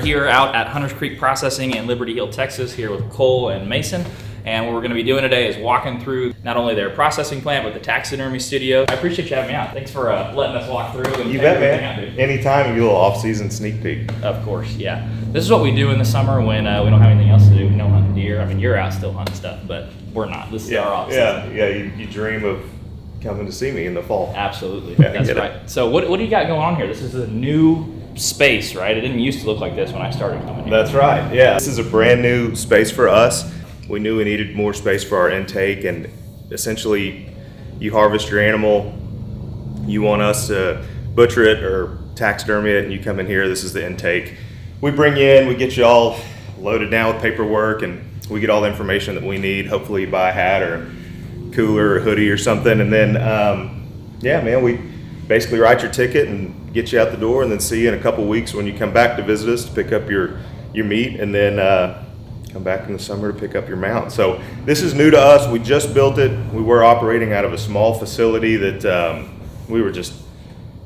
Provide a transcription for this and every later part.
here out at Hunters Creek Processing in Liberty Hill, Texas, here with Cole and Mason. And what we're going to be doing today is walking through not only their processing plant, but the taxidermy studio. I appreciate you having me out. Thanks for letting us walk through. And you bet, man. Anytime, you a little off-season sneak peek. Of course, yeah. This is what we do in the summer when we don't have anything else to do. We don't hunt deer. I mean, you're out still hunting stuff, but we're not. This is our off-season. Yeah. You dream of coming to see me in the fall. Absolutely, that's right. So what do you got going on here? This is a new space, right? It didn't used to look like this when I started coming here. That's right, yeah. This is a brand new space for us. We knew we needed more space for our intake, and essentially you harvest your animal, you want us to butcher it or taxidermy it, and you come in here, this is the intake. We bring you in, we get you all loaded down with paperwork, and we get all the information that we need. Hopefully you buy a hat or cooler or hoodie or something, and then yeah, man, we basically write your ticket and get you out the door, and then see you in a couple weeks when you come back to visit us to pick up your meat, and then come back in the summer to pick up your mount. So this is new to us. We just built it. We were operating out of a small facility that we were just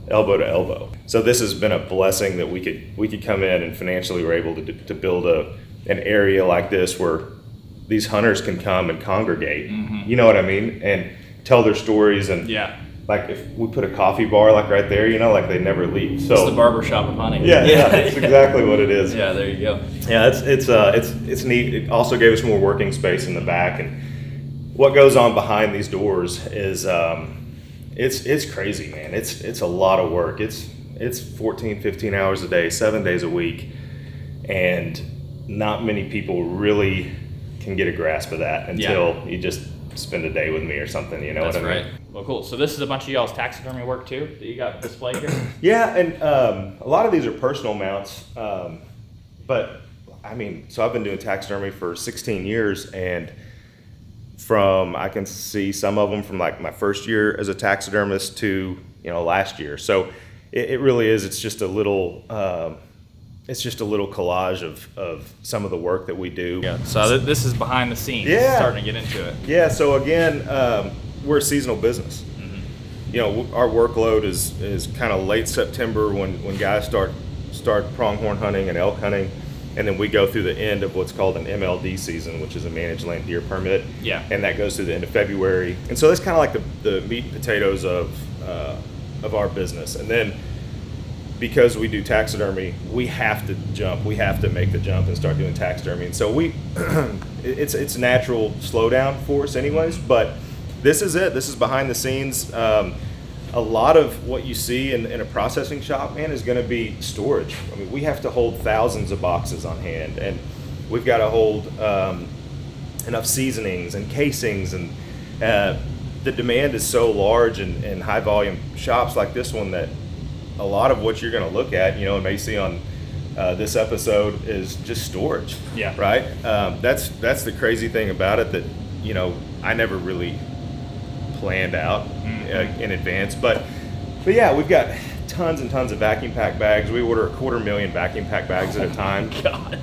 elbow to elbow. So this has been a blessing that we could come in, and financially we're able to build an area like this where these hunters can come and congregate. Mm-hmm. You know what I mean? And tell their stories. And yeah. Like if we put a coffee bar like right there, you know, like they never leave. So it's the barbershop of hunting. Yeah, that's exactly what it is. Yeah, there you go. Yeah, it's neat. It also gave us more working space in the back, and what goes on behind these doors is it's crazy, man. It's a lot of work. It's 14, 15 hours a day, 7 days a week, and not many people really can get a grasp of that until you just spend a day with me or something, you know. That's what I mean? Right. Well, cool. So this is a bunch of y'all's taxidermy work too that you got displayed here? Yeah, and a lot of these are personal mounts, but I mean, so I've been doing taxidermy for 16 years, and I can see some of them from like my first year as a taxidermist to, you know, last year. So it really is, it's just a little collage of some of the work that we do. Yeah. So this is behind the scenes. Yeah. Starting to get into it. Yeah. So again, we're a seasonal business. Mm-hmm. You know, our workload is kind of late September when guys start pronghorn hunting and elk hunting, and then we go through the end of what's called an MLD season, which is a managed land deer permit. Yeah. And that goes through the end of February. And so that's kind of like the meat and potatoes of our business. And then, because we do taxidermy, we have to jump. We have to make the jump and start doing taxidermy. And so it's natural slowdown for us anyways, but this is it. This is behind the scenes. A lot of what you see in a processing shop, man, is gonna be storage. I mean, we have to hold thousands of boxes on hand, and we've got to hold enough seasonings and casings, and the demand is so large in high volume shops like this one that a lot of what you're going to look at, you know, and may see on this episode is just storage. Yeah. Right. That's the crazy thing about it, that, you know, I never really planned out in advance, but yeah, we've got tons and tons of vacuum pack bags. We order 250,000 vacuum pack bags at a time. Gosh.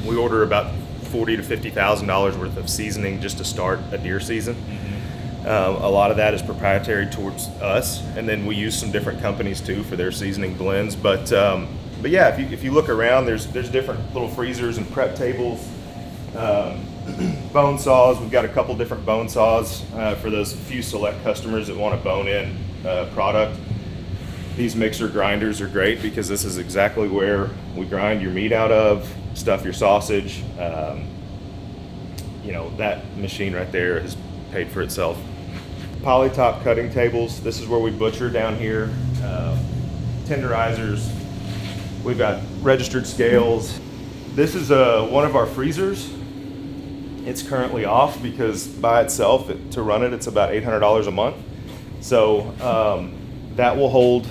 We order about $40,000 to $50,000 worth of seasoning just to start a deer season. Mm-hmm. A lot of that is proprietary towards us, and then we use some different companies too for their seasoning blends. But yeah, if you look around, there's different little freezers and prep tables, bone saws. We've got a couple different bone saws for those few select customers that want a bone-in product. These mixer grinders are great because this is exactly where we grind your meat out of, stuff your sausage. You know, that machine right there has paid for itself. Polytop cutting tables. This is where we butcher down here. Tenderizers. We've got registered scales. This is one of our freezers. It's currently off because by itself, to run it, it's about $800 a month. So that will hold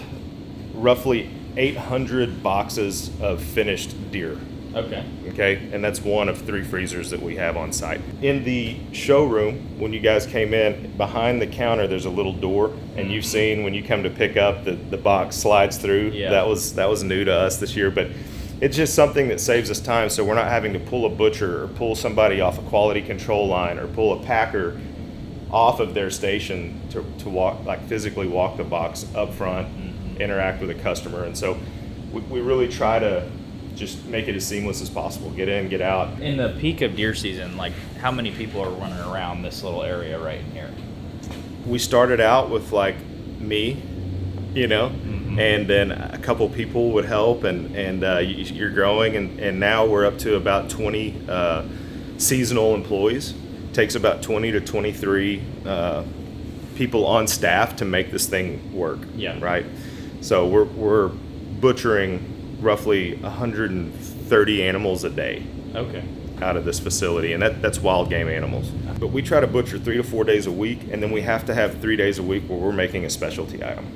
roughly 800 boxes of finished deer. Okay, and that's one of 3 freezers that we have on site. In the showroom, when you guys came in, behind the counter there's a little door, and you've seen when you come to pick up, the box slides through. Yeah. That was new to us this year, but it's just something that saves us time, so we're not having to pull a butcher or pull somebody off a quality control line or pull a packer off of their station to walk, like physically walk the box up front, interact with a customer. And so we really try to just make it as seamless as possible. Get in, get out. In the peak of deer season, like how many people are running around this little area right here? We started out with like me, you know, and then a couple people would help, and you're growing, and now we're up to about 20 seasonal employees. Takes about 20 to 23 people on staff to make this thing work. Yeah. Right. So we're butchering roughly 130 animals a day. Okay. Out of this facility, and that's wild game animals. But we try to butcher 3 to 4 days a week, and then we have to have 3 days a week where we're making a specialty item.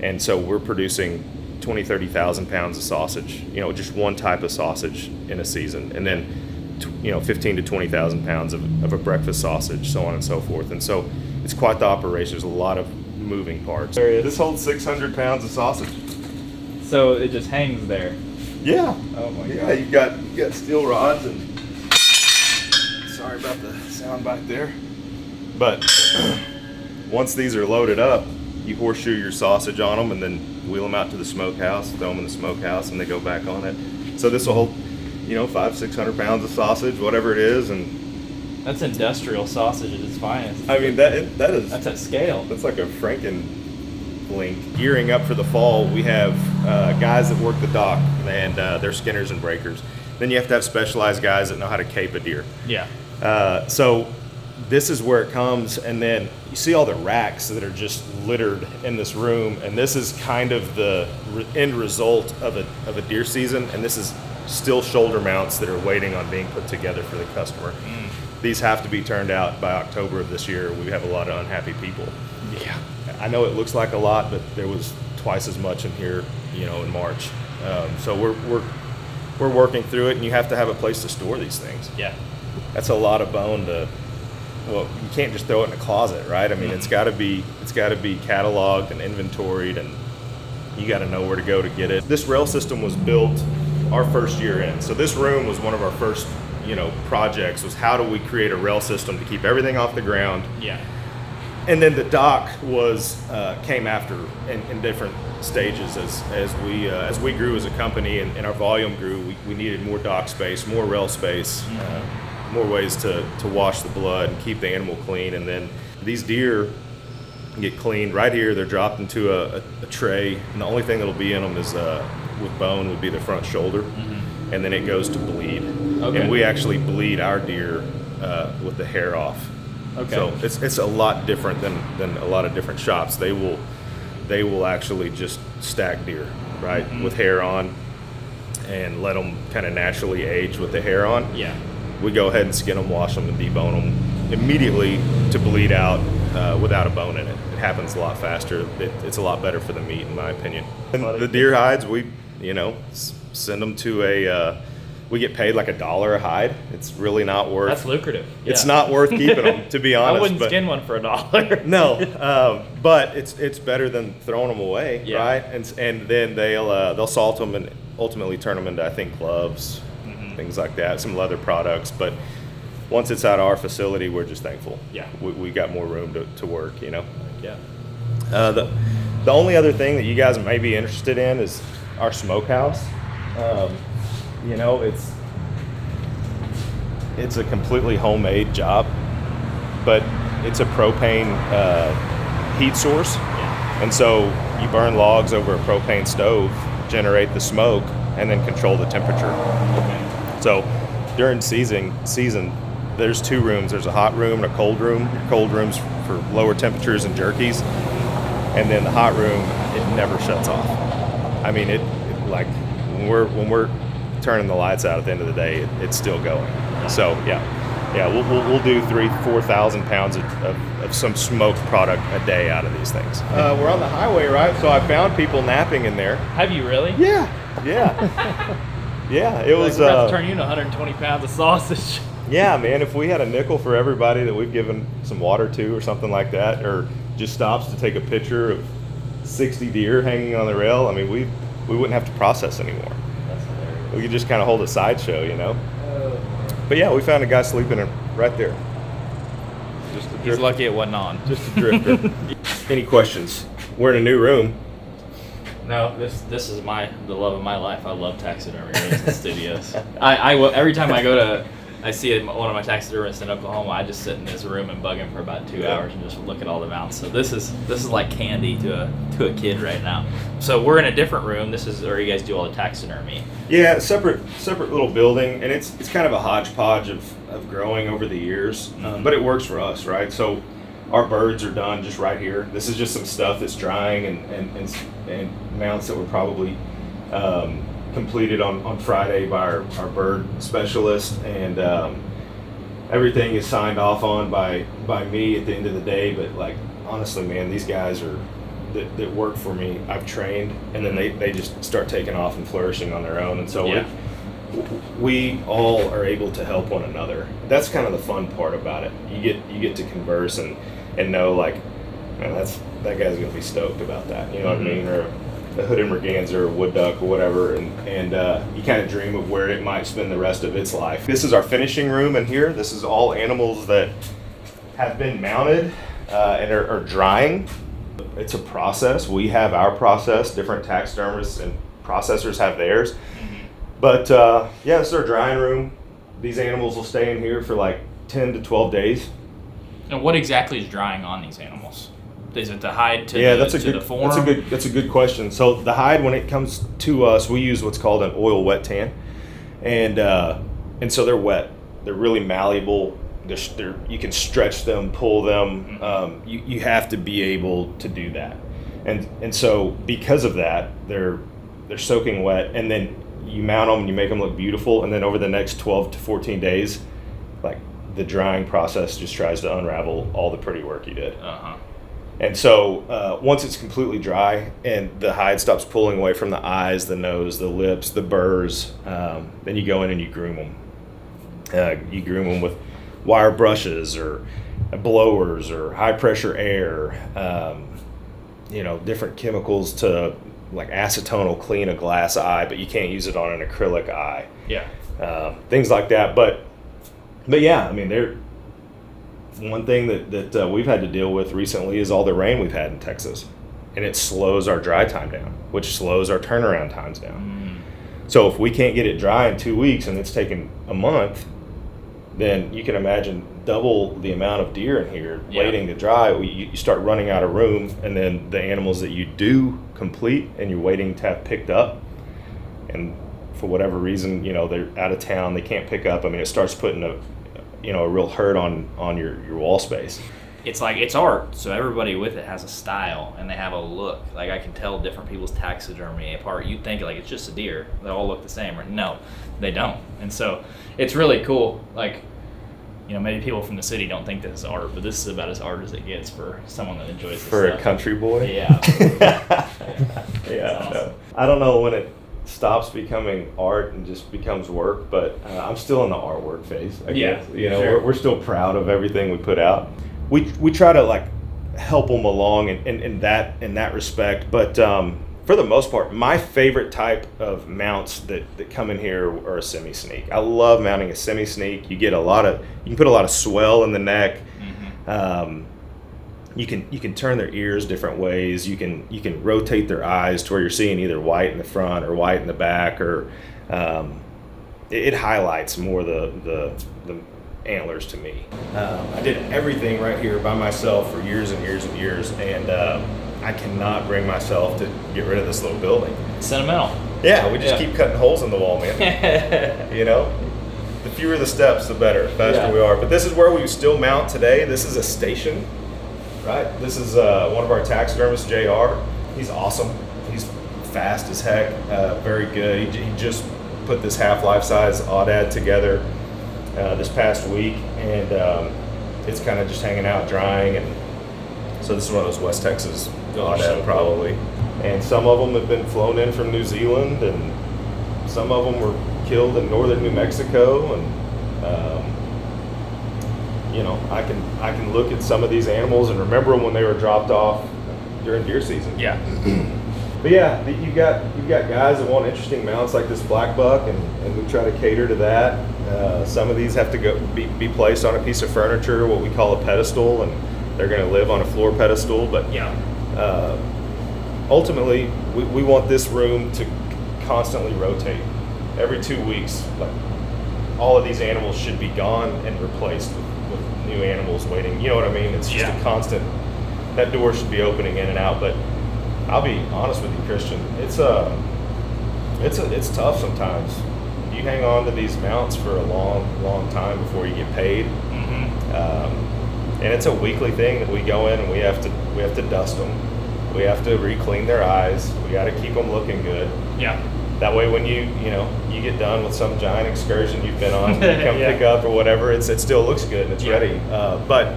And so we're producing 20, 30,000 pounds of sausage, you know, just one type of sausage in a season, and then, you know, 15 to 20,000 pounds of a breakfast sausage, so on and so forth. And so it's quite the operation. There's a lot of moving parts. This holds 600 pounds of sausage. So it just hangs there. Yeah. Oh my God. Yeah, you got steel rods, and sorry about the sound back there. But once these are loaded up, you horseshoe your sausage on them, and then wheel them out to the smokehouse, throw them in the smokehouse, and they go back on it. So this will hold, you know, 500-600 pounds of sausage, whatever it is, and that's industrial sausage at its finest. I mean that's at scale. That's like a Franken link. Gearing up for the fall, we have guys that work the dock, and they're skinners and breakers. Then you have to have specialized guys that know how to cape a deer. Yeah. So this is where it comes, and then you see all the racks that are just littered in this room, and this is kind of the end result of a deer season, and this is still shoulder mounts that are waiting on being put together for the customer. These have to be turned out by October of this year. We have a lot of unhappy people. Yeah. I know it looks like a lot, but there was twice as much in here, you know, in March. So we're working through it, and you have to have a place to store these things. Yeah. That's a lot of bone to. Well, you can't just throw it in a closet, right? I mean, it's got to be cataloged and inventoried, and you got to know where to go to get it. This rail system was built our first year in, so this room was one of our first, you know, projects. Was how do we create a rail system to keep everything off the ground? Yeah. And then the dock came after in different stages as we grew as a company, and our volume grew. We needed more dock space, more rail space, more ways to wash the blood and keep the animal clean. And then these deer get cleaned right here. They're dropped into a tray, and the only thing that'll be in them is with bone would be the front shoulder, and then it goes to bleed. Okay. And we actually bleed our deer with the hair off. Okay. So it's a lot different than a lot of different shops. They will actually just stack deer, right, with hair on, and let them kind of naturally age with the hair on. Yeah. We go ahead and skin them, wash them, and debone them immediately to bleed out without a bone in it. It happens a lot faster. It's a lot better for the meat, in my opinion. And the deer hides, we send them to we get paid like $1 a hide. It's really not worth. That's lucrative. Yeah. It's not worth keeping them, to be honest. I wouldn't skin one for $1. No, but it's better than throwing them away, yeah. Right? And then they'll salt them and ultimately turn them into, I think, gloves, things like that, some leather products. But once it's at our facility, we're just thankful. Yeah, we got more room to work, you know. Yeah. The only other thing that you guys may be interested in is our smokehouse. You know, it's a completely homemade job, but it's a propane heat source. Yeah. And so you burn logs over a propane stove, generate the smoke, and then control the temperature. Okay. So during season, there's two rooms. There's a hot room and a cold room. Cold room's for lower temperatures and jerkies, and then the hot room, it never shuts off. I mean, it like when we're turning the lights out at the end of the day, it's still going. So yeah, we'll do 4,000 pounds of some smoked product a day out of these things. We're on the highway, right? So I found people napping in there. Have you really? Yeah. Yeah, it was about to turn you into 120 pounds of sausage. Yeah, man, if we had a nickel for everybody that we've given some water to or something like that, or just stops to take a picture of 60 deer hanging on the rail, I mean, we wouldn't have to process anymore. We could just kind of hold a sideshow, you know. But yeah, we found a guy sleeping right there. He's lucky it wasn't on. Just a drifter. Any questions? We're in a new room. No, this is the love of my life. I love taxidermy racing studios. Every time I see one of my taxidermists in Oklahoma, I just sit in this room and bug him for about 2 hours and just look at all the mounts. So this is like candy to a kid right now. So we're in a different room. This is where you guys do all the taxidermy. Yeah, separate little building, and it's kind of a hodgepodge of growing over the years, but it works for us, right? So our birds are done just right here. This is just some stuff that's drying and mounts that were probably completed on Friday by our bird specialist, and everything is signed off on by me at the end of the day. But like, honestly, man, these guys that work for me, I've trained, and then they just start taking off and flourishing on their own, and so we all are able to help one another. That's kind of the fun part about it. You get to converse and know, like, man, that guy's gonna be stoked about that, you know what I mean, or a hooded merganser or wood duck or whatever, and you kind of dream of where it might spend the rest of its life. This is our finishing room in here. This is all animals that have been mounted and are drying. It's a process. We have our process. Different taxidermists and processors have theirs. But yeah, this is our drying room. These animals will stay in here for like 10 to 12 days. And what exactly is drying on these animals? Is it the hide to the form? That's a good question. So the hide, when it comes to us, we use what's called an oil wet tan, and so they're wet. They're really malleable. You can stretch them, pull them. You have to be able to do that, and so because of that, they're soaking wet, and then you mount them and you make them look beautiful, and then over the next 12 to 14 days, like, the drying process just tries to unravel all the pretty work you did. And so once it's completely dry and the hide stops pulling away from the eyes, the nose, the lips, the burrs, then you go in and you groom them. You groom them with wire brushes or blowers or high pressure air, different chemicals to, like, acetone will clean a glass eye, but you can't use it on an acrylic eye. Things like that. But yeah, I mean, one thing that we've had to deal with recently is all the rain we've had in Texas, and it slows our dry time down, which slows our turnaround times down. So if we can't get it dry in 2 weeks and it's taken a month, then you can imagine double the amount of deer in here waiting to dry. You start running out of room, and then the animals that you do complete and you're waiting to have picked up, and for whatever reason, they're out of town, they can't pick up. I mean, it starts putting a real hurt on your wall space. It's like, it's art, so everybody with it has a style and they have a look. Like, I can tell different people's taxidermy apart. You'd think, like, it's just a deer, they all look the same, or no, they don't. And so it's really cool. Like, maybe people from the city don't think this is art, but this is about as art as it gets for someone that enjoys this for stuff. A country boy. Yeah. Awesome. No. I don't know when it stops becoming art and just becomes work, but I'm still in the artwork phase, I guess. Sure. We're still proud of everything we put out. We try to, like, help them along in that respect, but for the most part, my favorite type of mounts that come in here are a semi-sneak. I love mounting a semi-sneak. You can put a lot of swell in the neck. You can turn their ears different ways. You can rotate their eyes to where you're seeing either white in the front or white in the back, or it highlights more the antlers to me. I did everything right here by myself for years and years and years, and I cannot bring myself to get rid of this little building. Sentimental. Yeah, we just keep cutting holes in the wall, man. The fewer the steps, the better, the faster we are. But this is where we still mount today. This is a station, right? This is one of our taxidermists, JR. He's awesome. He's fast as heck, very good. He just put this half-life size aoudad together this past week, and it's kind of just hanging out, drying, and so this is one of those West Texas aoudad probably. And some of them have been flown in from New Zealand, and some of them were killed in northern New Mexico, and I can look at some of these animals and remember them when they were dropped off during deer season. But yeah, you've got guys that want interesting mounts like this black buck, and we try to cater to that. Some of these have to be placed on a piece of furniture, what we call a pedestal, and they're going to live on a floor pedestal. But ultimately, we want this room to constantly rotate. Every 2 weeks, like, all of these animals should be gone and replaced with new animals waiting. You know what I mean? It's just a constant, that door should be opening in and out. But I'll be honest with you, Christian, it's tough sometimes. You hang on to these mounts for a long time before you get paid. And it's a weekly thing that we go in and we have to dust them. We have to re-clean their eyes. We got to keep them looking good. Yeah. That way, when you get done with some giant excursion you've been on, you come pick up or whatever, it still looks good and it's ready. But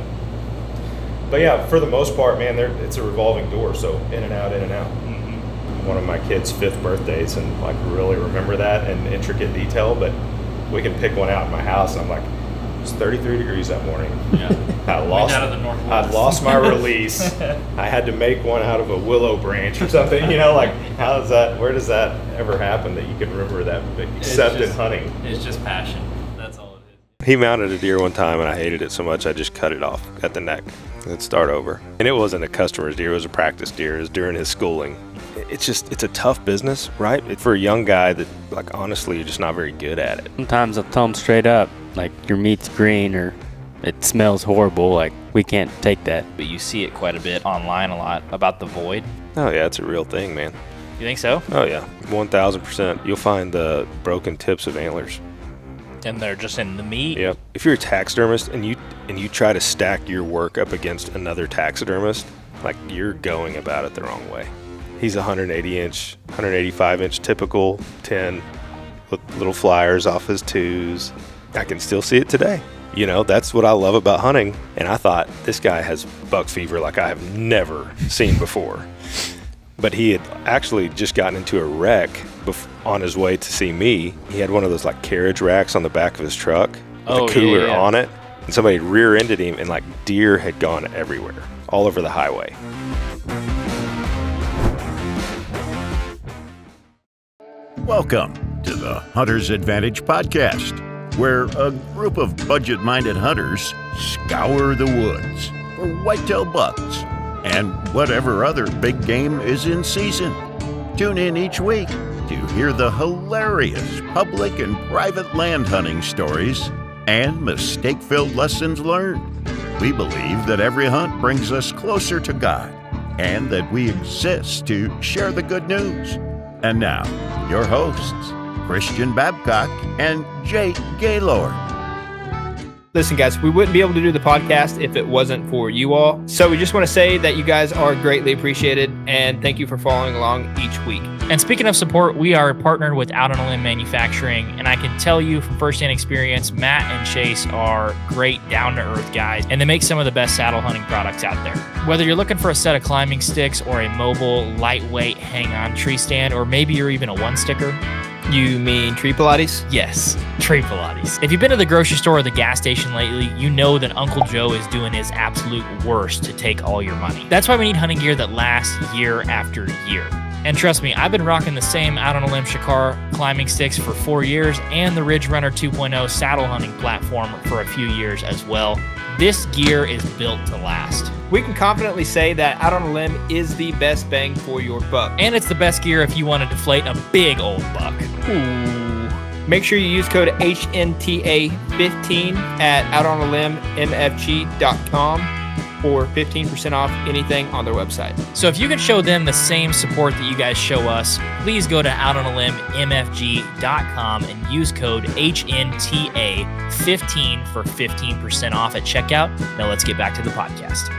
yeah, for the most part, man, it's a revolving door. So in and out, in and out. One of my kids' 5th birthdays, and like really remember that in intricate detail. But we can pick one out in my house, and I'm like, it was 33 degrees that morning. Yeah. I lost my release. I had to make one out of a willow branch or something. You know, like where does that ever happen that you can remember that? Except in hunting. It's just passion. That's all it is. He mounted a deer one time, and I hated it so much I just cut it off at the neck and start over. And it wasn't a customer's deer; it was a practice deer. It was during his schooling. It's a tough business, right? For a young guy that, like, honestly, you're just not very good at it. Sometimes I'll tell them straight up, like, your meat's green or it smells horrible, like, we can't take that. But you see it quite a bit online a lot about the void. Oh, yeah, it's a real thing, man. You think so? Oh, yeah, 1,000%. You'll find the broken tips of antlers. And they're just in the meat? Yep. If you're a taxidermist and you try to stack your work up against another taxidermist, like, you're going about it the wrong way. He's 180-inch, 185-inch typical 10 with little flyers off his 2s. I can still see it today. You know, that's what I love about hunting. And I thought, this guy has buck fever like I have never seen before. But he had actually just gotten into a wreck on his way to see me. He had one of those, like, carriage racks on the back of his truck with a cooler on it. And somebody rear-ended him, and, like, deer had gone everywhere, all over the highway. Welcome to the Hunter's Advantage podcast, where a group of budget-minded hunters scour the woods for whitetail bucks and whatever other big game is in season. Tune in each week to hear the hilarious public and private land hunting stories and mistake-filled lessons learned. We believe that every hunt brings us closer to God and that we exist to share the good news. And now, your hosts, Christian Babcock and Jake Gaylord. Listen, guys, we wouldn't be able to do the podcast if it wasn't for you all. So we just want to say that you guys are greatly appreciated, and thank you for following along each week. And speaking of support, we are partnered with Out on a Limb Manufacturing, and I can tell you from firsthand experience, Matt and Chase are great, down-to-earth guys, and they make some of the best saddle hunting products out there. Whether you're looking for a set of climbing sticks or a mobile, lightweight, hang-on tree stand, or maybe you're even a one-sticker. You mean tree Pilates? Yes, tree Pilates. If you've been to the grocery store or the gas station lately, you know that Uncle Joe is doing his absolute worst to take all your money. That's why we need hunting gear that lasts year after year. And trust me, I've been rocking the same Out on a Limb Shakar climbing sticks for 4 years and the Ridge Runner 2.0 saddle hunting platform for a few years as well. This gear is built to last. We can confidently say that Out on a Limb is the best bang for your buck. And it's the best gear if you want to deflate a big old buck. Ooh. Make sure you use code HNTA15 at outonalimbmfg.com for 15% off anything on their website. So if you can show them the same support that you guys show us, please go to outonalimbmfg.com and use code HNTA15 for 15% off at checkout. Now let's get back to the podcast.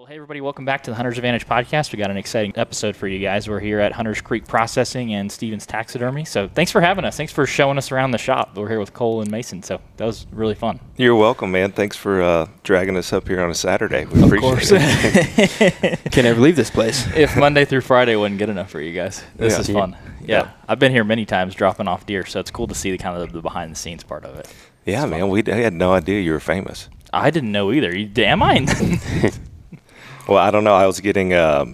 Hey everybody, welcome back to the Hunter's Advantage podcast. We got an exciting episode for you guys. We're here at Hunter's Creek Processing and Stevens Taxidermy. So thanks for having us. Thanks for showing us around the shop. We're here with Cole and Mason, so that was really fun. You're welcome, man. Thanks for dragging us up here on a Saturday. We appreciate it. Can't ever leave this place. If Monday through Friday wasn't good enough for you guys, this is fun. Yeah, I've been here many times dropping off deer, so it's cool to see the kind of the behind the scenes part of it. Yeah, man. I had no idea you were famous. I didn't know either. Am I? Well, I don't know. I was getting, I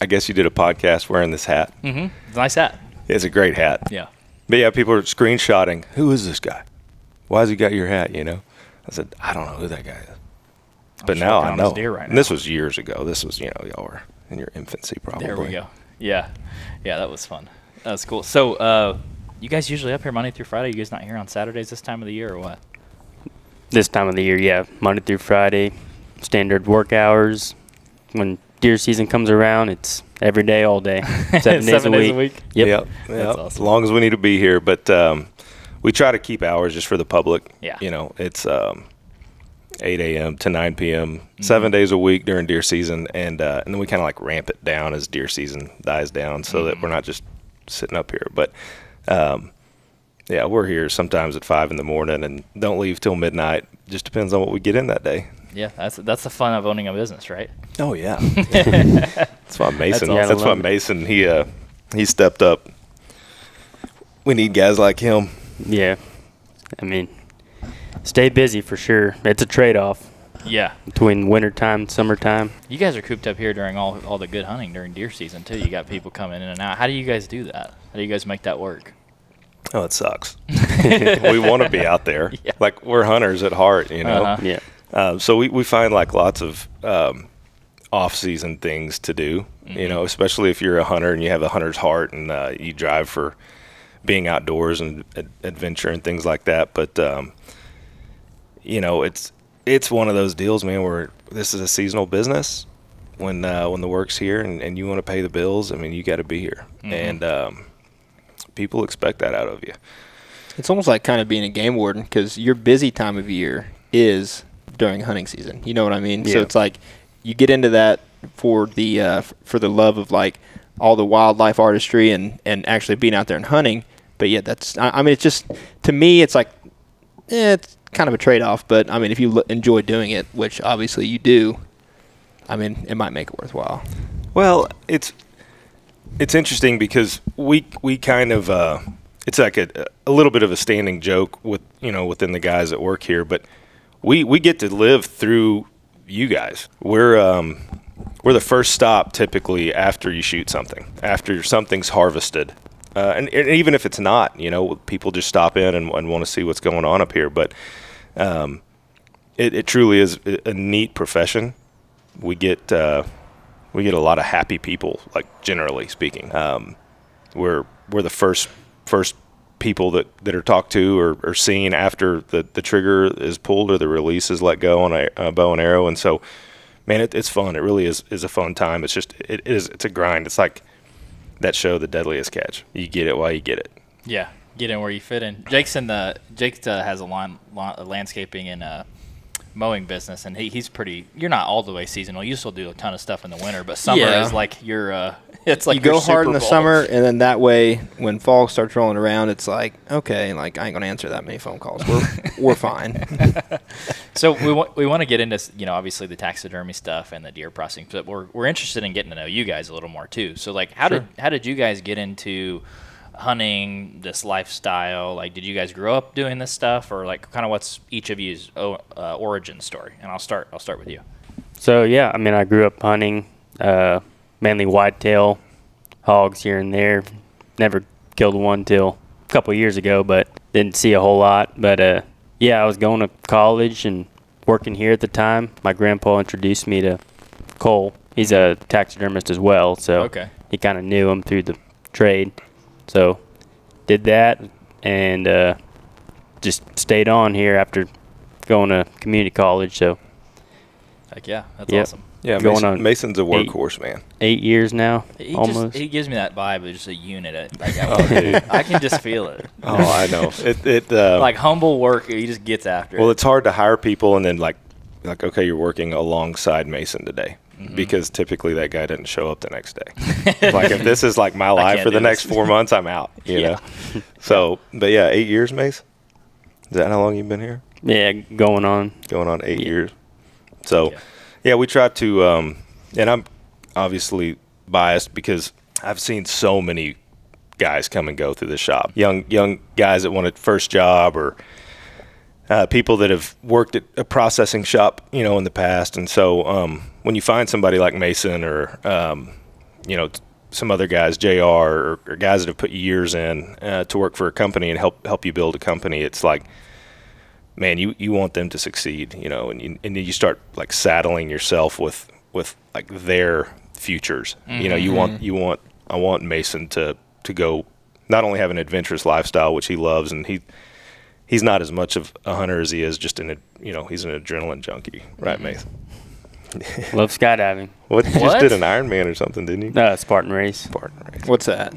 guess you did a podcast wearing this hat. Mm-hmm. It's a nice hat. It's a great hat. Yeah. But yeah, people are screenshotting. Who is this guy? Why has he got your hat, you know? I said, I don't know who that guy is. But now working I on know. this deer right And this now. was years ago. This was, y'all were in your infancy probably. There we go. Yeah, that was fun. That was cool. So, you guys usually up here Monday through Friday? You guys not here on Saturdays this time of the year or what? This time of the year, yeah, Monday through Friday, standard work hours. When deer season comes around, it's every day, all day, 7 days a week. Yep. That's awesome. As long as we need to be here, but we try to keep hours just for the public. Yeah. It's 8 a.m. to 9 p.m. 7 days a week during deer season, and then we kind of like ramp it down as deer season dies down, so that we're not just sitting up here. But yeah, we're here sometimes at 5 in the morning and don't leave till midnight. Just depends on what we get in that day. Yeah, that's the fun of owning a business, right? Oh yeah, that's why Mason. That's That's why Mason. He stepped up. We need guys like him. Yeah. I mean, stay busy for sure. It's a trade-off Yeah. between wintertime and summertime. You guys are cooped up here during all the good hunting during deer season too. You got people coming in and out. How do you guys do that? How do you guys make that work? Oh, it sucks. We want to be out there. Yeah. Like, we're hunters at heart, Uh-huh. Yeah. So we find like lots of off-season things to do, especially if you're a hunter and you have a hunter's heart and you drive for being outdoors and adventure and things like that. But, it's one of those deals, man, where this is a seasonal business. When the work's here and you want to pay the bills, I mean, you got to be here. And people expect that out of you. It's almost like kind of being a game warden because your busy time of year is during hunting season. You know what I mean? Yeah. So it's like you get into that for the love of like all the wildlife artistry and actually being out there and hunting. But yeah, I mean, it's just, to me, it's like, it's kind of a trade-off. But I mean, if you enjoy doing it, which obviously you do, I mean, it might make it worthwhile. Well, it's interesting because we kind of it's like a little bit of a standing joke within the guys that work here, but we get to live through you guys. We're the first stop typically after you shoot something, after something's harvested, and even if it's not, people just stop in and want to see what's going on up here. But it truly is a neat profession. We get a lot of happy people, like, generally speaking. We're the first people that are talked to or seen after the trigger is pulled or the release is let go on a bow and arrow. And so, man, it's fun. It really is a fun time. It's just it's a grind. It's like that show, The Deadliest Catch. You get it while you get it. Yeah, get in where you fit in. Jake has a landscaping and mowing business, and he's pretty. You're not all the way seasonal. You still do a ton of stuff in the winter, but summer is like your. It's like you go your hard in Super the Bowl. summer, and then that way, when fall starts rolling around, it's like, okay, like I ain't gonna answer that many phone calls. We're fine. So we want to get into obviously the taxidermy stuff and the deer processing, but we're interested in getting to know you guys a little more too. So like, how did you guys get into hunting, this lifestyle? Like, did you guys grow up doing this stuff, or like kind of what's each of you's origin story? And I'll start with you. So, yeah, I mean, I grew up hunting, mainly whitetail, hogs here and there. Never killed one till a couple years ago, but didn't see a whole lot. But, yeah, I was going to college and working here at the time. My grandpa introduced me to Cole. He's a taxidermist as well, so he kind of knew him through the trade. So did that and just stayed on here after going to community college. So Heck yeah, that's awesome. Yeah, Mason's a workhorse, man. 8 years now, almost. He gives me that vibe of just a unit. Like, dude. I can just feel it. Oh, I know. It like humble work, he just gets after it. Well, it's hard to hire people and then like okay, you're working alongside Mason today. Because typically that guy doesn't show up the next day. Like, if this is like my life for the next 4 months, I'm out, you know? So, but yeah, 8 years, Mace? Is that how long you've been here? Yeah, going on 8 years. So, yeah, we try to, and I'm obviously biased because I've seen so many guys come and go through the shop. Young guys that want a first job, or people that have worked at a processing shop, in the past. And so when you find somebody like Mason or, some other guys, JR, or guys that have put years in to work for a company and help you build a company, it's like, man, you want them to succeed, you know, and you start like saddling yourself with like their futures. You know, I want Mason to go not only have an adventurous lifestyle, which he loves, and he's not as much of a hunter as he is just he's an adrenaline junkie, right, Mason? Love skydiving. You just did an Ironman or something, didn't you? Spartan race. What's that?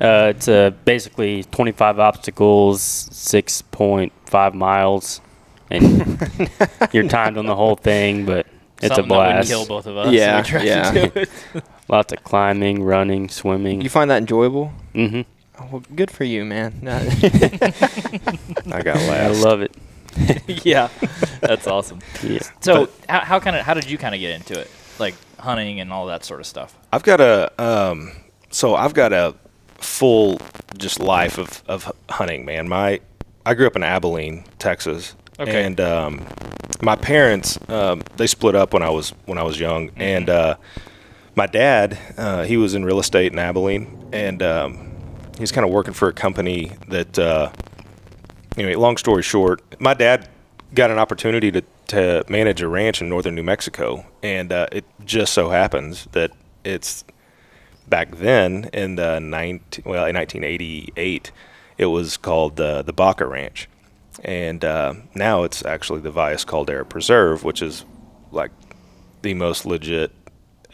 It's basically 25 obstacles, 6.5 miles, and you're timed on the whole thing, but it's Something a blast. That would kill both of us. Yeah, if we tried yeah. to do it. Lots of climbing, running, swimming. You find that enjoyable? Mm-hmm. Oh, well, good for you, man. I got I last. love it. Yeah, that's awesome. Yeah. So how did you kind of get into it, like hunting and all that sort of stuff? I've got a full just life of hunting, man. I grew up in Abilene, Texas. Okay. And my parents they split up when I was young, and my dad he was in real estate in Abilene, and he was kind of working for a company that anyway, long story short, my dad got an opportunity to manage a ranch in northern New Mexico, and it just so happens that it's back then in 1988 it was called the Baca Ranch. And now it's actually the Valles Caldera Preserve, which is like the most legit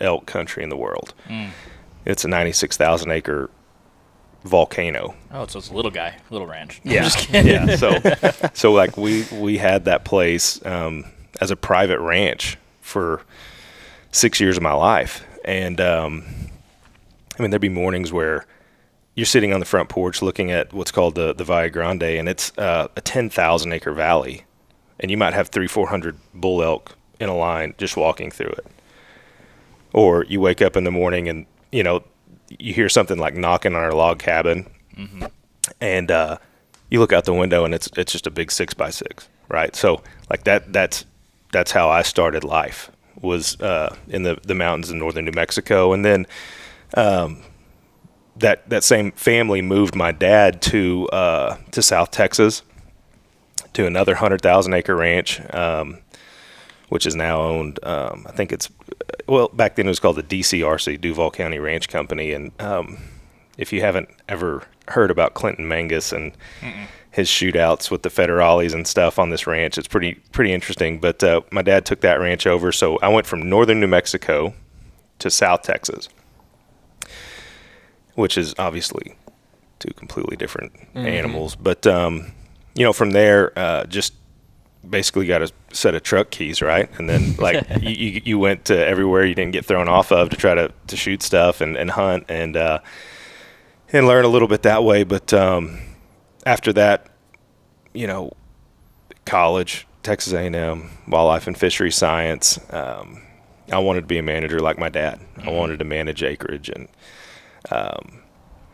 elk country in the world. It's a 96,000 acre volcano. Oh, so it's a little ranch. Yeah, I'm just kidding. yeah. So like we had that place as a private ranch for 6 years of my life, and I mean there'd be mornings where you're sitting on the front porch looking at what's called the Valle Grande, and it's a 10,000 acre valley, and you might have 300-400 bull elk in a line just walking through it. Or you wake up in the morning and you hear something like knocking on our log cabin, and you look out the window and it's just a big 6x6, right? So like that's how I started life, was in the mountains in northern New Mexico, and then that same family moved my dad to South Texas to another 100,000 acre ranch, which is now owned. I think back then it was called the DCRC, Duval County Ranch Company. And if you haven't ever heard about Clinton Mangus and his shootouts with the federales and stuff on this ranch, it's pretty interesting. But my dad took that ranch over, so I went from northern New Mexico to South Texas, which is obviously two completely different animals. But, from there, just basically got a set of truck keys, right? And then, like, you went to everywhere you didn't get thrown off of to try to shoot stuff and hunt and learn a little bit that way. But after that, college, Texas A&M, wildlife and fishery science, I wanted to be a manager like my dad. I wanted to manage acreage, and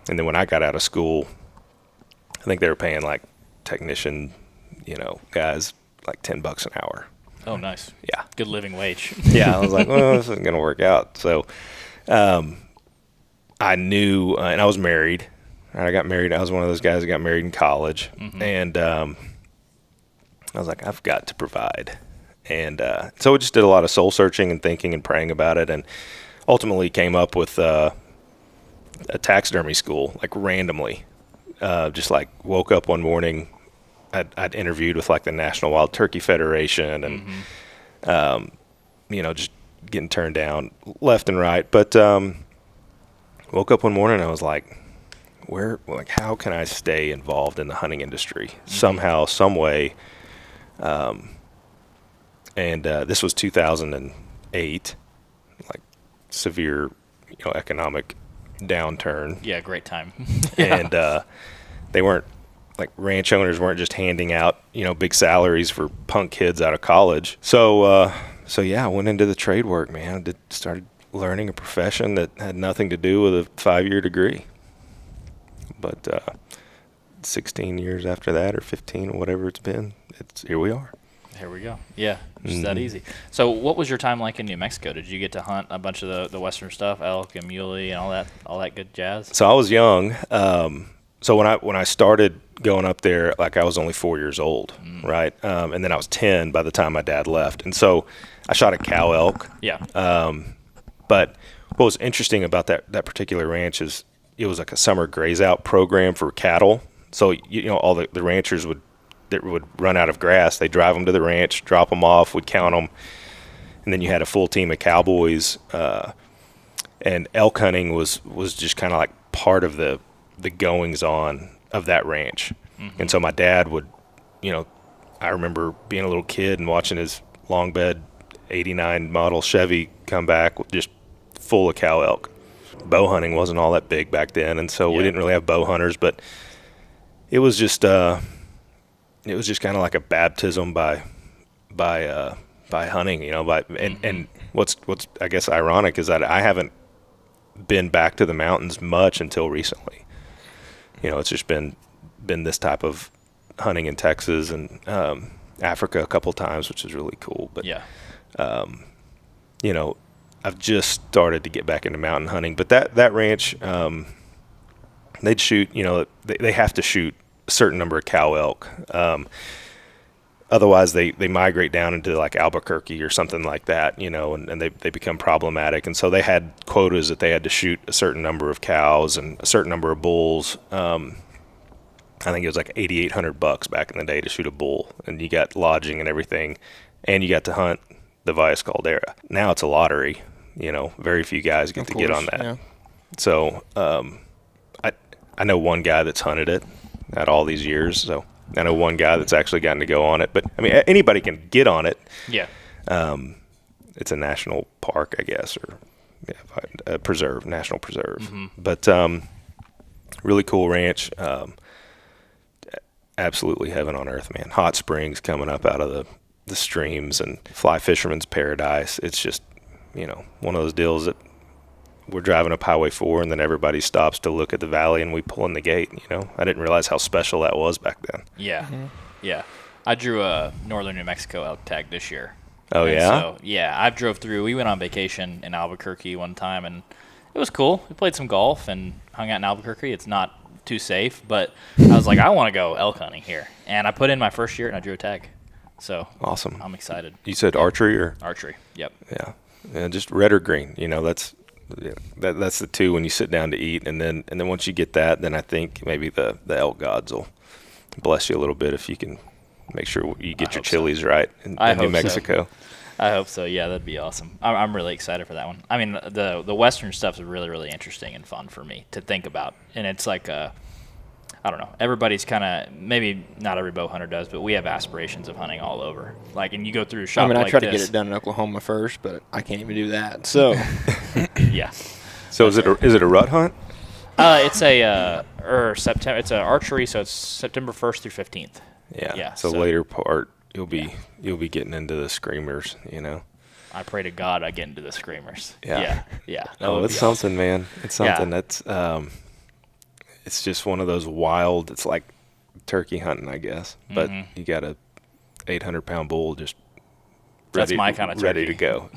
then when I got out of school, I think they were paying like technician, guys like $10 an hour. Oh, nice. Yeah. Good living wage. Yeah. I was like, well, this isn't going to work out. So, I knew, and I was married. I got married. I was one of those guys that got married in college. And, I was like, I've got to provide. And, so I just did a lot of soul searching and thinking and praying about it. And ultimately came up with, a taxidermy school, like randomly. Just like woke up one morning, I'd interviewed with like the National Wild Turkey Federation and, just getting turned down left and right. But woke up one morning and I was like, how can I stay involved in the hunting industry somehow, some way? And this was 2008, like severe, economic downturn. Yeah, great time. And they weren't, like, ranch owners weren't just handing out, big salaries for punk kids out of college. So yeah, I went into the trade work, man. Started learning a profession that had nothing to do with a 5-year degree. But 16 years after that, or 15, or whatever it's been, here we are. Here we go. Yeah, just that easy. So what was your time like in New Mexico? Did you get to hunt a bunch of the western stuff, elk and muley and all that good jazz? So I was young. So when I started going up there like I was only 4 years old, right? And then I was 10 by the time my dad left. And so I shot a cow elk. Yeah. But what was interesting about that particular ranch is it was like a summer graze out program for cattle. So, all the ranchers would run out of grass. They'd drive them to the ranch, drop them off, we'd count them. And then you had a full team of cowboys. And elk hunting was just kind of like part of the goings on of that ranch. And so my dad would, I remember being a little kid and watching his long bed 89 model Chevy come back just full of cow elk. Bow hunting wasn't all that big back then, and so we didn't really have bow hunters, but it was just kind of like a baptism by hunting, and what's I guess ironic is that I haven't been back to the mountains much until recently. It's just been this type of hunting in Texas and Africa a couple times, which is really cool. But I've just started to get back into mountain hunting. But that ranch, they'd shoot. They have to shoot a certain number of cow elk. Otherwise, they migrate down into like Albuquerque or something like that, and they become problematic. And so they had quotas that they had to shoot a certain number of cows and a certain number of bulls. I think it was like $8,800 back in the day to shoot a bull, and you got lodging and everything, and you got to hunt the Valles Caldera. Now it's a lottery, very few guys get to get on that. Yeah. So I know one guy that's hunted it at all these years, so I know one guy that's actually gotten to go on it, but I mean, anybody can get on it. Yeah. It's a national park, I guess, or a preserve, national preserve. But really cool ranch. Absolutely heaven on earth, man. Hot springs coming up out of the streams and fly fisherman's paradise. It's just, one of those deals that we're driving up Highway 4 and then everybody stops to look at the valley and we pull in the gate. I didn't realize how special that was back then. Yeah. Yeah. I drew a northern New Mexico elk tag this year. Oh, and yeah? So, yeah, I drove through. We went on vacation in Albuquerque one time, and it was cool. We played some golf and hung out in Albuquerque. It's not too safe, but I was like, I want to go elk hunting here. And I put in my first year, and I drew a tag. So awesome. I'm excited. You said archery or? Archery, yep. Yeah, just red or green. That's the two when you sit down to eat, and then once you get that, then I think maybe the elk gods will bless you a little bit if you can make sure you get your chilies right in New Mexico. I hope so. Yeah, that'd be awesome. I'm really excited for that one. I mean, the Western stuff is really, really interesting and fun for me to think about. And it's like, I don't know, everybody's kind of, maybe not every bow hunter does, but we have aspirations of hunting all over. Like, and you go through a shop like this. I tried to get it done in Oklahoma first, but I can't even do that. So, yeah. So is it a rut hunt? It's September. It's an archery, so it's September 1st through 15th. Yeah. So later part. You'll be getting into the screamers, I pray to God I get into the screamers. Yeah. Oh, it's something, man. It's something that's it's just one of those wild. It's like turkey hunting, I guess, but you got a 800-pound bull just that's my kind of turkey. Ready to go.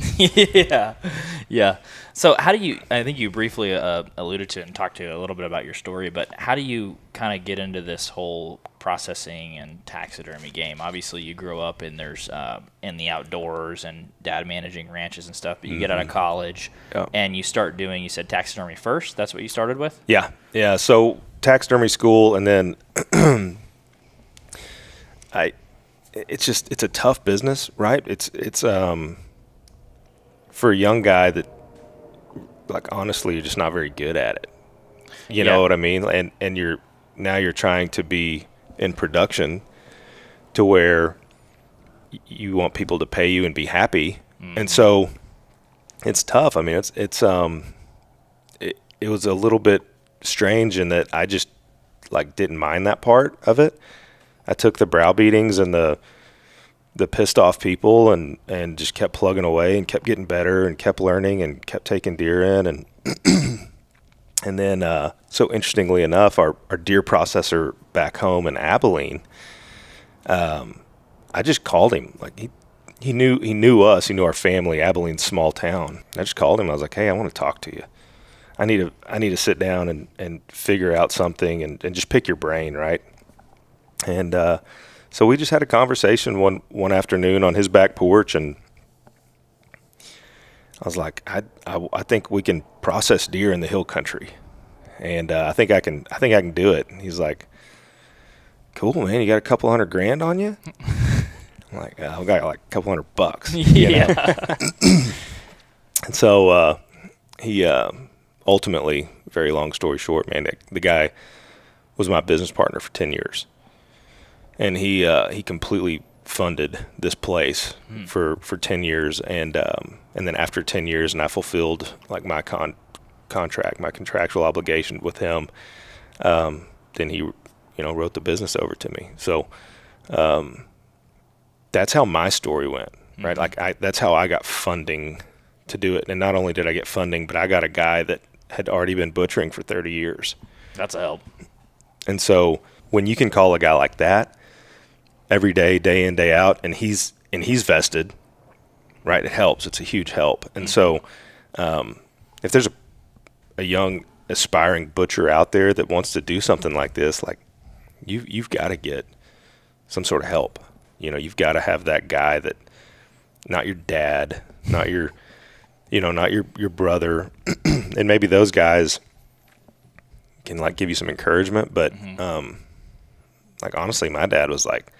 Yeah. So how do you? I think you briefly alluded to it and talked to a little bit about your story, but how do you kind of get into this whole processing and taxidermy game? Obviously, you grow up and there's in the outdoors and dad managing ranches and stuff. But you get out of college and you start doing. You said taxidermy first. That's what you started with. Yeah. So taxidermy school, and then it's a tough business, right? It's for a young guy that, like, honestly, you're just not very good at it. You know what I mean? And you're trying to be in production to where you want people to pay you and be happy. And so it's tough. I mean, it was a little bit strange in that I just didn't mind that part of it. I took the browbeatings and the pissed off people and just kept plugging away and kept getting better and kept learning and kept taking deer in. And and then, so interestingly enough, our deer processor back home in Abilene, I just called him. Like he knew us. He knew our family. Abilene's a small town. I just called him. I was like, hey, I want to talk to you. I need to sit down and figure out something and just pick your brain, right? And so we just had a conversation one afternoon on his back porch, and I was like, I think we can process deer in the hill country, and I think I can do it. And he's like, cool, man. You got a couple $100,000 on you? I'm like, I've got like a couple $100. Yeah. And so he ultimately, very long story short, man, the guy was my business partner for 10 years. And he completely funded this place for 10 years. And then after 10 years, and I fulfilled like my contract, my contractual obligation with him, then he, wrote the business over to me. So that's how my story went, right? Like that's how I got funding to do it. And not only did I get funding, but I got a guy that had already been butchering for 30 years. That's a help. And so when you can call a guy like that every day, day in, day out, and he's vested, right? It helps. It's a huge help. And so if there's a young aspiring butcher out there that wants to do something like this, like you've got to get some sort of help. You've got to have that guy that, not your dad, not your brother, and maybe those guys can like give you some encouragement. But like honestly, my dad was like,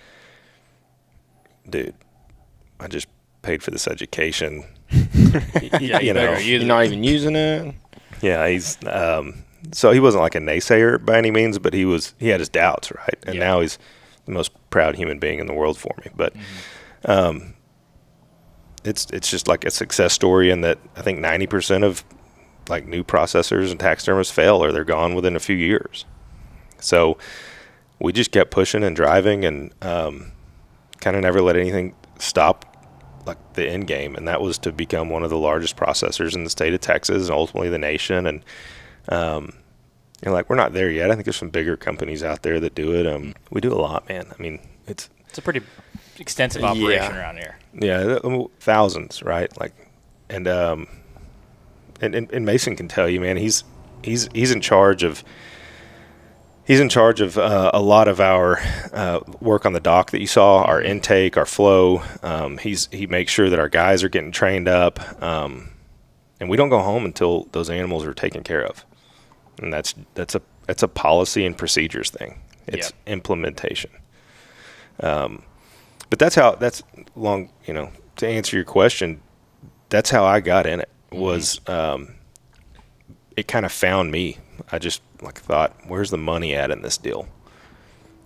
dude, I just paid for this education. You're not even using it. Yeah, he's so he wasn't like a naysayer by any means, but he had his doubts, right? And now he's the most proud human being in the world for me. But it's just like a success story in that I think 90% of like new processors and taxidermists fail, or they're gone within a few years. So we just kept pushing and driving, and kind of never let anything stop like the end game, and that was to become one of the largest processors in the state of Texas and ultimately the nation. And like we're not there yet. I think there's some bigger companies out there that do it. We do a lot, man. I mean, it's a pretty extensive operation around here. Yeah, thousands, right? Like, and Mason can tell you, man. He's in charge of. He's in charge of a lot of our work on the dock that you saw, our intake, our flow. He makes sure that our guys are getting trained up, and we don't go home until those animals are taken care of. And that's a policy and procedures thing. It's implementation. But that's long. To answer your question, that's how I got in it. Was it kind of found me. I just thought, where's the money at in this deal?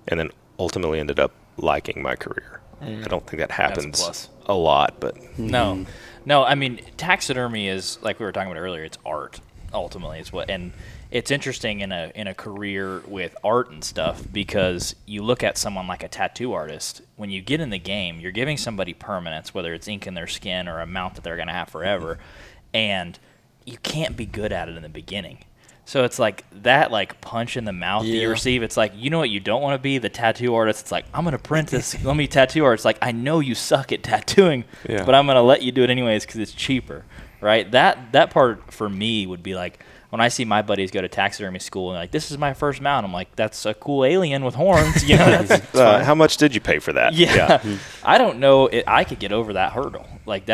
And then ultimately ended up liking my career. I don't think that happens a lot, but no. I mean, taxidermy is, like we were talking about earlier, it's art. Ultimately, and it's interesting in a career with art and stuff, because you look at someone like a tattoo artist. When you get in the game, you're giving somebody permanence, whether it's ink in their skin or a mount that they're going to have forever, and you can't be good at it in the beginning. So it's like that, like punch in the mouth that you receive. It's like, you know what you don't want to be? The tattoo artist. It's like, I'm going to print this. Let me tattoo art. It's like, I know you suck at tattooing, but I'm going to let you do it anyways because it's cheaper, right? That part for me would be like, when I see my buddies go to taxidermy school and like, this is my first mount, I'm like, that's a cool alien with horns. That's how much did you pay for that? Yeah. I don't know. I could get over that hurdle. Like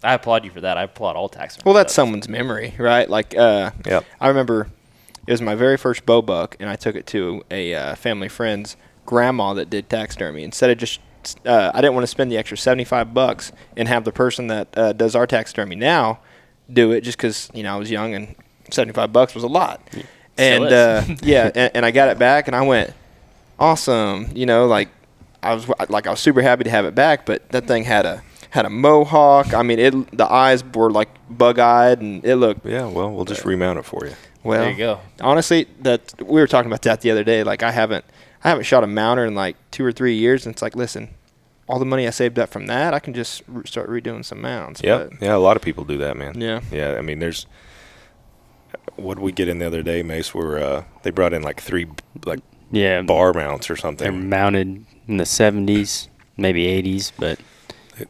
I applaud you for that. I applaud all taxidermy. Well, that's someone's memory, right? Like, I remember it was my very first bow buck, and I took it to a family friend's grandma that did taxidermy. Instead of just, I didn't want to spend the extra $75 and have the person that does our taxidermy now do it, just because I was young and $75 was a lot. And and I got it back, and I went, awesome. I was super happy to have it back, but that thing had a mohawk. I mean, the eyes were like bug-eyed, and it looked. Yeah, well, we'll just remount it for you. Well, there you go. Honestly, we were talking about that the other day. Like, I haven't shot a mounter in like 2 or 3 years, and it's like, listen, all the money I saved up from that, I can just start redoing some mounts. Yeah, a lot of people do that, man. Yeah. I mean, what did we get in the other day, Mace? Where they brought in like 3 bar mounts or something. They're mounted in the 70s, maybe 80s, but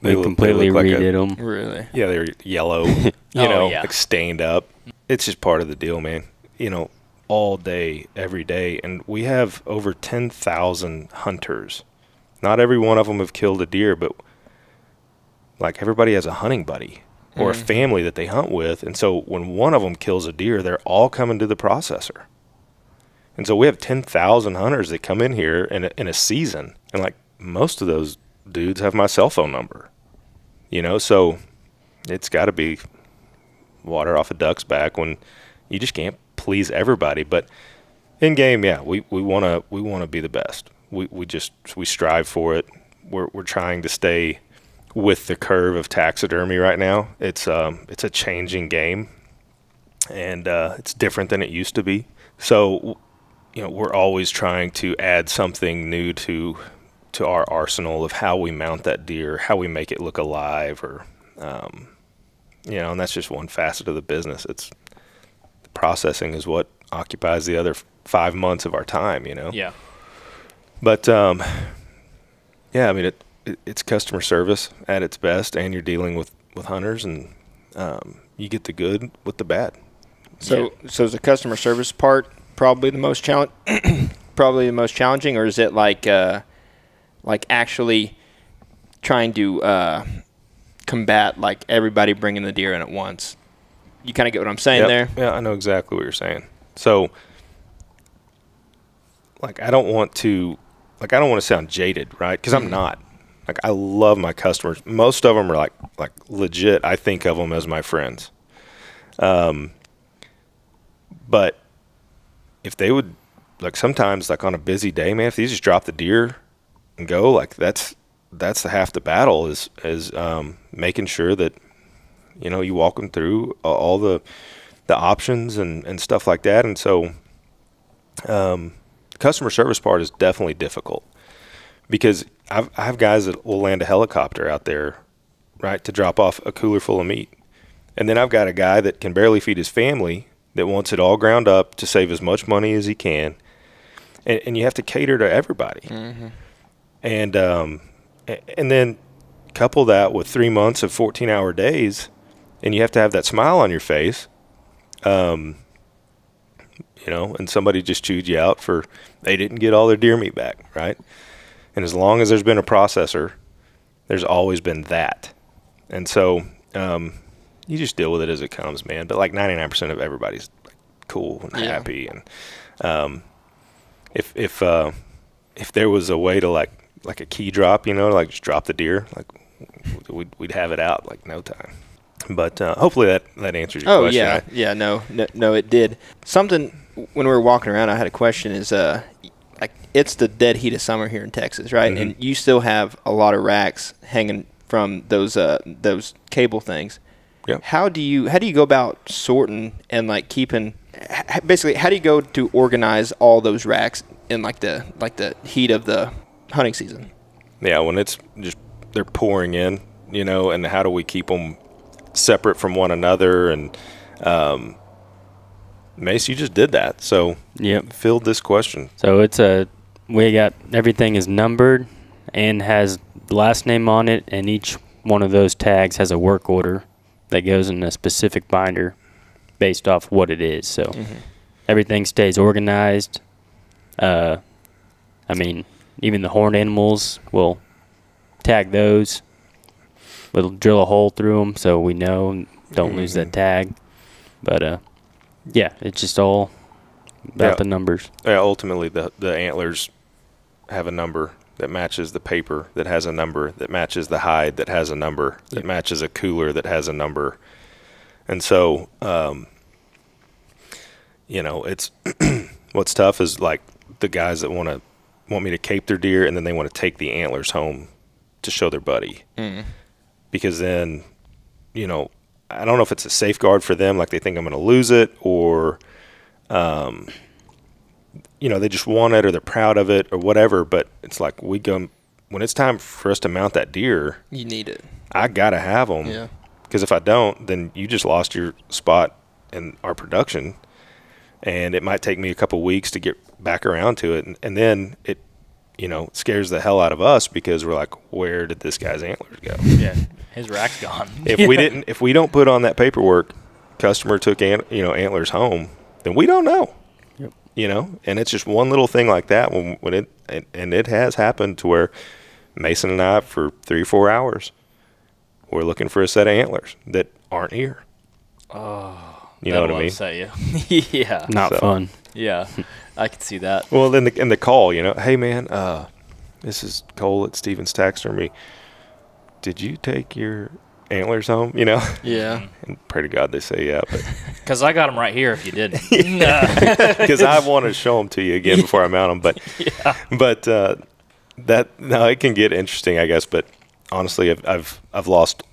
they completely redid them. Really? Yeah, they're yellow, like stained up. It's just part of the deal, man. all day, every day, and we have over 10,000 hunters. Not every one of them have killed a deer, but like everybody has a hunting buddy or a family that they hunt with, and so when one of them kills a deer, they're all coming to the processor. And so we have 10,000 hunters that come in here in a season, and like most of those dudes have my cell phone number, you know, so it's got to be water off a duck's back when you just can't please everybody. But in game, yeah, we want to be the best. We strive for it. We're trying to stay with the curve of taxidermy right now. It's a changing game, and it's different than it used to be. So, you know, we're always trying to add something new to our arsenal of how we mount that deer, how we make it look alive, or you know, and that's just one facet of the business. It's the processing is what occupies the other 5 months of our time, you know. Yeah. But yeah, I mean, it's customer service at its best, and you're dealing with hunters, and you get the good with the bad. So is the customer service part probably the most challenging, or is it like actually trying to combat like everybody bringing the deer in at once? You kind of get what I'm saying there? Yeah, I know exactly what you're saying. So, like, I don't want to sound jaded, right? Because I'm not. Like, I love my customers. Most of them are like legit. I think of them as my friends. But if they would, like, sometimes, like, on a busy day, man, if they just drop the deer and go, like, that's the half the battle is making sure that, you know, you walk them through all the options and stuff like that. And so the customer service part is definitely difficult, because I have guys that will land a helicopter out there, right, to drop off a cooler full of meat. And then I've got a guy that can barely feed his family that wants it all ground up to save as much money as he can. And you have to cater to everybody. Mm-hmm. And then couple that with 3 months of 14-hour days, and you have to have that smile on your face, you know, and somebody just chewed you out for they didn't get all their deer meat back, right? And as long as there's been a processor, there's always been that. And so you just deal with it as it comes, man. But like 99% of everybody's like cool and happy. And if there was a way to like a key drop, you know, like just drop the deer, like we'd have it out like no time. But hopefully that answers your question. No, it did. Something when we were walking around, I had a question is like it's the dead heat of summer here in Texas, right? Mm-hmm. And you still have a lot of racks hanging from those cable things. Yep. How do you go about sorting and like keeping basically how do you go to organize all those racks in like the heat of the hunting season? Yeah, when it's just they're pouring in, you know, and how do we keep them separate from one another? And Mace, you just did that, so yep, filled this question. So we got everything is numbered and has the last name on it, and each one of those tags has a work order that goes in a specific binder based off what it is. So everything stays organized. I mean, even the horned animals, we'll tag those. We'll drill a hole through them so we know, don't lose that tag. But, yeah, it's just all about the numbers. Yeah, ultimately, the antlers have a number that matches the paper that has a number that matches the hide that has a number that matches a cooler that has a number. And so, you know, it's what's tough is like the guys that want me to cape their deer, and then they want to take the antlers home to show their buddy. Because then, you know, I don't know if it's a safeguard for them, like they think I'm going to lose it, or, you know, they just want it or they're proud of it or whatever. But it's like when it's time for us to mount that deer, you need it. I got to have them. Yeah. Because if I don't, then you just lost your spot in our production, and it might take me a couple weeks to get back around to it. And then it, you know, scares the hell out of us because we're like, where did this guy's antlers go? Yeah, his rack's gone. If we don't put on that paperwork, customer took antlers home, then we don't know. you know, and it's just one little thing like that and it has happened to where Mason and I, for 3 or 4 hours, we're looking for a set of antlers that aren't here. Oh, you know what I mean? Upset you. Yeah. Not fun. Yeah, I can see that. Well, then the call, you know, hey man, this is Cole at Stevens Taxidermy. Did you take your antlers home? You know? Yeah. And pray to God they say yeah, but Because I got them right here if you didn't. because I want to show them to you again before I mount them. But it can get interesting, I guess. But honestly, I've lost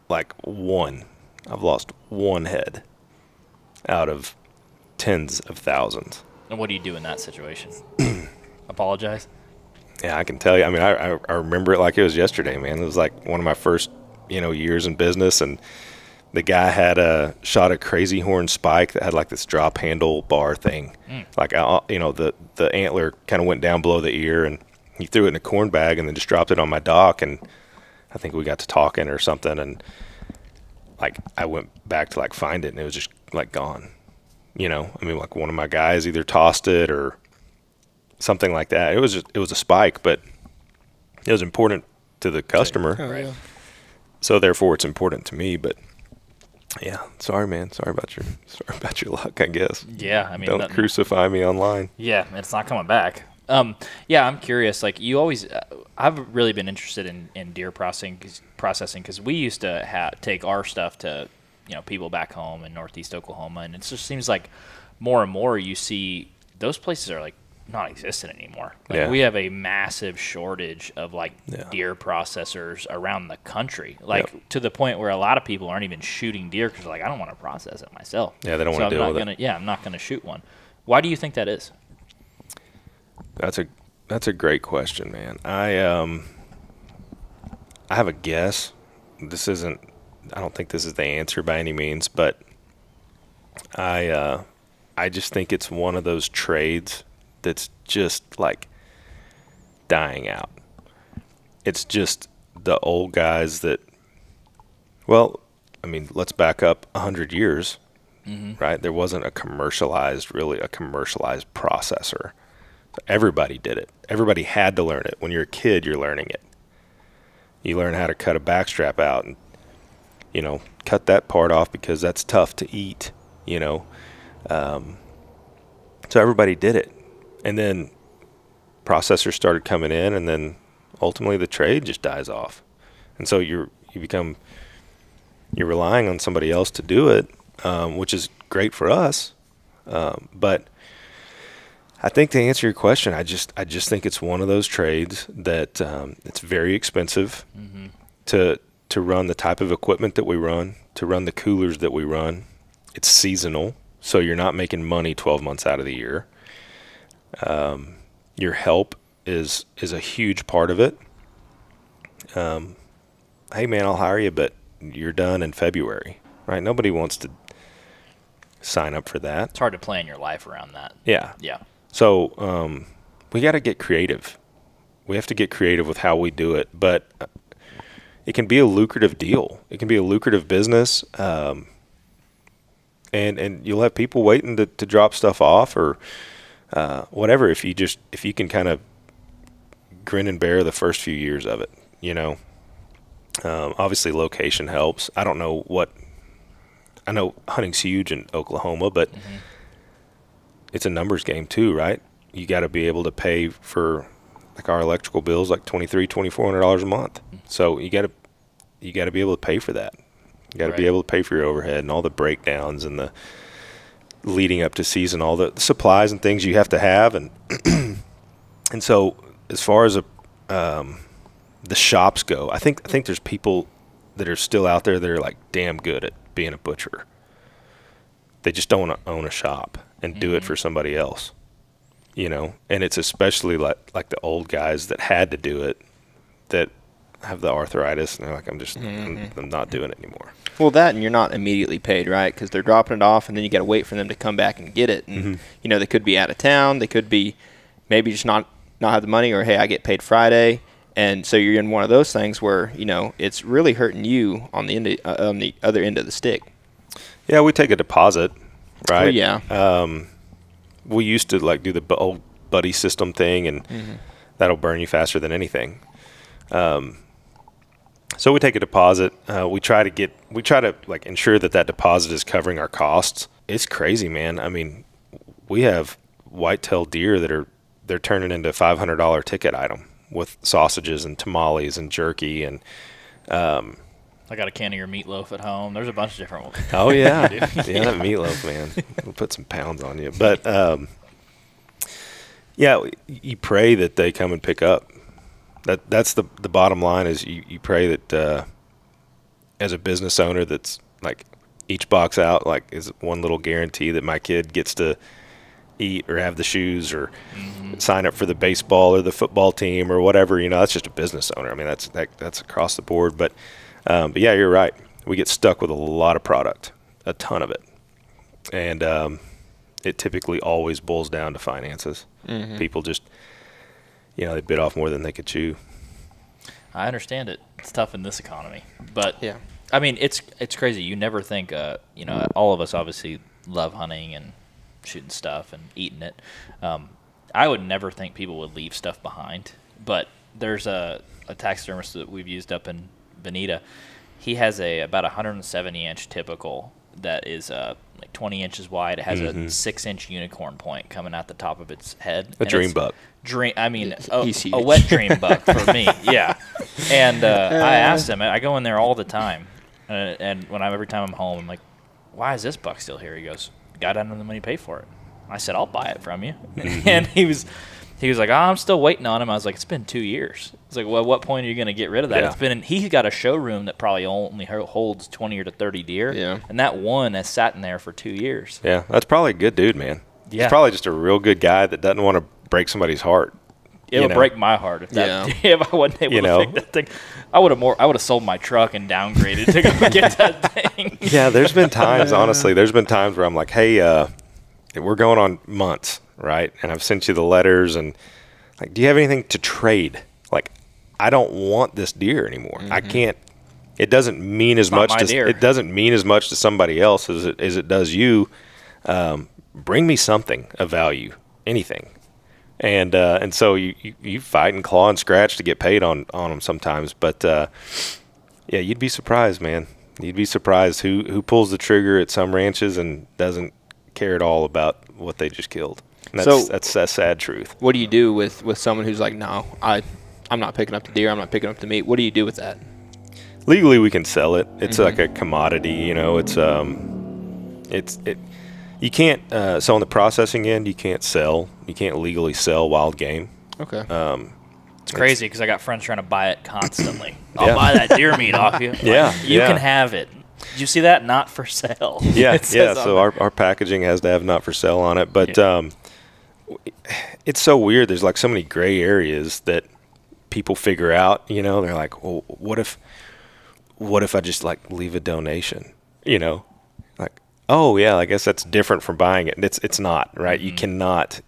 like one. I've lost one head out of tens of thousands. And what do you do in that situation? Apologize? Yeah, I can tell you. I mean, I remember it like it was yesterday, man. It was like one of my first, years in business, and the guy had shot a crazy horn spike that had like this drop handle bar thing. Like, the antler kind of went down below the ear, and he threw it in a corn bag and then just dropped it on my dock. And I think we got to talking or something, and like I went back to like find it, and it was just like gone. Like one of my guys either tossed it or something like that. It was a spike, but it was important to the customer. Oh, yeah. So therefore it's important to me. But yeah, sorry man. Sorry about your luck, I guess. Yeah, I mean, don't crucify me online. Yeah, it's not coming back. Yeah, I'm curious. Like you always, I've really been interested in deer processing because we used to take our stuff to people back home in Northeast Oklahoma, and it just seems like more and more you see those places are like non-existent anymore. Like we have a massive shortage of deer processors around the country, to the point where a lot of people aren't even shooting deer because I don't want to process it myself. Yeah, they don't want to deal with it. Yeah, I'm not gonna shoot one. Why do you think that is? That's a great question, man. I have a guess. I don't think this is the answer by any means, but I just think it's one of those trades that's just like dying out. It's just the old guys that, let's back up 100 years, right? There wasn't a commercialized processor. Everybody did it. Everybody had to learn it. When you're a kid, you're learning it. You learn how to cut a backstrap out and, cut that part off because that's tough to eat, So everybody did it. And then processors started coming in, and then ultimately the trade just dies off. And so you're relying on somebody else to do it, which is great for us. But I think to answer your question, I just think it's one of those trades that it's very expensive to run the type of equipment that we run, to run the coolers that we run. It's seasonal, so you're not making money 12 months out of the year. Your help is a huge part of it. Hey man, I'll hire you, but you're done in February, right? Nobody wants to sign up for that. It's hard to plan your life around that. Yeah. Yeah. So we got to get creative. We have to get creative with how we do it, but it can be a lucrative deal. It can be a lucrative business, and you'll have people waiting to drop stuff off or whatever. If you can kind of grin and bear the first few years of it, obviously location helps. I know hunting's huge in Oklahoma, but it's a numbers game too, right? You got to be able to pay for like our electrical bills, like $2,400 a month. So you got to be able to pay for that. You got to be able to pay for your overhead and all the breakdowns and the leading up to season, all the supplies and things you have to have. And and so as far as the shops go, I think there's people that are still out there that are like damn good at being a butcher. They just don't want to own a shop and do it for somebody else, and it's especially like the old guys that had to do it, that have the arthritis, and they're like, I'm not doing it anymore. Well, that, and you're not immediately paid, right? Because they're dropping it off, and then you got to wait for them to come back and get it. And they could be out of town, they could be maybe just not have the money, or hey, I get paid Friday, and so you're in one of those things where it's really hurting you on the other end of the stick. Yeah, we take a deposit, right? Oh, yeah. we used to like do the old buddy system thing, and that'll burn you faster than anything. So we take a deposit. We try to like ensure that deposit is covering our costs. It's crazy, man. I mean, we have whitetail deer that they're turning into a $500 ticket item with sausages and tamales and jerky and. I got a can of your meatloaf at home. There's a bunch of different ones. Oh yeah, yeah, that meatloaf, man. We'll put some pounds on you, but yeah, you pray that they come and pick up. That's the bottom line is you pray that as a business owner that's like each box out like is one little guarantee that my kid gets to eat or have the shoes or sign up for the baseball or the football team or whatever. That's just a business owner. I mean that's across the board. But yeah, you're right. We get stuck with a lot of product, a ton of it, and it typically always boils down to finances. People just they bit off more than they could chew. I understand it. It's tough in this economy, but Yeah. I mean, it's crazy. You never think, all of us obviously love hunting and shooting stuff and eating it. I would never think people would leave stuff behind, but there's a taxidermist that we've used up in Bonita. He has about 170-inch typical that is like 20 inches wide. It has a 6-inch unicorn point coming out the top of its head. A dream buck. I mean, He's a huge. wet dream buck for me. Yeah. And I asked him. I go in there all the time, and every time I'm home, I'm like, "Why is this buck still here?" He goes, "Guy doesn't have the money to pay for it." I said, "I'll buy it from you." And he was like, "Oh, I'm still waiting on him." I was like, "It's been 2 years." It's like, "Well, at what point are you going to get rid of that?" Yeah. He's got a showroom that probably only holds 20 or to 30 deer. Yeah. And that one has sat in there for 2 years. Yeah, that's probably a good dude, man. Yeah. He's probably just a real good guy that doesn't want to break somebody's heart. It would break my heart if if I wasn't able to pick that thing. I would have sold my truck and downgraded to go get that thing. Yeah, there's been times, honestly, where I'm like, hey, we're going on months, right? And I've sent you the letters and like, do you have anything to trade? Like, I don't want this deer anymore. I can't. It doesn't mean as much to it doesn't mean as much to somebody else as it does you. Bring me something of value, anything. And so you fight and claw and scratch to get paid on them sometimes. But yeah, you'd be surprised, man. You'd be surprised who pulls the trigger at some ranches and doesn't care at all about what they just killed. And that's a sad truth. What do you do with someone who's like, no, I'm not picking up the deer, I'm not picking up the meat? What do you do with that? Legally, we can sell it. It's like a commodity, you can't so on the processing end, you can't legally sell wild game. Okay. It's crazy because I got friends trying to buy it constantly. I'll buy that deer meat off you. Yeah, you can have it. Did you see that? Not for sale. Yeah, so our packaging has to have not for sale on it. But it's so weird. There's like so many gray areas that people figure out. They're like, well, what if I just like leave a donation? Like, oh yeah, I guess that's different from buying it. It's not, right? You cannot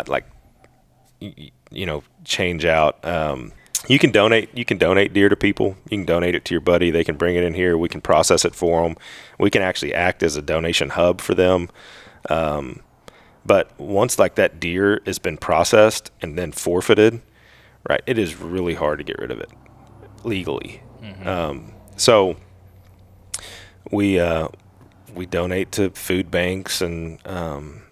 like change out. You can donate deer to people. You can donate it to your buddy. They can bring it in here. We can process it for them. We can actually act as a donation hub for them. But once like that deer has been processed and then forfeited, right, it is really hard to get rid of it legally. So we donate to food banks, and the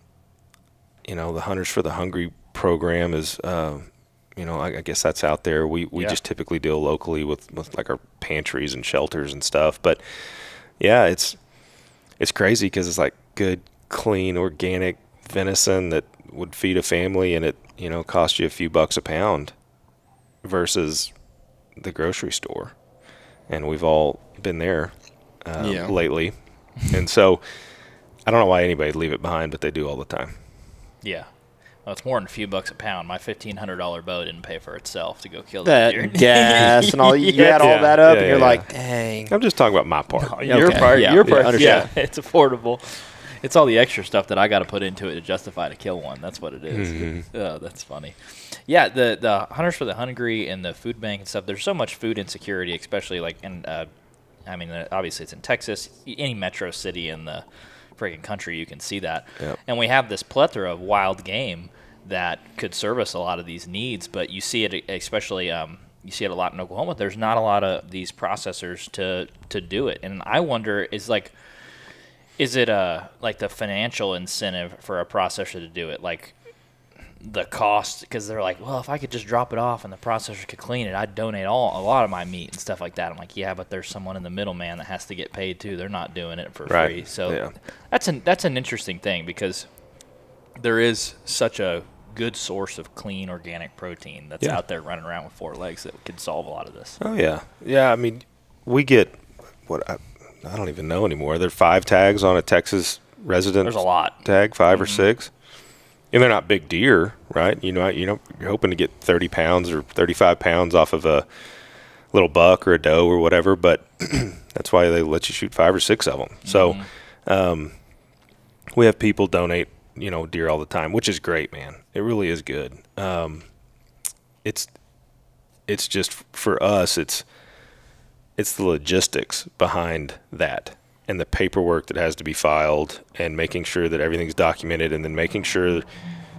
Hunters for the Hungry program is I guess that's out there. We just typically deal locally with like our pantries and shelters and stuff. But yeah, it's crazy because it's like good, clean, organic venison that would feed a family, and it cost you a few bucks a pound versus the grocery store. And we've all been there lately. And so I don't know why anybody would leave it behind, but they do all the time. Yeah. Well, it's more than a few bucks a pound. My $1,500 bow didn't pay for itself to go kill that deer. Gas and all. You add all that up, and you're like, dang. I'm just talking about my part. Your part. Your part. Understand. Yeah, it's affordable. It's all the extra stuff that I got to put into it to justify to kill one. That's what it is. Oh, that's funny. Yeah, the Hunters for the Hungry and the food bank and stuff. There's so much food insecurity, especially like in. Obviously it's in Texas. Any metro city in the friggin' country, you can see that. Yep. And we have this plethora of wild game that could service a lot of these needs, but you see it especially you see it a lot in Oklahoma. There's not a lot of these processors to do it. And I wonder, is it like the financial incentive for a processor to do it? Like the cost, because they're like, well, if I could just drop it off and the processor could clean it, I'd donate a lot of my meat and stuff like that. I'm like, yeah, but there's someone in the middleman that has to get paid too. They're not doing it for free. So that's an interesting thing, because there is such a good source of clean organic protein that's out there running around with 4 legs that could solve a lot of this. Oh yeah, yeah. I mean, we get what I don't even know anymore. There are 5 tags on a Texas resident. There's a lot. Tag 5 or 6, and they're not big deer, right? You're hoping to get 30 pounds or 35 pounds off of a little buck or a doe or whatever, but that's why they let you shoot 5 or 6 of them. So we have people donate, deer all the time, which is great, man. It really is good. It's just, for us, it's the logistics behind that and the paperwork that has to be filed and making sure that everything's documented, and then making sure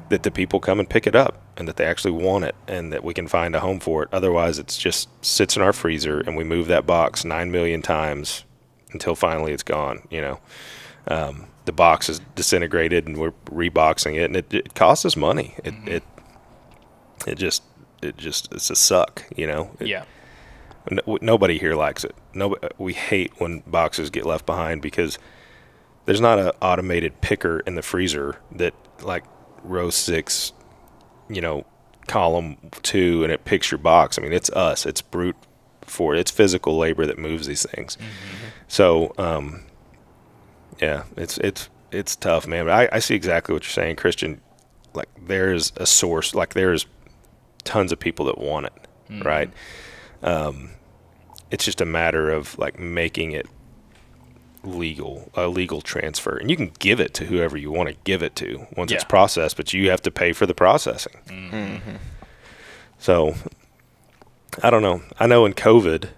that the people come and pick it up and that they actually want it and that we can find a home for it. Otherwise, it's just sits in our freezer and we move that box 9 million times until finally it's gone, the box is disintegrated and we're reboxing it, and it costs us money. It's a suck, Nobody here likes it. We hate when boxes get left behind, because there's not an automated picker in the freezer that, like, row 6, column 2, and it picks your box. I mean, it's us. It's brute force. It's physical labor that moves these things. So, yeah, it's tough, man. But I see exactly what you're saying, Christian. Like, there's a source. Like, there's tons of people that want it, right? It's just a matter of, like, making it a legal transfer, and you can give it to whoever you want to give it to once it's processed, but you have to pay for the processing. So I don't know. I know in COVID,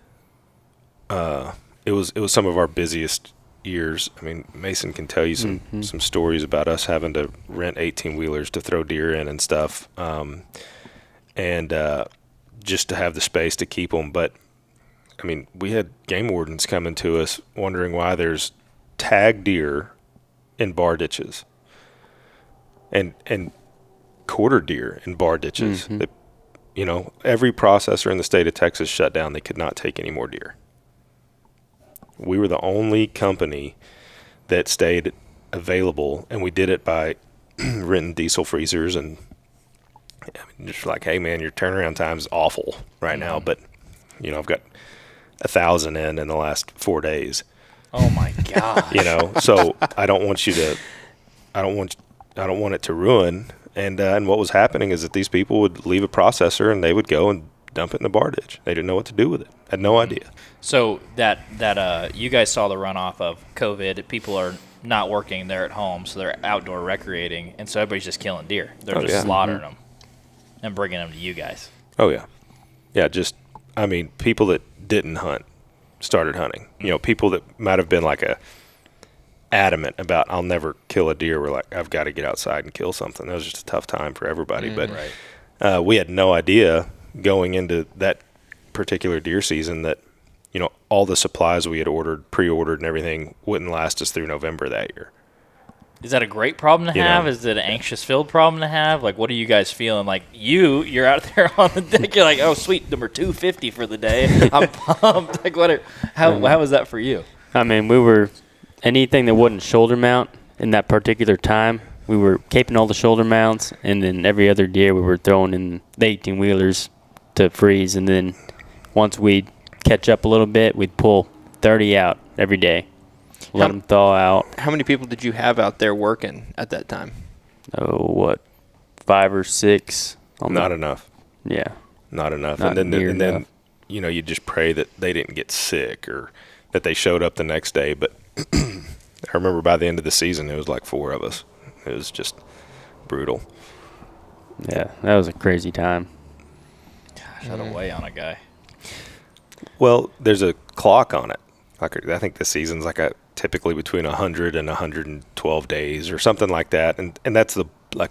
it was some of our busiest years. I mean, Mason can tell you some stories about us having to rent 18-wheelers to throw deer in and stuff, and just to have the space to keep them. But I mean, we had game wardens coming to us wondering why there's tagged deer in bar ditches and quarter deer in bar ditches. That, every processor in the state of Texas shut down. They could not take any more deer. We were the only company that stayed available, and we did it by renting diesel freezers. And just like, hey, man, your turnaround time is awful right now, but I've got 1,000 in the last 4 days. Oh my God! So I don't want it to ruin. And what was happening is that these people would leave a processor and they would go and dump it in the bar ditch. They didn't know what to do with it. Had no idea. So that you guys saw the runoff of COVID. People are not working; they're at home, so they're outdoor recreating, and so everybody's just killing deer. They're just slaughtering them and bringing them to you guys. Oh yeah, yeah. People that didn't hunt started hunting. People that might have been like adamant about, I'll never kill a deer, were like, I've got to get outside and kill something. That was just a tough time for everybody. But we had no idea going into that particular deer season that all the supplies we had pre-ordered and everything wouldn't last us through November that year. Is that a great problem to have? Is it an anxious-filled problem to have? Like, what are you guys feeling? Like, you're out there on the deck. You're like, oh, sweet, number 250 for the day. I'm pumped. Like, how was that for you? I mean, we were anything that wouldn't shoulder mount in that particular time. We were keeping all the shoulder mounts, and then every other deer we were throwing in the 18-wheelers to freeze. And then once we'd catch up a little bit, we'd pull 30 out every day. Let them thaw out. How many people did you have out there working at that time? Oh, 5 or 6? Not enough. Yeah. Not enough. Not and then enough. You just pray that they didn't get sick or that they showed up the next day. But I remember by the end of the season, it was like 4 of us. It was just brutal. Yeah, that was a crazy time. Gosh, that'll weigh on a guy. Well, there's a clock on it. I think the season's like typically between 100 and 112 days or something like that, and that's the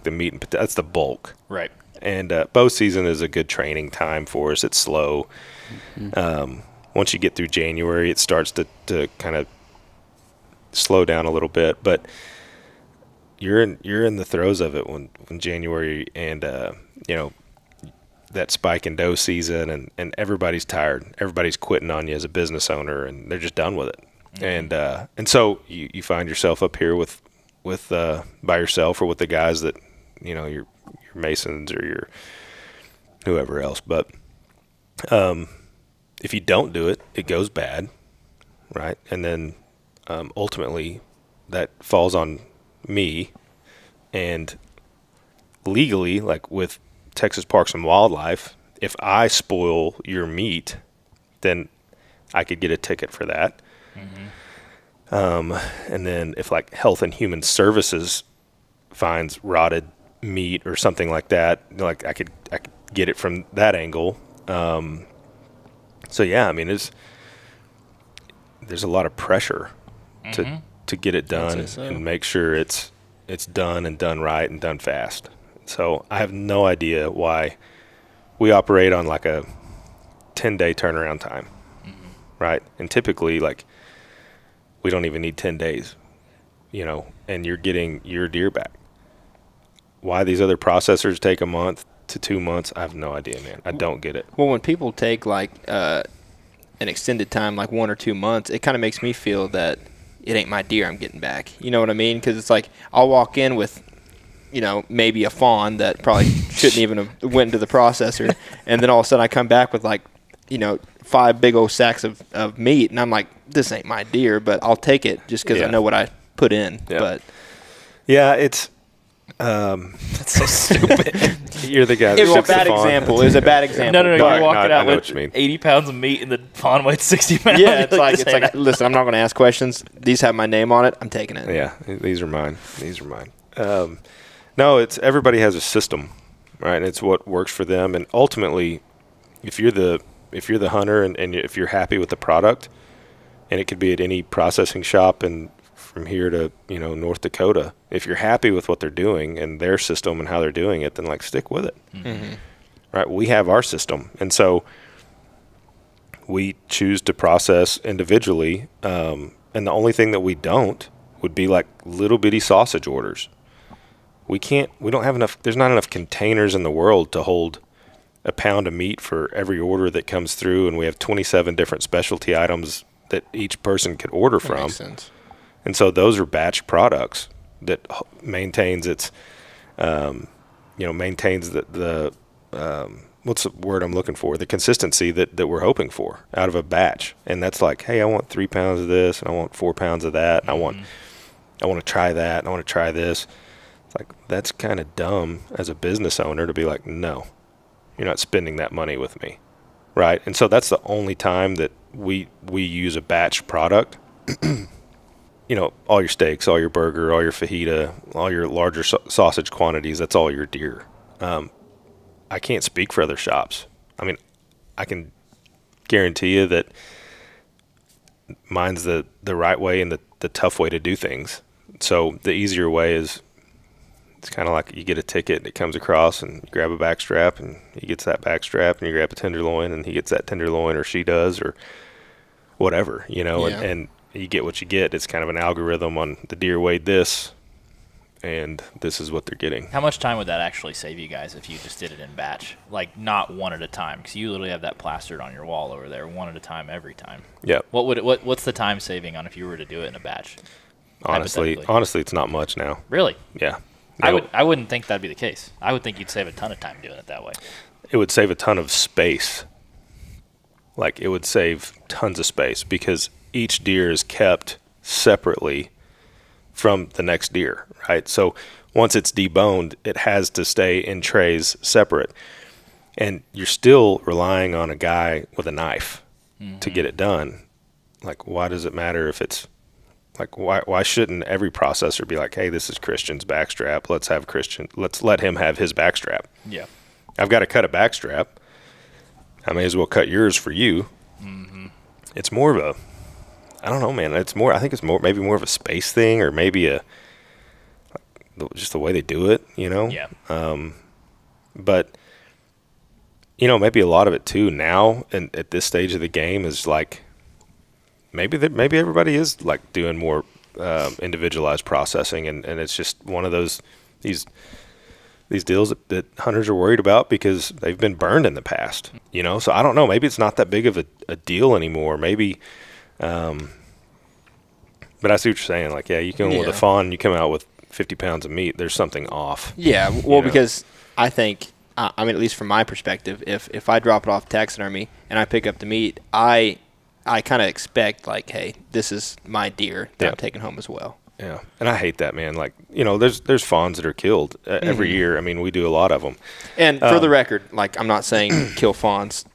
meat and that's the bulk. Right. And bow season is a good training time for us. It's slow. Once you get through January, it starts to kind of slow down a little bit, but you're in the throes of it when January and that spike in doe season, and everybody's tired. Everybody's quitting on you as a business owner, and they're just done with it. And so you find yourself up here with by yourself or with the guys that your masons or your whoever else. But if you don't do it, it goes bad, right? And then ultimately that falls on me. And legally, like with Texas Parks and Wildlife, if I spoil your meat, then I could get a ticket for that. And then if like Health and Human Services finds rotted meat or something like that, like I could get it from that angle. So yeah, I mean, there's a lot of pressure to get it done and make sure it's done and done right and done fast. So I have no idea why we operate on like a 10-day turnaround time, right? And typically, like, we don't even need 10 days, and you're getting your deer back. Why these other processors take a month to 2 months, I have no idea, man. I don't get it. Well, when people take like an extended time, like 1 or 2 months, it kind of makes me feel that it ain't my deer I'm getting back. You know what I mean? Because it's like I'll walk in with, maybe a fawn that probably shouldn't even have went into the processor, and then all of a sudden I come back with like, 5 big old sacks of meat, and I'm like, this ain't my deer, but I'll take it just because I know what I put in. Yeah. But yeah, it's That's so stupid. you're the guy. it was a ships the bad fawn. example. It was a bad example. No, Right, you're no, walking I out know with what you mean. 80 pounds of meat and the fawn weighs 60 pounds. Yeah, it's like This ain't- listen, I'm not going to ask questions. These have my name on it. I'm taking it. Yeah, these are mine. No, it's everybody has a system, right? And it's what works for them. And ultimately, if you're the hunter and if you're happy with the product, and it could be at any processing shop and from here to North Dakota, if you're happy with what they're doing and their system and how they're doing it, then like stick with it. Right? We have our system, and so we choose to process individually. And the only thing that we don't would be like little bitty sausage orders. We don't have enough. There's not enough containers in the world to hold a pound of meat for every order that comes through, and we have 27 different specialty items that each person could order from. Makes sense. And so those are batch products that maintains its, maintains the what's the word I'm looking for? The consistency that we're hoping for out of a batch. And that's like, hey, I want 3 pounds of this, and I want 4 pounds of that, and I want to try that, and I want to try this. It's like, that's kind of dumb as a business owner to be like, no, you're not spending that money with me, right? And so that's the only time that we use a batch product. All your steaks, all your burger, all your fajita, all your larger sausage quantities, that's all your deer. I can't speak for other shops. I mean, I can guarantee you that mine's the right way and the tough way to do things. So the easier way is, it's kind of like you get a ticket, it comes across, and you grab a back strap, and he gets that back strap, and you grab a tenderloin, and he gets that tenderloin, or she does, or whatever, and you get what you get. It's kind of an algorithm on the deer weighed this, and this is what they're getting. How much time would that actually save you guys if you just did it in batch? Like, not one at a time, because you literally have that plastered on your wall over there, one at a time every time. Yeah. What's the time saving on if you were to do it in a batch? Honestly, it's not much now. Really? Yeah. I wouldn't think that'd be the case. I would think you'd save a ton of time doing it that way. It would save a ton of space. Like, it would save tons of space because each deer is kept separately from the next deer, right? So once it's deboned, it has to stay in trays separate. And you're still relying on a guy with a knife to get it done. Like, why does it matter if it's like, why shouldn't every processor be like, hey, this is Christian's backstrap. Let's let him have his backstrap. Yeah. I've got to cut a backstrap. I may as well cut yours for you. It's more of I don't know, man. I think it's maybe more of a space thing, or maybe just the way they do it, you know? Yeah. But, you know, maybe a lot of it too now, and at this stage of the game, is like maybe everybody is like doing more individualized processing, and it's just one of these deals that hunters are worried about because they've been burned in the past, you know? So I don't know, maybe it's not that big of a deal anymore. Maybe, but I see what you're saying. Like, yeah, you go with a fawn, you come out with 50 pounds of meat, there's something off. Yeah, well, because I think, I mean, at least from my perspective, if I drop it off taxidermy and I pick up the meat, I kind of expect, like, hey, this is my deer that I'm taking home as well. Yeah, and I hate that, man. Like, you know, there's fawns that are killed every year. I mean, we do a lot of them. And for the record, like, I'm not saying kill fawns,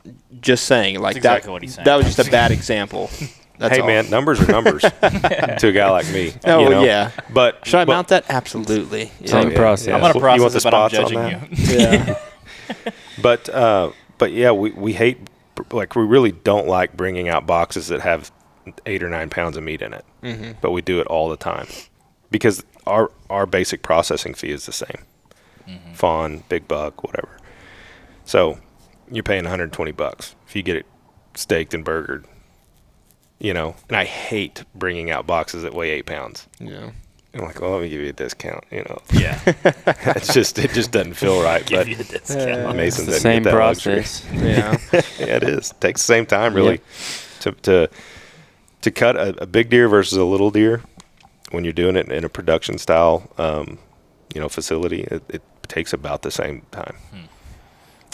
just saying, like, That's exactly what he's saying. That was just a bad example. That's all. Man, numbers are numbers to a guy like me. Oh, you know? yeah. But should I mount that? Absolutely. Same process. I'm going to process you want the it, but I'm spots on judging you. Yeah. But yeah, we hate, like, we really don't like bringing out boxes that have 8 or 9 pounds of meat in it. Mm-hmm. But we do it all the time because our basic processing fee is the same. Mm-hmm. Fawn, big buck, whatever. So you're paying $120 if you get it steaked and burgered. You know, and I hate bringing out boxes that weigh 8 pounds. Yeah. I'm like, well, let me give you a discount. You know, Yeah. it just doesn't feel right. Give But you the discount. Mason It's doesn't the same get that luxury. process. Yeah. Yeah, it is. It takes the same time, really, to cut a big deer versus a little deer. When you're doing it in a production style, facility, it takes about the same time.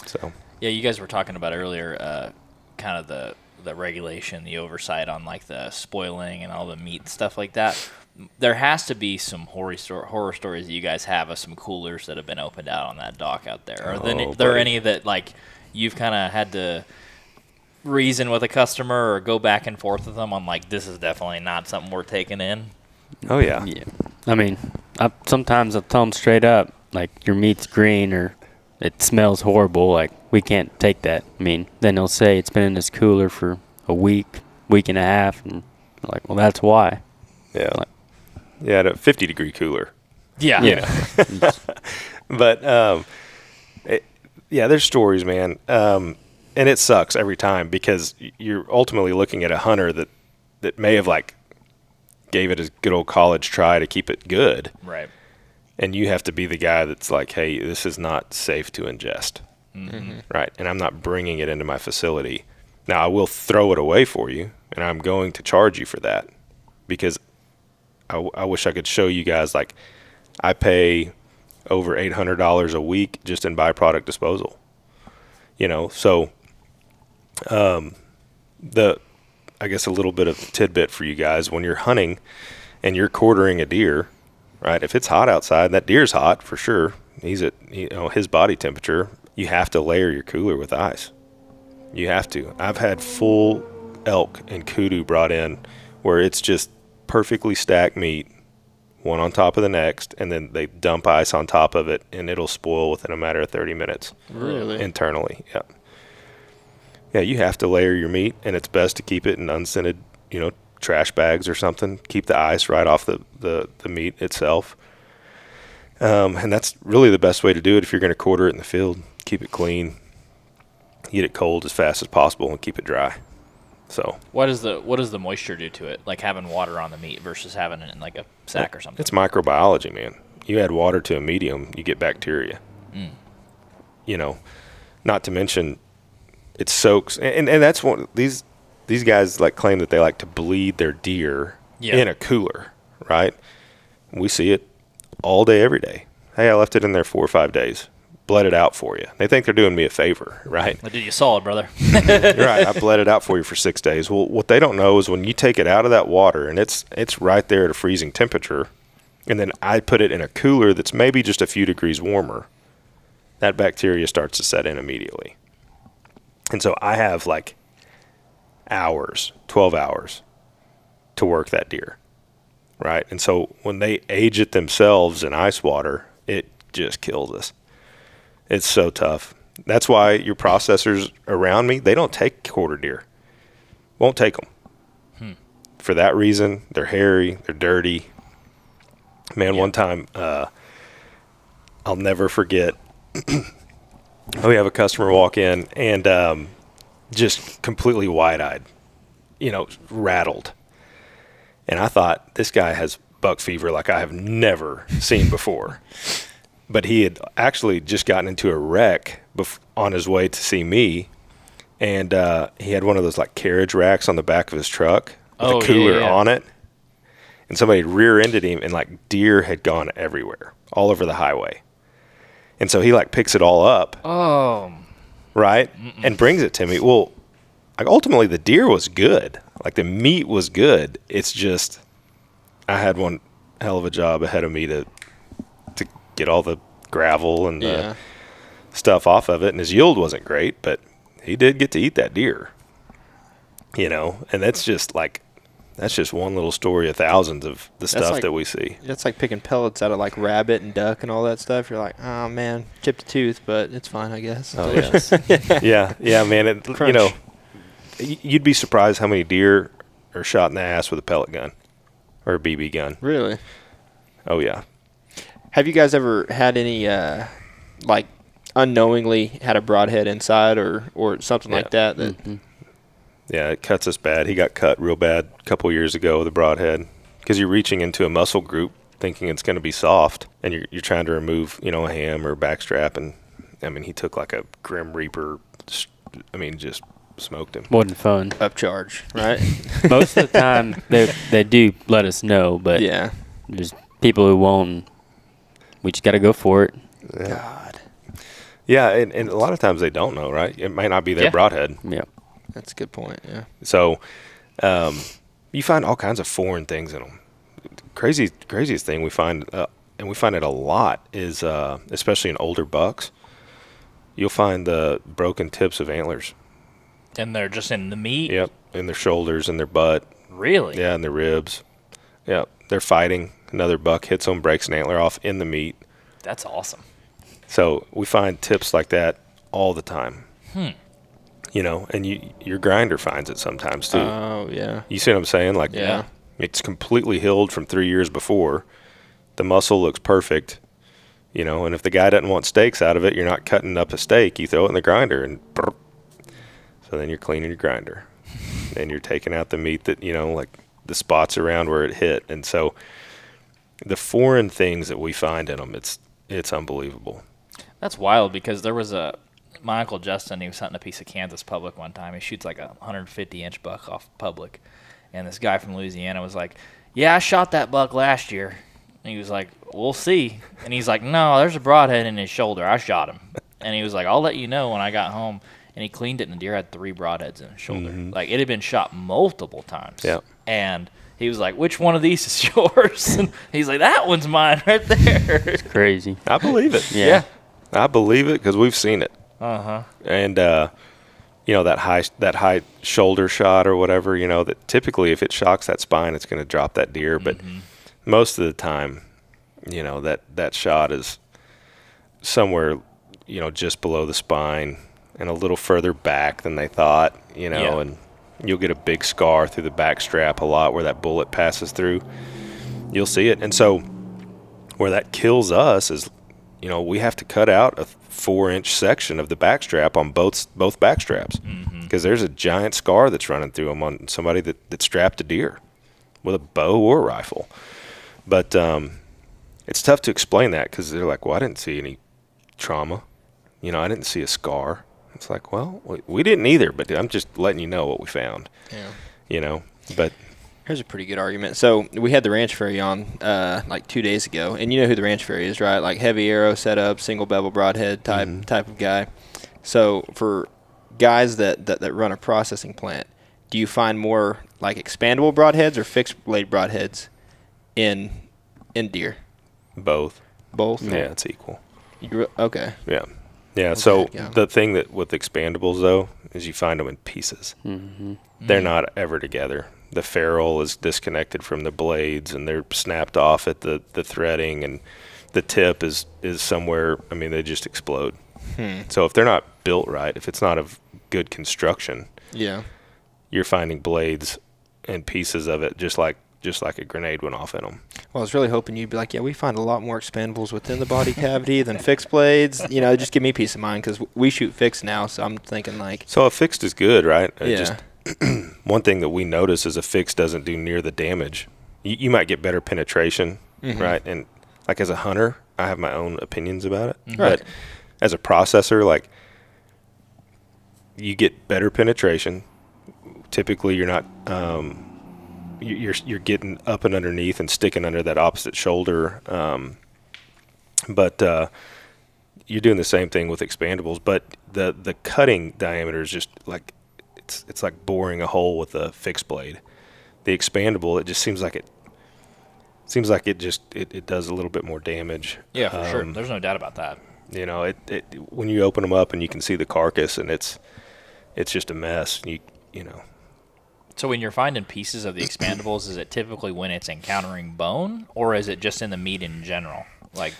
So. Yeah, you guys were talking about earlier, kind of the regulation, the oversight on like the spoiling and all the meat and stuff like that. There has to be some horror stories that you guys have of some coolers that have been opened out on that dock out there. Are there any that like you've kind of had to reason with a customer or go back and forth with them on like this is definitely not something we're taking in? Oh yeah. Yeah. I mean, sometimes I'll tell them straight up, like, your meat's green or it smells horrible. Like, we can't take that. I mean, then they'll say it's been in this cooler for a week and a half. And I'm like, well, that's why. Yeah. At a 50-degree cooler. Yeah. You know. But, there's stories, man. And it sucks every time because you're ultimately looking at a hunter that may have, like, gave it a good old college try to keep it good. Right. And you have to be the guy that's like, hey, this is not safe to ingest. Mm-hmm. Right. And I'm not bringing it into my facility. Now, I will throw it away for you, and I'm going to charge you for that because I wish I could show you guys, like, I pay over $800 a week just in byproduct disposal. You know, so I guess a little bit of tidbit for you guys, when you're hunting and you're quartering a deer, right? If it's hot outside, that deer's hot for sure. He's at his body temperature. You have to layer your cooler with ice. You have to. I've had full elk and kudu brought in where it's just perfectly stacked meat, one on top of the next, and then they dump ice on top of it, and it'll spoil within a matter of 30 minutes. Really? Internally, yeah. Yeah, you have to layer your meat, and it's best to keep it in unscented, trash bags or something. Keep the ice right off the meat itself. And that's really the best way to do it if you're going to quarter it in the field. Keep it clean, get it cold as fast as possible, and keep it dry. So what does the moisture do to it? Like having water on the meat versus having it in like a sack or something? It's microbiology, man. You add water to a medium, you get bacteria. Not to mention it soaks, and that's one. These guys like claim that they like to bleed their deer in a cooler, right? We see it all day, every day. Hey, I left it in there 4 or 5 days. Bled it out for you. They think they're doing me a favor, right? I did you solid, brother. Right. I bled it out for you for 6 days. Well, what they don't know is when you take it out of that water and it's right there at a freezing temperature, and then I put it in a cooler that's maybe just a few degrees warmer, that bacteria starts to set in immediately. And so I have like hours, 12 hours to work that deer, right? And so when they age it themselves in ice water, it just kills us. It's so tough. That's why your processors around me, they don't take quarter deer. Won't take them. for that reason. They're hairy, they're dirty. Man, one time, I'll never forget. We have a customer walk in and just completely wide-eyed, rattled. And I thought, this guy has buck fever like I have never seen before. But he had actually just gotten into a wreck on his way to see me. And he had one of those like carriage racks on the back of his truck with a cooler on it. And somebody rear-ended him, and like deer had gone everywhere, all over the highway. And so he like picks it all up. Oh. Right? And brings it to me. Well, like ultimately the deer was good. Like the meat was good. It's just I had one hell of a job ahead of me to get all the gravel and the stuff off of it, and his yield wasn't great, but he did get to eat that deer. And that's just one little story of thousands of the stuff that we see. That's like picking pellets out of like rabbit and duck and all that stuff. You're like, oh man, chipped a tooth, but it's fine, I guess. Oh yes. yeah, man. You'd be surprised how many deer are shot in the ass with a pellet gun or a BB gun. Really? Oh yeah. Have you guys ever had any like unknowingly had a broadhead inside or something like that? Yeah, it cuts us bad. He got cut real bad a couple years ago with a broadhead because you're reaching into a muscle group thinking it's going to be soft, and you're trying to remove, a ham or a backstrap, and he took like a Grim Reaper. Just smoked him. Wasn't fun. Upcharge, right? Most of the time they do let us know, but there's people who won't. We just got to go for it. Yeah. God. Yeah, and a lot of times they don't know, right? It might not be their broadhead. Yeah. That's a good point, yeah. So you find all kinds of foreign things in them. Craziest thing we find, and we find it a lot, is especially in older bucks, you'll find the broken tips of antlers. And they're just in the meat? Yep, in their shoulders and their butt. Really? Yeah, and their ribs. Yep, they're fighting. Another buck hits them, breaks an antler off in the meat. That's awesome. So we find tips like that all the time. And your grinder finds it sometimes too. Oh, yeah. You see what I'm saying? Like, it's completely healed from 3 years before. The muscle looks perfect, and if the guy doesn't want steaks out of it, you're not cutting up a steak. You throw it in the grinder, and so then you're cleaning your grinder. And you're taking out the meat that, like the spots around where it hit. And so the foreign things that we find in them, it's unbelievable. That's wild, because there was my Uncle Justin, he was hunting a piece of Kansas public one time. He shoots like a 150-inch buck off public. And this guy from Louisiana was like, yeah, I shot that buck last year. And he was like, we'll see. And he's like, no, there's a broadhead in his shoulder. I shot him. And he was like, I'll let you know when I got home. And he cleaned it, and the deer had 3 broadheads in his shoulder. Like, it had been shot multiple times. Yeah. And he was like, which one of these is yours? And he's like, that one's mine right there. It's crazy. I believe it. Yeah. I believe it because we've seen it. And that high shoulder shot or whatever, that typically if it shocks that spine, it's going to drop that deer. But most of the time, that shot is somewhere, just below the spine and a little further back than they thought, and you'll get a big scar through the back strap a lot where that bullet passes through. You'll see it. And so where that kills us is, we have to cut out a 4-inch section of the backstrap on both backstraps because there's a giant scar that's running through them on somebody that strapped a deer with a bow or a rifle. But it's tough to explain that because they're like, well, I didn't see any trauma. I didn't see a scar. It's like, well, we didn't either, but I'm just letting you know what we found. Yeah. But here's a pretty good argument. So we had the Ranch Fairy on like 2 days ago, and you know who the Ranch Fairy is, right? Like heavy arrow setup, single bevel broadhead type of guy. So for guys that run a processing plant, do you find more like expandable broadheads or fixed blade broadheads in deer? Both. Both? Yeah, it's equal. Okay. Yeah. Yeah, okay, so the thing that with expandables, though, is you find them in pieces. They're not ever together. The ferrule is disconnected from the blades, and they're snapped off at the threading, and the tip is somewhere, they just explode. So if they're not built right, if it's not of good construction, you're finding blades and pieces of it, just like a grenade went off in them. Well, I was really hoping you'd be like, yeah, we find a lot more expendables within the body cavity than fixed blades. You know, just give me peace of mind because we shoot fixed now, so I'm thinking like. So a fixed is good, right? Yeah. Just one thing that we notice is a fixed doesn't do near the damage. You might get better penetration, right? And like as a hunter, I have my own opinions about it. Right. But as a processor, like you get better penetration. Typically, you're not. You're getting up and underneath and sticking under that opposite shoulder, but you're doing the same thing with expandables. But the cutting diameter is just like it's like boring a hole with a fixed blade. The expandable, it just seems like it does a little bit more damage. Yeah, for sure. There's no doubt about that. You know, it when you open them up and you can see the carcass and it's just a mess. You know. So when you're finding pieces of the expandables, is it typically when it's encountering bone, or is it just in the meat in general? Like,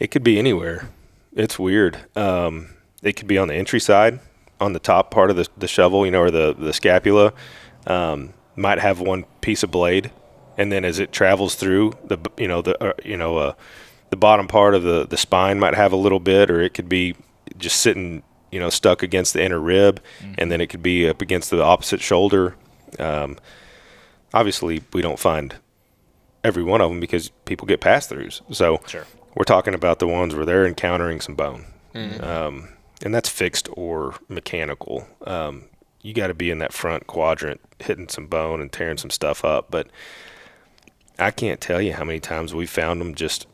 it could be anywhere. It's weird. It could be on the entry side, on the top part of the shovel, you know, or the scapula. Might have one piece of blade, and then as it travels through the bottom part of the spine might have a little bit, or it could be just sitting, you know, stuck against the inner rib, and then it could be up against the opposite shoulder. Obviously, we don't find every one of them because people get pass-throughs. So sure. We're talking about the ones where they're encountering some bone, and that's fixed or mechanical. You got to be in that front quadrant hitting some bone and tearing some stuff up. But I can't tell you how many times we found them just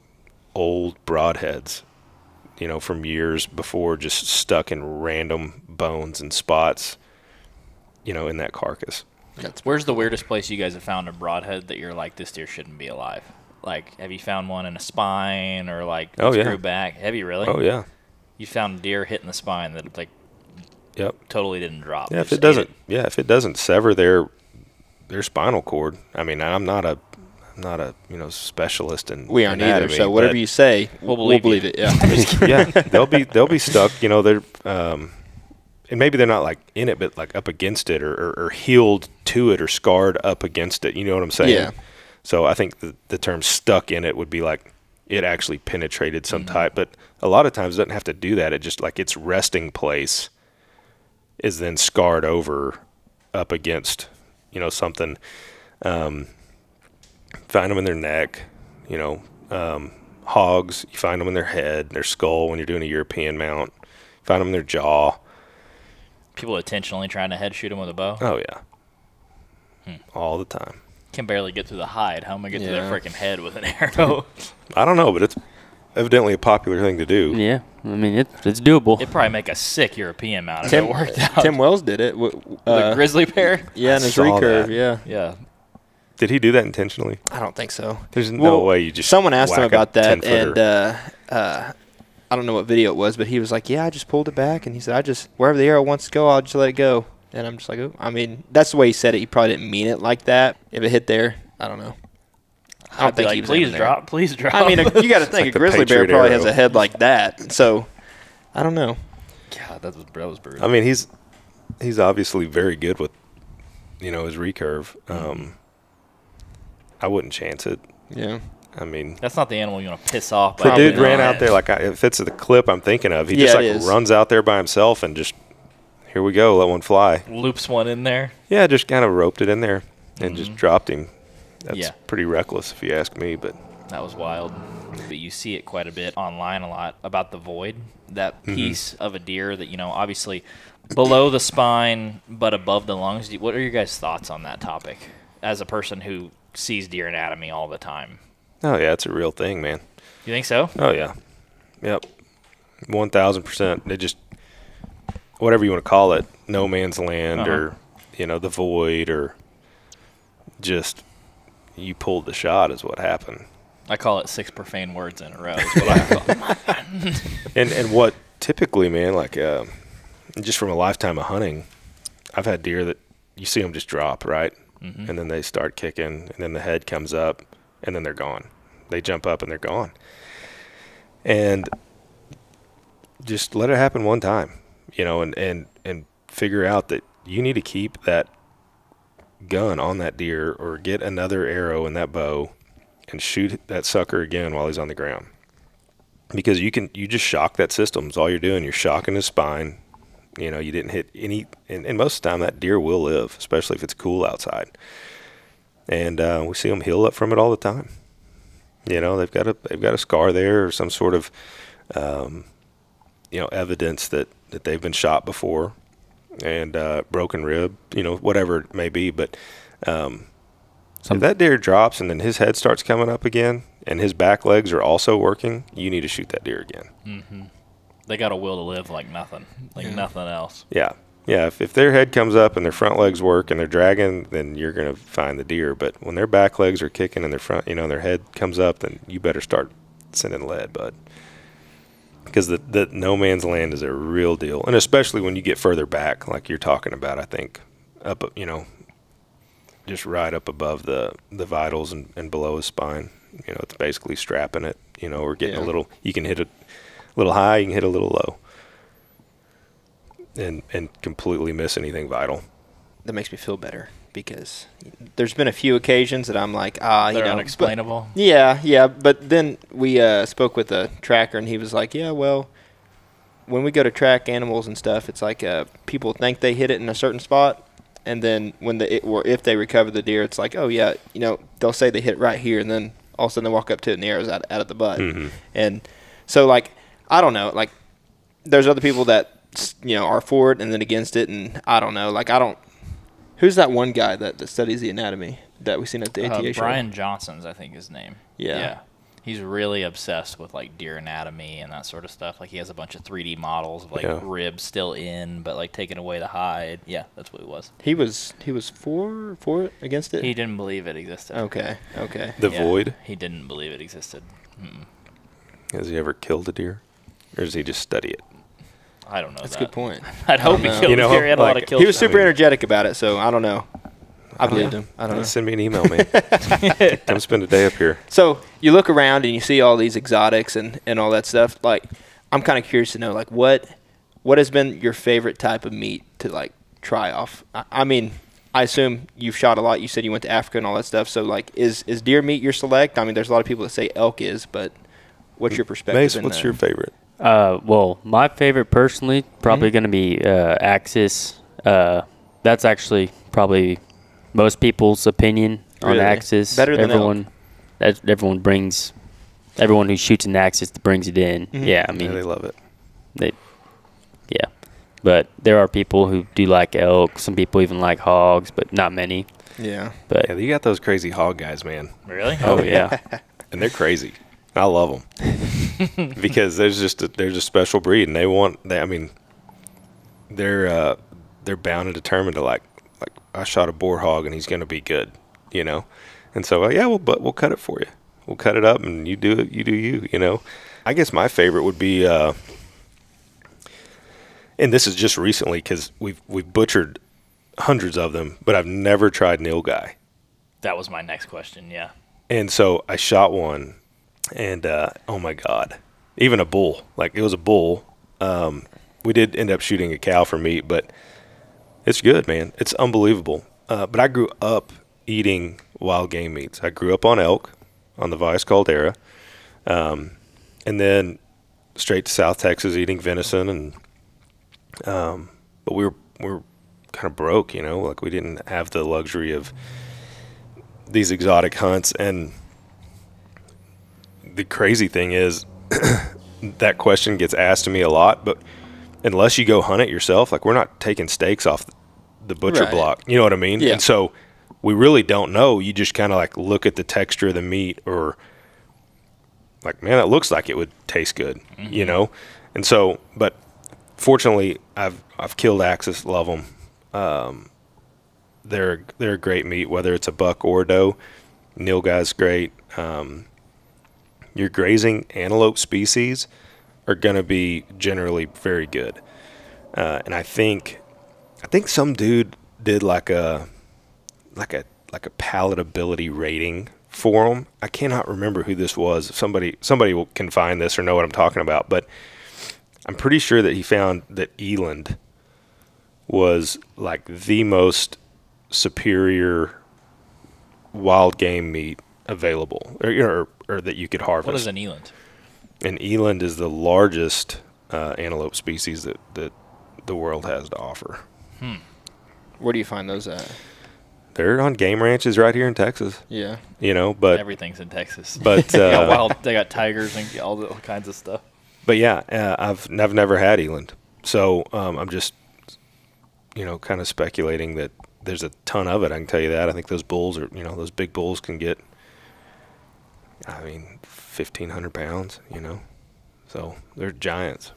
old broadheads, you know, from years before, just stuck in random bones and spots, you know, in that carcass. Where's the weirdest place you guys have found a broadhead that you're like, this deer shouldn't be alive? Like, have you found one in a spine or like screw back? Have you really? Oh yeah. You found deer hitting the spine that like totally didn't drop. Yeah, if it doesn't sever their spinal cord. I mean, I'm not a specialist in we aren't anatomy, either. So whatever you say, we'll believe it. Yeah. Yeah, they'll be stuck. You know, they're and maybe they're not like in it, but like up against it or healed to it or scarred up against it. You know what I'm saying? Yeah. So I think the term stuck in it would be like it actually penetrated some type, but a lot of times it doesn't have to do that. It just like its resting place is then scarred over up against, you know, something. Find them in their neck, you know, hogs, you find them in their head, their skull when you're doing a European mount, find them in their jaw. People intentionally trying to head shoot them with a bow? Oh, yeah. All the time. Can barely get through the hide. How am I going to get to their freaking head with an arrow? I don't know, but it's evidently a popular thing to do. Yeah, I mean, it's doable. It'd probably make a sick European mount if it worked out. Tim Wells did it. The grizzly bear? Yeah, and his recurve, yeah. Yeah. Did he do that intentionally? I don't think so. There's no way you just someone asked him whack about a that, 10-footer. and I don't know what video it was, but he was like, yeah, I just pulled it back, and he said, wherever the arrow wants to go, I'll just let it go. And I'm just like, oh. I mean, that's the way he said it. He probably didn't mean it like that. If it hit there, I don't know. I don't think he was please drop, please drop. I mean, you got to think like a grizzly bear Patriot probably arrow. has a head like that. So, I don't know. God, that was brutal. I mean, he's obviously very good with, you know, his recurve. I wouldn't chance it. Yeah. I mean, that's not the animal you want to piss off. The dude ran out there like if it's the clip I'm thinking of. He just like runs out there by himself and just, here we go, let one fly. Loops one in there. Yeah, just kind of roped it in there and just dropped him. That's pretty reckless if you ask me, but that was wild. But you see it quite a bit online a lot about the void, that piece of a deer that, you know, obviously below the spine but above the lungs. What are your guys' thoughts on that topic as a person who sees deer anatomy all the time? Oh yeah, it's a real thing, man. You think so? Oh yeah. Yep. 1,000%. They just, whatever you want to call it, no man's land or, you know, the void, or just you pulled the shot is what happened. I call it 6 profane words in a row. Is what I call it. And what typically, man, like just from a lifetime of hunting, I've had deer that you see them just drop, right? And then they start kicking, and then the head comes up, and then they're gone. They jump up, and they're gone. And just let it happen one time, you know, and figure out that you need to keep that gun on that deer or get another arrow in that bow and shoot that sucker again while he's on the ground. Because you just shock that system. It's all you're doing. You're shocking his spine. You know, you didn't hit any, and most of the time that deer will live, especially if it's cool outside. And we see them heal up from it all the time. You know, they've got a scar there or some sort of, evidence that they've been shot before, and broken rib, whatever it may be. But if that deer drops and then his head starts coming up again and his back legs are also working, you need to shoot that deer again. Mm-hmm. They got a will to live like nothing, nothing else. Yeah. Yeah, if their head comes up and their front legs work and they're dragging, then you're going to find the deer. But when their back legs are kicking and their front, their head comes up, then you better start sending lead, bud. Because the no man's land is a real deal. And especially when you get further back, like you're talking about, I think, up, just right up above the vitals and below his spine. It's basically strapping it, or getting a little, you can hit a little high, you can hit a little low. And completely miss anything vital. That makes me feel better because there's been a few occasions that I'm like, they're unexplainable. But, yeah. But then we spoke with a tracker, and he was like, yeah, well, when we go to track animals and stuff, it's like people think they hit it in a certain spot, and then if they recover the deer, it's like, oh yeah, they'll say they hit it right here, and then all of a sudden they walk up to it and the arrow's out of the butt. Mm-hmm. And so like I don't know, like there's other people that are for it and then against it, and I don't know. Like who's that one guy that studies the anatomy that we seen at the ATA show? Brian Johnson's, I think, his name. Yeah. He's really obsessed with like deer anatomy and that sort of stuff. Like he has a bunch of 3D models of ribs still in, but like taking away the hide. Yeah, that's what it was. He was for it, against it. He didn't believe it existed. Okay. The void. He didn't believe it existed. Mm-mm. Has he ever killed a deer, or does he just study it? I don't know. That's a good point. I'd hope he killed a deer. He had a lot of kills. He was super energetic about it, so I don't know. I believed him. I don't know. Send me an email, man. Come spend a day up here. So you look around and you see all these exotics and all that stuff. Like, I'm kind of curious to know, like, what has been your favorite type of meat to, like, try off? I mean, I assume you've shot a lot. You said you went to Africa and all that stuff. So, like, is deer meat your select? I mean, there's a lot of people that say elk is, but what's your perspective? Mace, what's your favorite? Well, my favorite personally probably going to be Axis. That's actually probably most people's opinion on Axis. Better than everyone. Everyone who shoots an Axis brings it in. Mm-hmm. Yeah, I mean they love it. But there are people who do like elk. Some people even like hogs, but not many. Yeah. But you got those crazy hog guys, man. Really? Oh yeah. And they're crazy. I love them because there's a special breed, and they're bound and determined to like I shot a boar hog and he's going to be good, and so we'll cut it for you. We'll cut it up and you do it. You do you. I guess my favorite would be, and this is just recently because we've butchered hundreds of them, but I've never tried nilgai. That was my next question. Yeah. And so I shot one. And, oh, my God, even a bull. Like, it was a bull. We did end up shooting a cow for meat, but it's good, man. It's unbelievable. But I grew up eating wild game meats. I grew up on elk, on the Vice Caldera, and then straight to South Texas eating venison. And but we were kind of broke, Like, we didn't have the luxury of these exotic hunts. And the crazy thing is that question gets asked to me a lot, but unless you go hunt it yourself, like we're not taking steaks off the butcher block. You know what I mean? Yeah. And so we really don't know. You just kind of like look at the texture of the meat or like, man, that looks like it would taste good, And so, but fortunately I've killed Axis, love them. They're a great meat, whether it's a buck or a doe. Nilgai's great. Your grazing antelope species are going to be generally very good. And I think some dude did like a palatability rating for them. I cannot remember who this was. Somebody can find this or know what I'm talking about, but I'm pretty sure that he found that eland was like the most superior wild game meat available, or that you could harvest. What is an eland? An eland is the largest antelope species that the world has to offer. Where do you find those at? They're on game ranches right here in Texas. Yeah. But Everything's in Texas. But they got tigers and all kinds of stuff. But yeah, I've never had eland, so I'm just kind of speculating that there's a ton of it. I can tell you that. I think those bulls are those big bulls can get 1,500 pounds. So they're giants.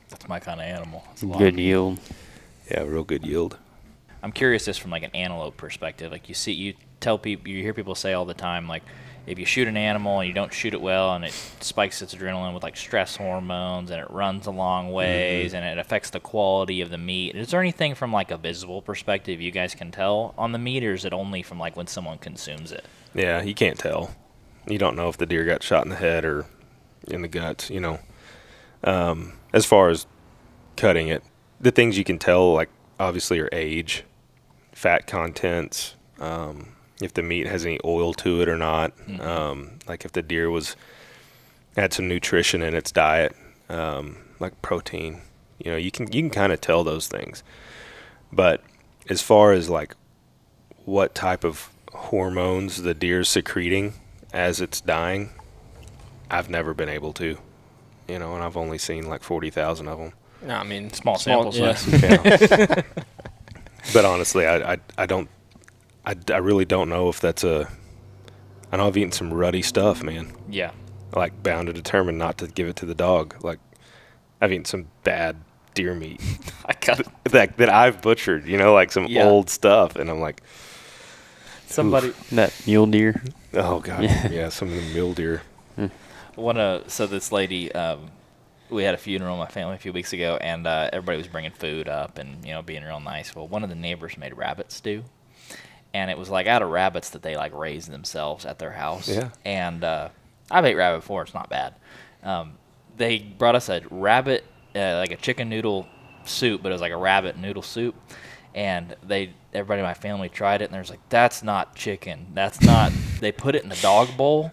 That's my kind of animal. That's a lot. Good yield. Yeah, real good yield. I'm curious just from like an antelope perspective. Like you hear people say all the time, like if you shoot an animal and you don't shoot it well and it spikes its adrenaline with like stress hormones and it runs a long ways and it affects the quality of the meat. Is there anything from like a visible perspective you guys can tell on the meat, or is it only from like when someone consumes it? Yeah, you can't tell. You don't know if the deer got shot in the head or in the guts, As far as cutting it, the things you can tell, like obviously are age, fat contents, if the meat has any oil to it or not, like if the deer had some nutrition in its diet, like protein, you can kind of tell those things. But as far as like what type of hormones the deer's secreting as it's dying, I've never been able to, and I've only seen like 40,000 of them. No, I mean Small sample size. Yeah. But honestly, I really don't know if that's I know I've eaten some ruddy stuff, man. Yeah. Like bound and determined not to give it to the dog. Like I've eaten some bad deer meat that I've butchered, like some old stuff, and I'm like, That mule deer. oh god, yeah, some of the mule deer. So this lady, we had a funeral in my family a few weeks ago, and everybody was bringing food up and being real nice. Well, one of the neighbors made rabbit stew, and it was like out of rabbits that they like raised themselves at their house. Yeah. And I've ate rabbit before; it's not bad. They brought us a rabbit, like a chicken noodle soup, but it was like a rabbit noodle soup. And everybody in my family tried it, and there's like, that's not chicken. That's not. They put it in the dog bowl,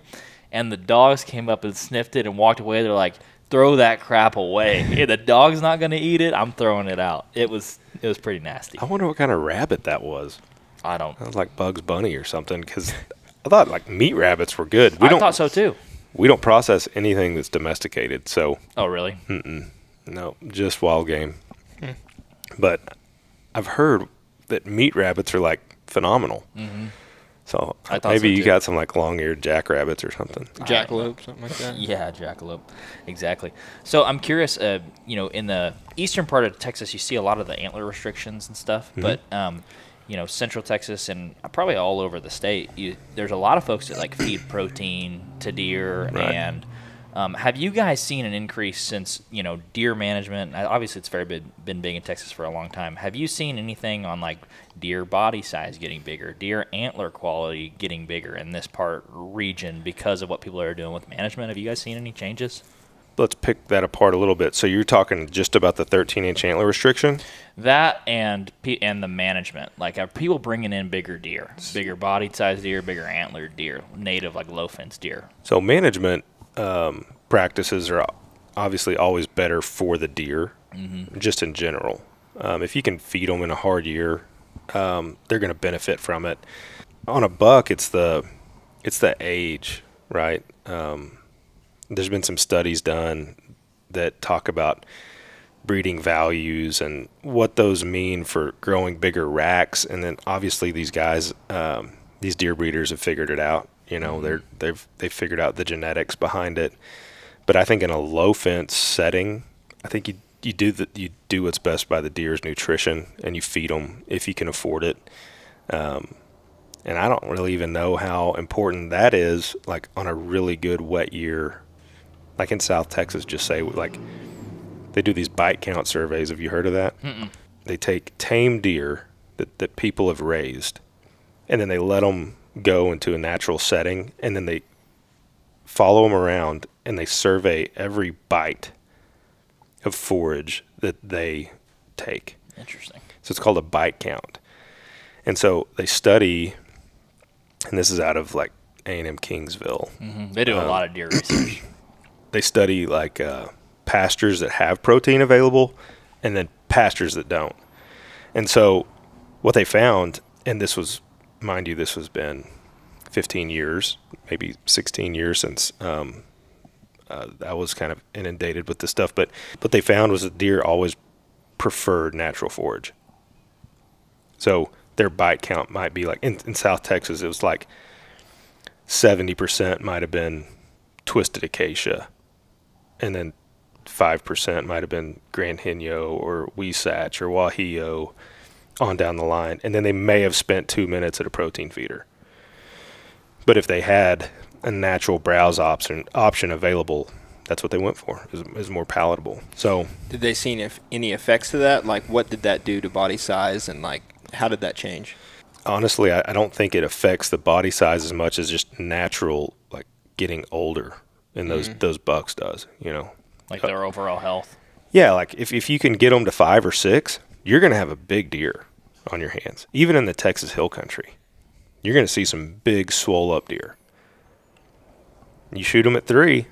and the dogs came up and sniffed it and walked away. They're like, throw that crap away. If the dog's not going to eat it, I'm throwing it out. It was pretty nasty. I wonder what kind of rabbit that was. I don't. That was like Bugs Bunny or something, because I thought like meat rabbits were good. I thought so too. We don't process anything that's domesticated, so. Oh, really? No, just wild game. But I've heard that meat rabbits are like phenomenal. So maybe you got some like long-eared jackrabbits or something. Jackalope, something like that. Yeah, jackalope, exactly. So I'm curious. In the eastern part of Texas, you see a lot of the antler restrictions and stuff, but Central Texas and probably all over the state, there's a lot of folks that like feed protein to deer. Right. And have you guys seen an increase since deer management? Obviously, it's been big in Texas for a long time. Have you seen anything on like deer body size getting bigger, deer antler quality getting bigger in this region because of what people are doing with management? Have you guys seen any changes? Let's pick that apart a little bit. So you're talking just about the 13-inch antler restriction? That and the management. Like, are people bringing in bigger deer, bigger body size deer, bigger antlered deer, native like low fence deer? So management practices are obviously always better for the deer, just in general. If you can feed them in a hard year, they're going to benefit from it. On a buck, it's the age, right? There's been some studies done that talk about breeding values and what those mean for growing bigger racks. And then obviously these guys, these deer breeders have figured it out. They've figured out the genetics behind it. But I think in a low fence setting, I think you do what's best by the deer's nutrition, and you feed them if you can afford it. And I don't really even know how important that is, like on a really good wet year, like in South Texas. Just say like they do these bite count surveys. Have you heard of that? They take tame deer that people have raised, and then they let them go into a natural setting, and then they follow them around and they survey every bite of forage that they take. Interesting. So it's called a bite count. And so they study, and this is out of like A&M Kingsville. They do a lot of deer research. They study like pastures that have protein available and then pastures that don't. And so what they found, and this was, mind you, this has been 15 years, maybe 16 years since I was kind of inundated with this stuff. But what they found was that deer always preferred natural forage. So their bite count might be like, in South Texas, it was like 70% might have been twisted acacia, and then 5% might have been Grand Henyo or Weesatch or Wahio on down the line. And then they may have spent 2 minutes at a protein feeder. But if they had a natural browse option available, that's what they went for. Is more palatable. So Did they see any effects to that? Like, what did that do to body size, and like, how did that change? honestly, I don't think it affects the body size as much as just natural, like getting older, and those bucks does. You know, Like their overall health. yeah. Like if you can get them to 5 or 6, you're gonna have a big deer on your hands. Even in the Texas Hill Country, you're gonna see some big swole up deer. You shoot them at 3,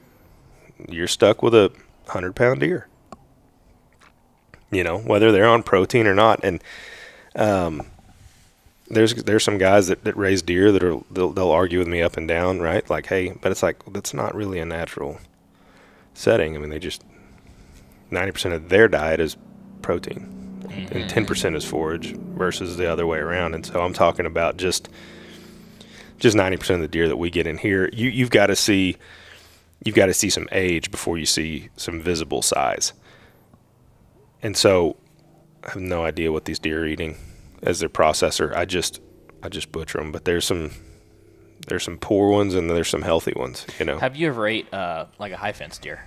you're stuck with a 100-pound deer. You know, whether they're on protein or not. And there's some guys that raise deer that they'll argue with me up and down, right? Like, hey, but it's like, that's not really a natural setting. I mean, they just 90% of their diet is protein, and 10% is forage versus the other way around. And so I'm talking about just 90% of the deer that we get in here. You've got to see some age before you see some visible size. And so I have no idea what these deer are eating as their processor. I just butcher them. But there's some poor ones and there's some healthy ones. You know. Have you ever ate like a high fence deer?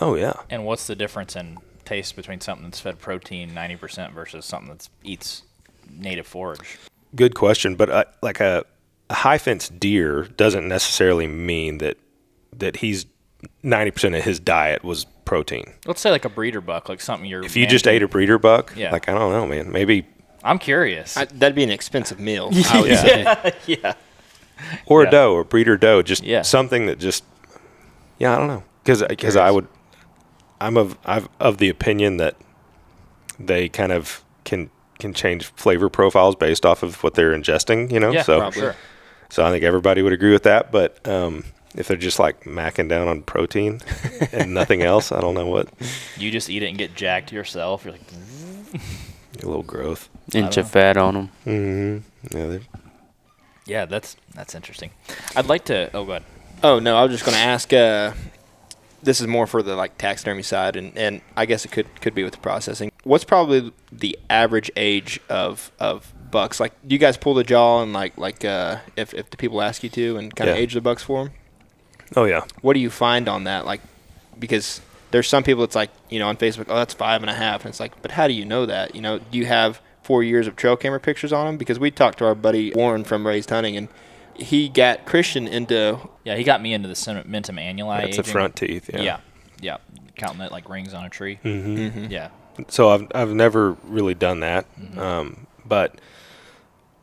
Oh yeah. And what's the difference in taste between something that's fed protein 90% versus something that eats native forage? Good question. But like a high fence deer doesn't necessarily mean that he's 90% of his diet was protein. Let's say like a breeder buck, like something you're. If you just ate a breeder buck, Yeah. like I don't know, man. Maybe. I'm curious. That'd be an expensive meal, I would say. Yeah. Or a doe, or breeder doe, just Yeah. something that just, I don't know, because I'm of the opinion that they kind of can change flavor profiles based off of what they're ingesting, you know. Yeah, so probably. Sure. So I think everybody would agree with that, but if they're just like macking down on protein and nothing else, I don't know what. You just eat it and get jacked yourself. You're like, A little growth. Inch of fat on them. Mm-hmm. Yeah. yeah, that's interesting. I'd like to. Oh, go ahead. Oh, no, I was just going to ask, this is more for the like taxidermy side, and I guess it could be with the processing. What's probably the average age of bucks? Like, do you guys pull the jaw and like if the people ask you to, and kind of age the bucks for them? Oh yeah. What do you find on that? Like, because there's some people it's like, you know, on Facebook, oh, that's 5.5, and it's like, but how do you know that? You know, do you have 4 years of trail camera pictures on them? Because we talked to our buddy Warren from Raised Hunting, and he got Christian into. Yeah, he got me into the cementum annuli. That's the front teeth. Yeah. Yeah. Counting that like rings on a tree. Mm-hmm. Yeah. So I've never really done that, but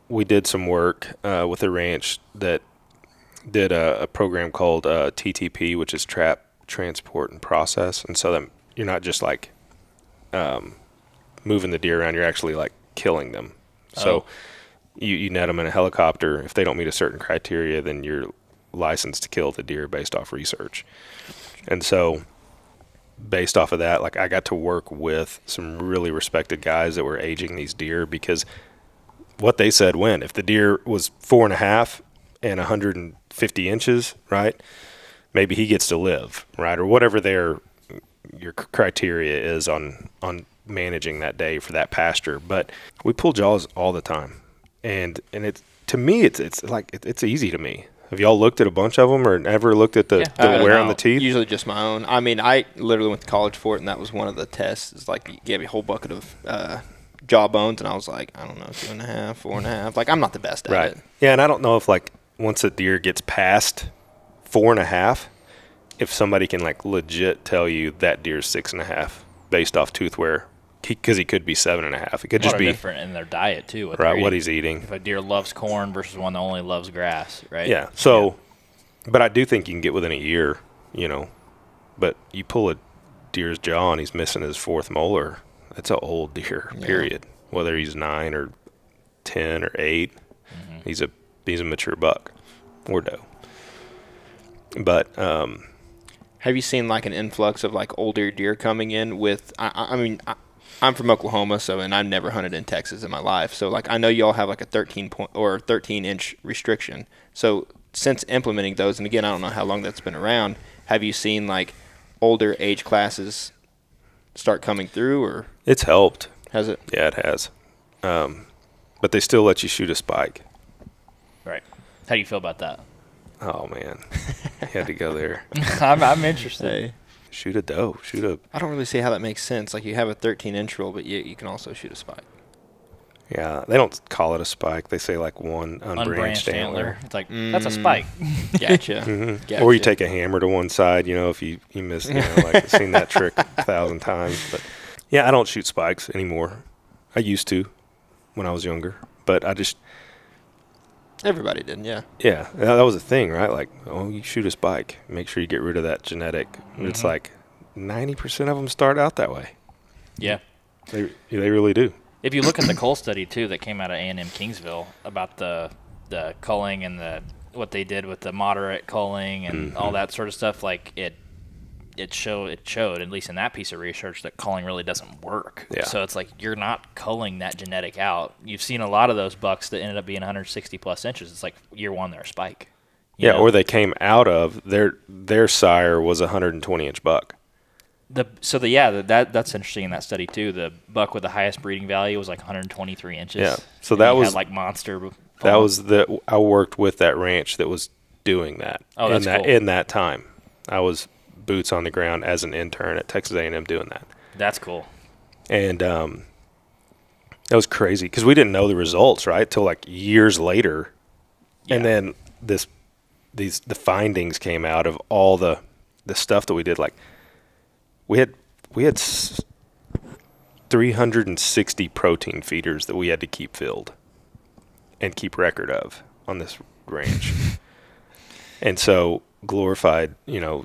we did some work with a ranch that did a program called TTP, which is Trap, Transport, and Process. And so that you're not just like moving the deer around, you're actually like killing them. So you net them in a helicopter. If they don't meet a certain criteria, then you're licensed to kill the deer based off research. And so based off of that, like I got to work with some really respected guys that were aging these deer, because what they said, when if the deer was 4.5 and 150 inches, right, maybe he gets to live, right, or whatever your criteria is on managing that day for that pasture. But we pull jaws all the time, and it's, to me, it's like it's easy to me. Have y'all looked at a bunch of them, or ever looked at the wear on the teeth? Usually just my own. I mean, I literally went to college for it, and that was one of the tests. It's like, you gave me a whole bucket of jaw bones, and I was like, I don't know, 2.5, 4.5. Like, I'm not the best at it. Yeah, and I don't know if like once a deer gets past 4.5, if somebody can like legit tell you that deer's 6.5 based off tooth wear because he could be 7.5. It could A just lot be different in their diet too. right what he's eating. If a deer loves corn versus one that only loves grass, right? Yeah. So, but I do think you can get within a year, But you pull a deer's jaw and he's missing his 4th molar. That's an old deer. Period. Whether he's 9 or 10 or 8, he's a mature buck or doe. But have you seen like an influx of like older deer coming in with? I mean, I'm from Oklahoma, and I've never hunted in Texas in my life. So like I know y'all have like a 13-inch restriction. So since implementing those, and again I don't know how long that's been around, have you seen like older age classes start coming through, or it's helped? Has it? Yeah, it has. But they still let you shoot a spike. Right. How do you feel about that? Oh man, you had to go there. I'm interested. Hey. Shoot a doe. I don't really see how that makes sense. Like you have a 13-inch rule, but you can also shoot a spike. Yeah, they don't call it a spike. They say like one unbranched antler. It's like that's a spike. Gotcha. Gotcha. Or you take a hammer to one side. If you miss, like I've seen that trick 1,000 times. But yeah, I don't shoot spikes anymore. I used to when I was younger, but I just. Everybody did, yeah. Yeah, that was a thing, right? Like, you shoot a spike, make sure you get rid of that genetic. It's like 90% of them start out that way. Yeah. They really do. If you look at the cull study, too, that came out of A&M Kingsville about the culling and what they did with the moderate culling and all that sort of stuff, like it showed, at least in that piece of research, that culling really doesn't work. Yeah. So it's like you're not culling that genetic out. You've seen a lot of those bucks that ended up being 160-plus inches. It's like year one, they're a spike. Yeah, or they came out of, their sire was a 120-inch buck. That's interesting in that study too. The buck with the highest breeding value was like 123 inches. Yeah, so that was had like monster. That was I worked with that ranch that was doing that. Oh, that's cool. In that time, I was boots on the ground as an intern at Texas A&M doing that. That's cool. And that was crazy because we didn't know the results right till like years later, and then the findings came out of all the stuff that we did. Like we had 360 protein feeders that we had to keep filled and keep record of on this range. And so glorified,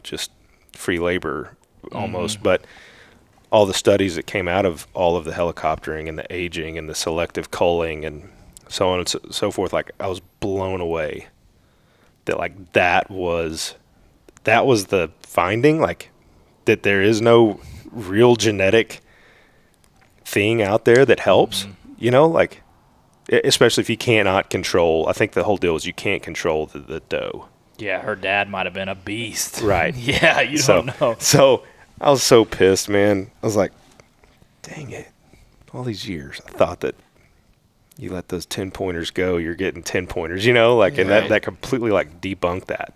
just free labor almost, but all the studies that came out of all of the helicoptering and the aging and the selective culling and so on and so forth, like I was blown away that like that was the finding, like that there is no real genetic thing out there that helps, like especially if you cannot control. I think the whole deal is you can't control the doe. Yeah, her dad might have been a beast. Right. Yeah, you don't know. So I was so pissed, man. I was like, dang it. All these years I thought that you let those 10-pointers go, you're getting 10-pointers, and that completely like debunked that.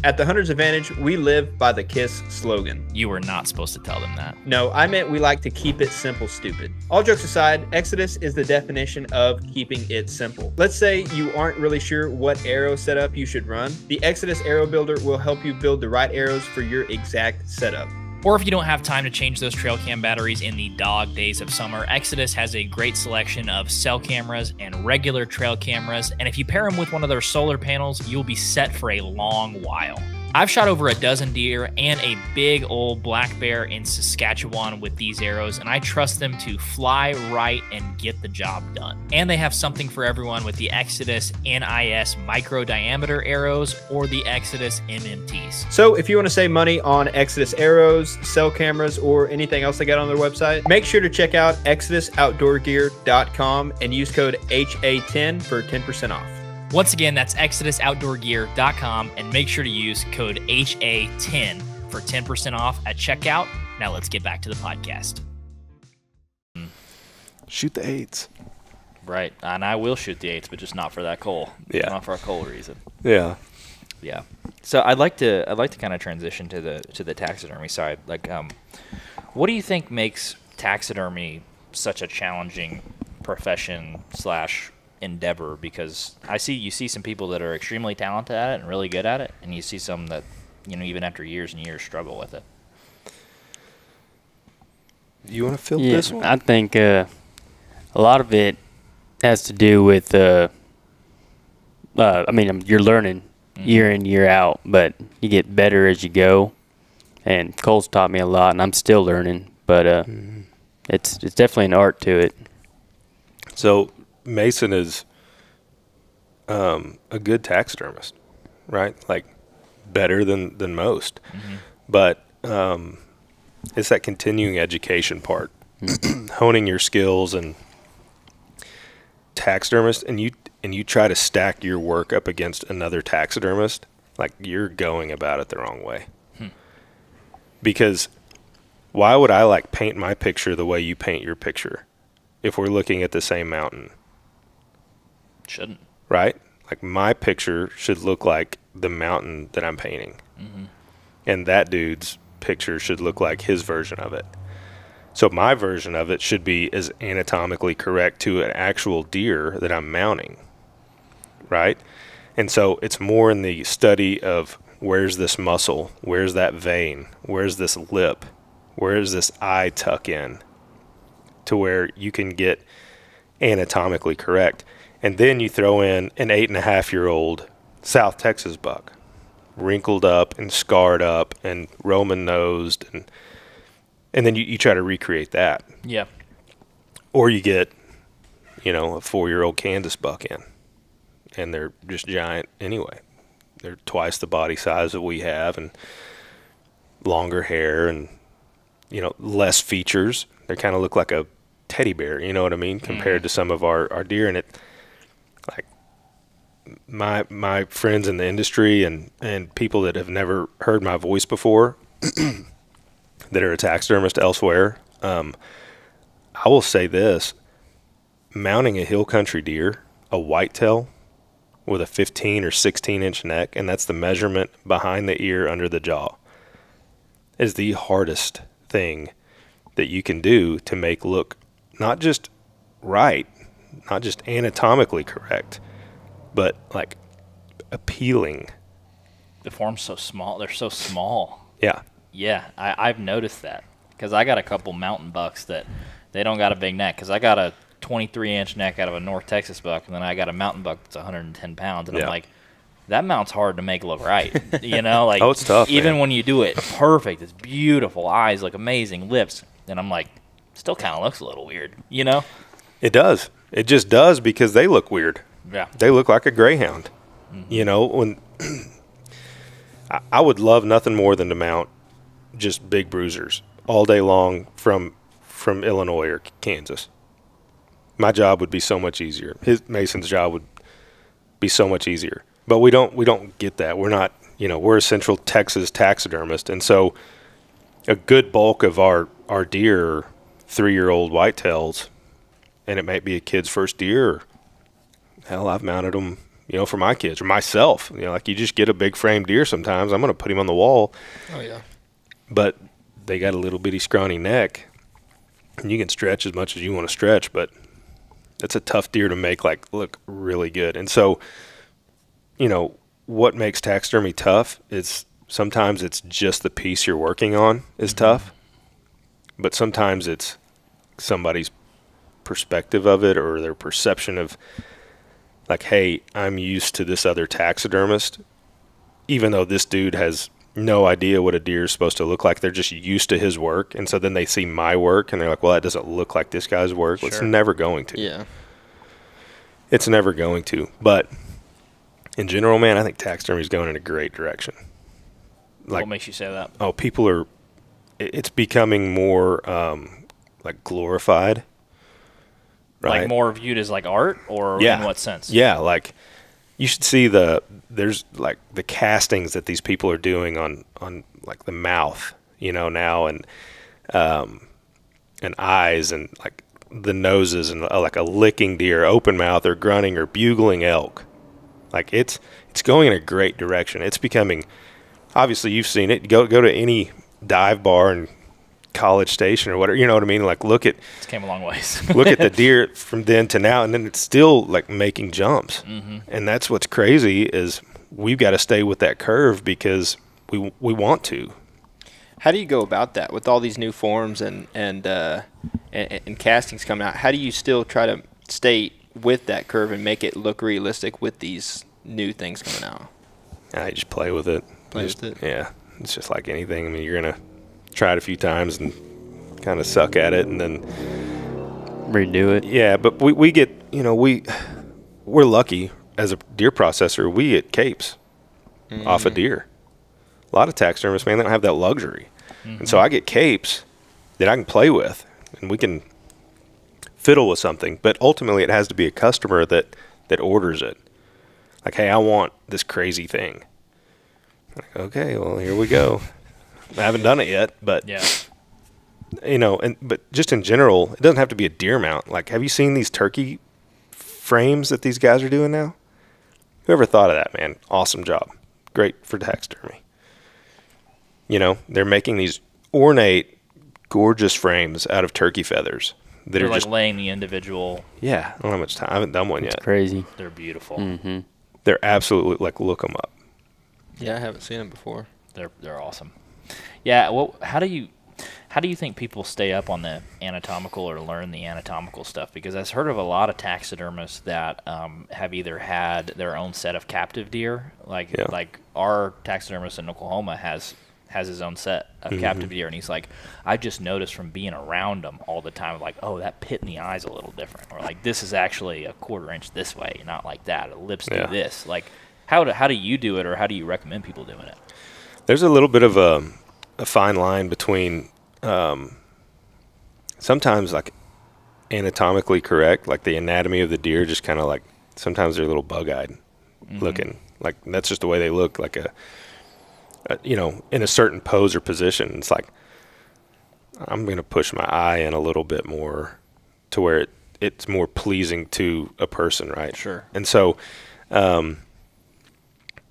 At the Hunter's Advantage, we live by the KISS slogan. You were not supposed to tell them that. No, I meant we like to keep it simple, stupid. All jokes aside, Exodus is the definition of keeping it simple. Let's say you aren't really sure what arrow setup you should run. The Exodus Arrow Builder will help you build the right arrows for your exact setup. Or if you don't have time to change those trail cam batteries in the dog days of summer, Exodus has a great selection of cell cameras and regular trail cameras, and if you pair them with one of their solar panels, you'll be set for a long while. I've shot over a dozen deer and a big old black bear in Saskatchewan with these arrows, and I trust them to fly right and get the job done. And they have something for everyone with the Exodus NIS micro diameter arrows or the Exodus MMTs. So if you want to save money on Exodus arrows, cell cameras, or anything else they got on their website, make sure to check out ExodusOutdoorGear.com and use code HA10 for 10% off. Once again, that's ExodusOutdoorGear.com, and make sure to use code HA10 for 10% off at checkout. Now let's get back to the podcast. Shoot the 8s. Right, and I will shoot the 8s, but just not for that coal. Yeah. Not for a coal reason. Yeah. Yeah. So I'd like to kind of transition to the taxidermy side. Like, what do you think makes taxidermy such a challenging profession / endeavor? Because you see some people that are extremely talented at it and really good at it, and you see some that even after years and years struggle with it. You want to fill Yeah, this one? I think a lot of it has to do with, I mean, you're learning year in, year out, but you get better as you go. And Cole's taught me a lot, and I'm still learning, but it's definitely an art to it. So Mason is a good taxidermist, right? Like better than most. But it's that continuing education part, honing your skills and taxidermist, and you try to stack your work up against another taxidermist, like you're going about it the wrong way. Because why would I like paint my picture the way you paint your picture if we're looking at the same mountain? Shouldn't. Right? Like my picture should look like the mountain that I'm painting. And that dude's picture should look like his version of it. So my version of it should be as anatomically correct to an actual deer that I'm mounting. Right? And so it's more in the study of where's this muscle, where's that vein, where's this lip, where's this eye tuck in, to where you can get anatomically correct. And then you throw in an 8.5-year-old South Texas buck, wrinkled up and scarred up and Roman nosed, and then you try to recreate that. Yeah. Or you get, a 4-year-old Kansas buck in, and they're just giant anyway. They're twice the body size that we have, and longer hair, and less features. They kind of look like a teddy bear, you know what I mean, compared to some of our deer. And it, like, my friends in the industry and people that have never heard my voice before, that are a taxidermist elsewhere, I will say this: mounting a hill country deer, a whitetail, with a 15 or 16 inch neck, and that's the measurement behind the ear under the jaw, is the hardest thing that you can do to make look not just right, not just anatomically correct, but like appealing. The form's so small. They're so small. Yeah. Yeah, I've noticed that because I got a couple mountain bucks that they don't got a big neck, because I got a 23-inch neck out of a North Texas buck, and then I got a mountain buck that's 110 pounds, and I'm like, that mount's hard to make look right. Like, oh, it's tough, even man. when you do it perfect, it's beautiful, eyes look amazing, lips, and I'm like, still kind of looks a little weird, It does. It just does, because they look weird. Yeah. They look like a greyhound. When I would love nothing more than to mount just big bruisers all day long from Illinois or Kansas. My job would be so much easier. Mason's job would be so much easier. But we don't get that. We're not, we're a Central Texas taxidermist, and so a good bulk of our deer are 3-year-old whitetails, and it might be a kid's first deer. Or, hell, I've mounted them, for my kids or myself. Like you just get a big frame deer sometimes. I'm going to put him on the wall. Oh, yeah. But they got a little bitty scrawny neck, and you can stretch as much as you want to stretch, but it's a tough deer to make look really good. And so, what makes taxidermy tough is sometimes it's just the piece you're working on is tough, but sometimes it's somebody's perspective of it or their perception of, like, hey, I'm used to this other taxidermist, even though this dude has no idea what a deer is supposed to look like. They're just used to his work, and so then they see my work, and they're like, well, that doesn't look like this guy's work. Sure. Well, it's never going to. Yeah. It's never going to. But in general, man, I think taxidermy is going in a great direction. What makes you say that? Oh, people are – it's becoming more glorified. Right? Like more viewed as like art, or in what sense? Yeah, like you should see there's like the castings that these people are doing on like the mouth, now, and eyes, and like the noses, and like a licking deer, open mouth, or grunting, or bugling elk. Like it's going in a great direction. It's becoming, obviously you've seen it. Go to any dive bar in College Station or whatever, you know what I mean? Like look at, it's came a long ways. look at the deer from then to now, and then it's still like making jumps. And that's what's crazy is we've got to stay with that curve because we want to. How do you go about that with all these new forms and castings coming out? How do you still try to stay with that curve and make it look realistic with these new things coming out? I just play with it. With it? Yeah. It's just like anything. I mean, you're going to try it a few times and kind of suck at it and then redo it. Yeah, but we get, we're lucky as a deer processor, we get capes off a deer. A lot of taxidermists, man, they don't have that luxury. And so I get capes that I can play with, and we can fiddle with something. But ultimately, it has to be a customer that orders it. Like, hey, I want this crazy thing. Like, okay, well, here we go. I haven't done it yet, but Yeah. But just in general, it doesn't have to be a deer mount. Like, have you seen these turkey frames that these guys are doing now? Whoever thought of that, man? Awesome job. Great for taxidermy. They're making these ornate, gorgeous frames out of turkey feathers that They're are like just, laying the individual. yeah, I don't have much time. I haven't done one It's yet. crazy. They're beautiful. Mm-hmm. They're absolutely, like, look them up. Yeah, I haven't seen them before. They're awesome. Yeah. Well, how do you think people stay up on the anatomical or learn the anatomical stuff? Because I've heard of a lot of taxidermists that have either had their own set of captive deer, like our taxidermist in Oklahoma has his own set of captive deer, and he's like, I just noticed from being around them all the time, like, oh, that pit in the eye's a little different, or like this is actually a 1/4 inch this way, not like that. The lips do this. Like, how do you do it, or how do you recommend people doing it? There's a little bit of a fine line between sometimes like anatomically correct, like the anatomy of the deer, just kind of like sometimes they're a little bug-eyed looking, like that's just the way they look, like a in a certain pose or position. It's like I'm going to push my eye in a little bit more to where it's more pleasing to a person, right? Sure. And so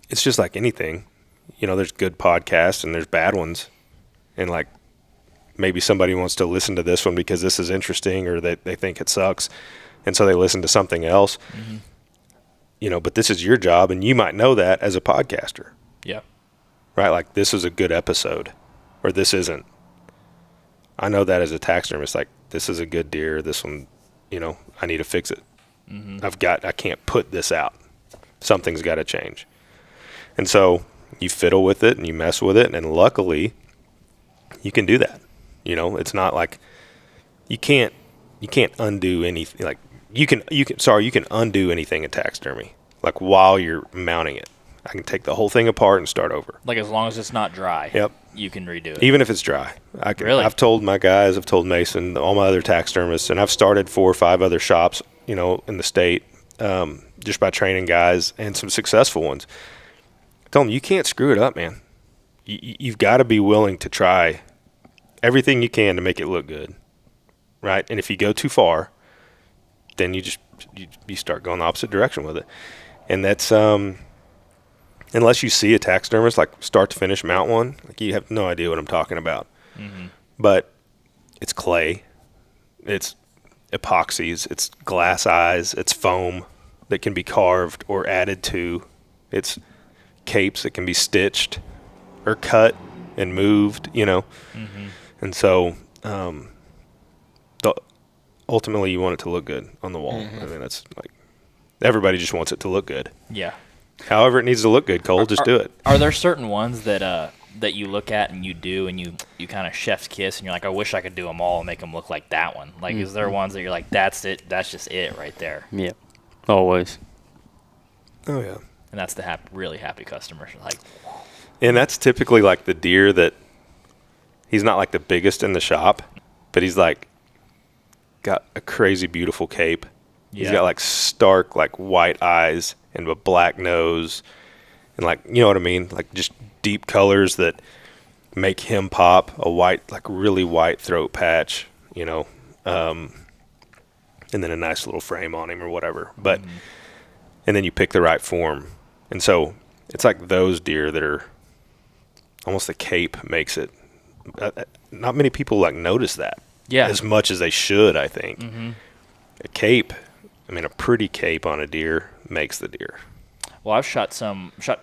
it's just like anything. There's good podcasts and there's bad ones, and like maybe somebody wants to listen to this one because this is interesting, or they think it sucks, and so they listen to something else. But this is your job, and you might know that as a podcaster. Yeah. Right? Like, this is a good episode, or this isn't. I know that as a taxidermist, like, this is a good deer, this one, I need to fix it. I can't put this out. Something's got to change. And so you fiddle with it and you mess with it, and luckily you can do that. It's not like you can't undo anything. Like, you can undo anything in taxidermy, like, while you're mounting it. I can take the whole thing apart and start over. Like, as long as it's not dry. Yep. You can redo it. Even if it's dry. I can. Really? I've told my guys, I've told Mason, all my other taxidermists, and I've started 4 or 5 other shops, in the state, just by training guys, and some successful ones. Tell them, you can't screw it up, man. You've got to be willing to try everything you can to make it look good, right? And if you go too far, then you start going the opposite direction with it. And that's unless you see a taxidermist, like, start to finish mount one, like, you have no idea what I'm talking about. But it's clay, it's epoxies, it's glass eyes, it's foam that can be carved or added to, it's capes that can be stitched or cut and moved, And so ultimately you want it to look good on the wall. I mean, that's like, everybody just wants it to look good. Yeah. However it needs to look good, Cole, just do it. Are there certain ones that you look at and you do, and you kind of chef's kiss, and you're like, I wish I could do them all and make them look like that one? Like, is there ones that you're like, that's it, that's just it right there? Yep. Always. Oh, yeah. And that's the really happy customer. Like, And that's typically like the deer that he's not like the biggest in the shop, but he's like got a crazy beautiful cape. Yeah. He's got like stark, like, white eyes and a black nose, and, like, you know what I mean? Like, just deep colors that make him pop. A white, like, really white throat patch, and then a nice little frame on him or whatever. But and then you pick the right form. And so it's like those deer that are almost, the cape makes it. Not many people, like, notice that as much as they should, I think. A cape, I mean, a pretty cape on a deer makes the deer. Well, I've shot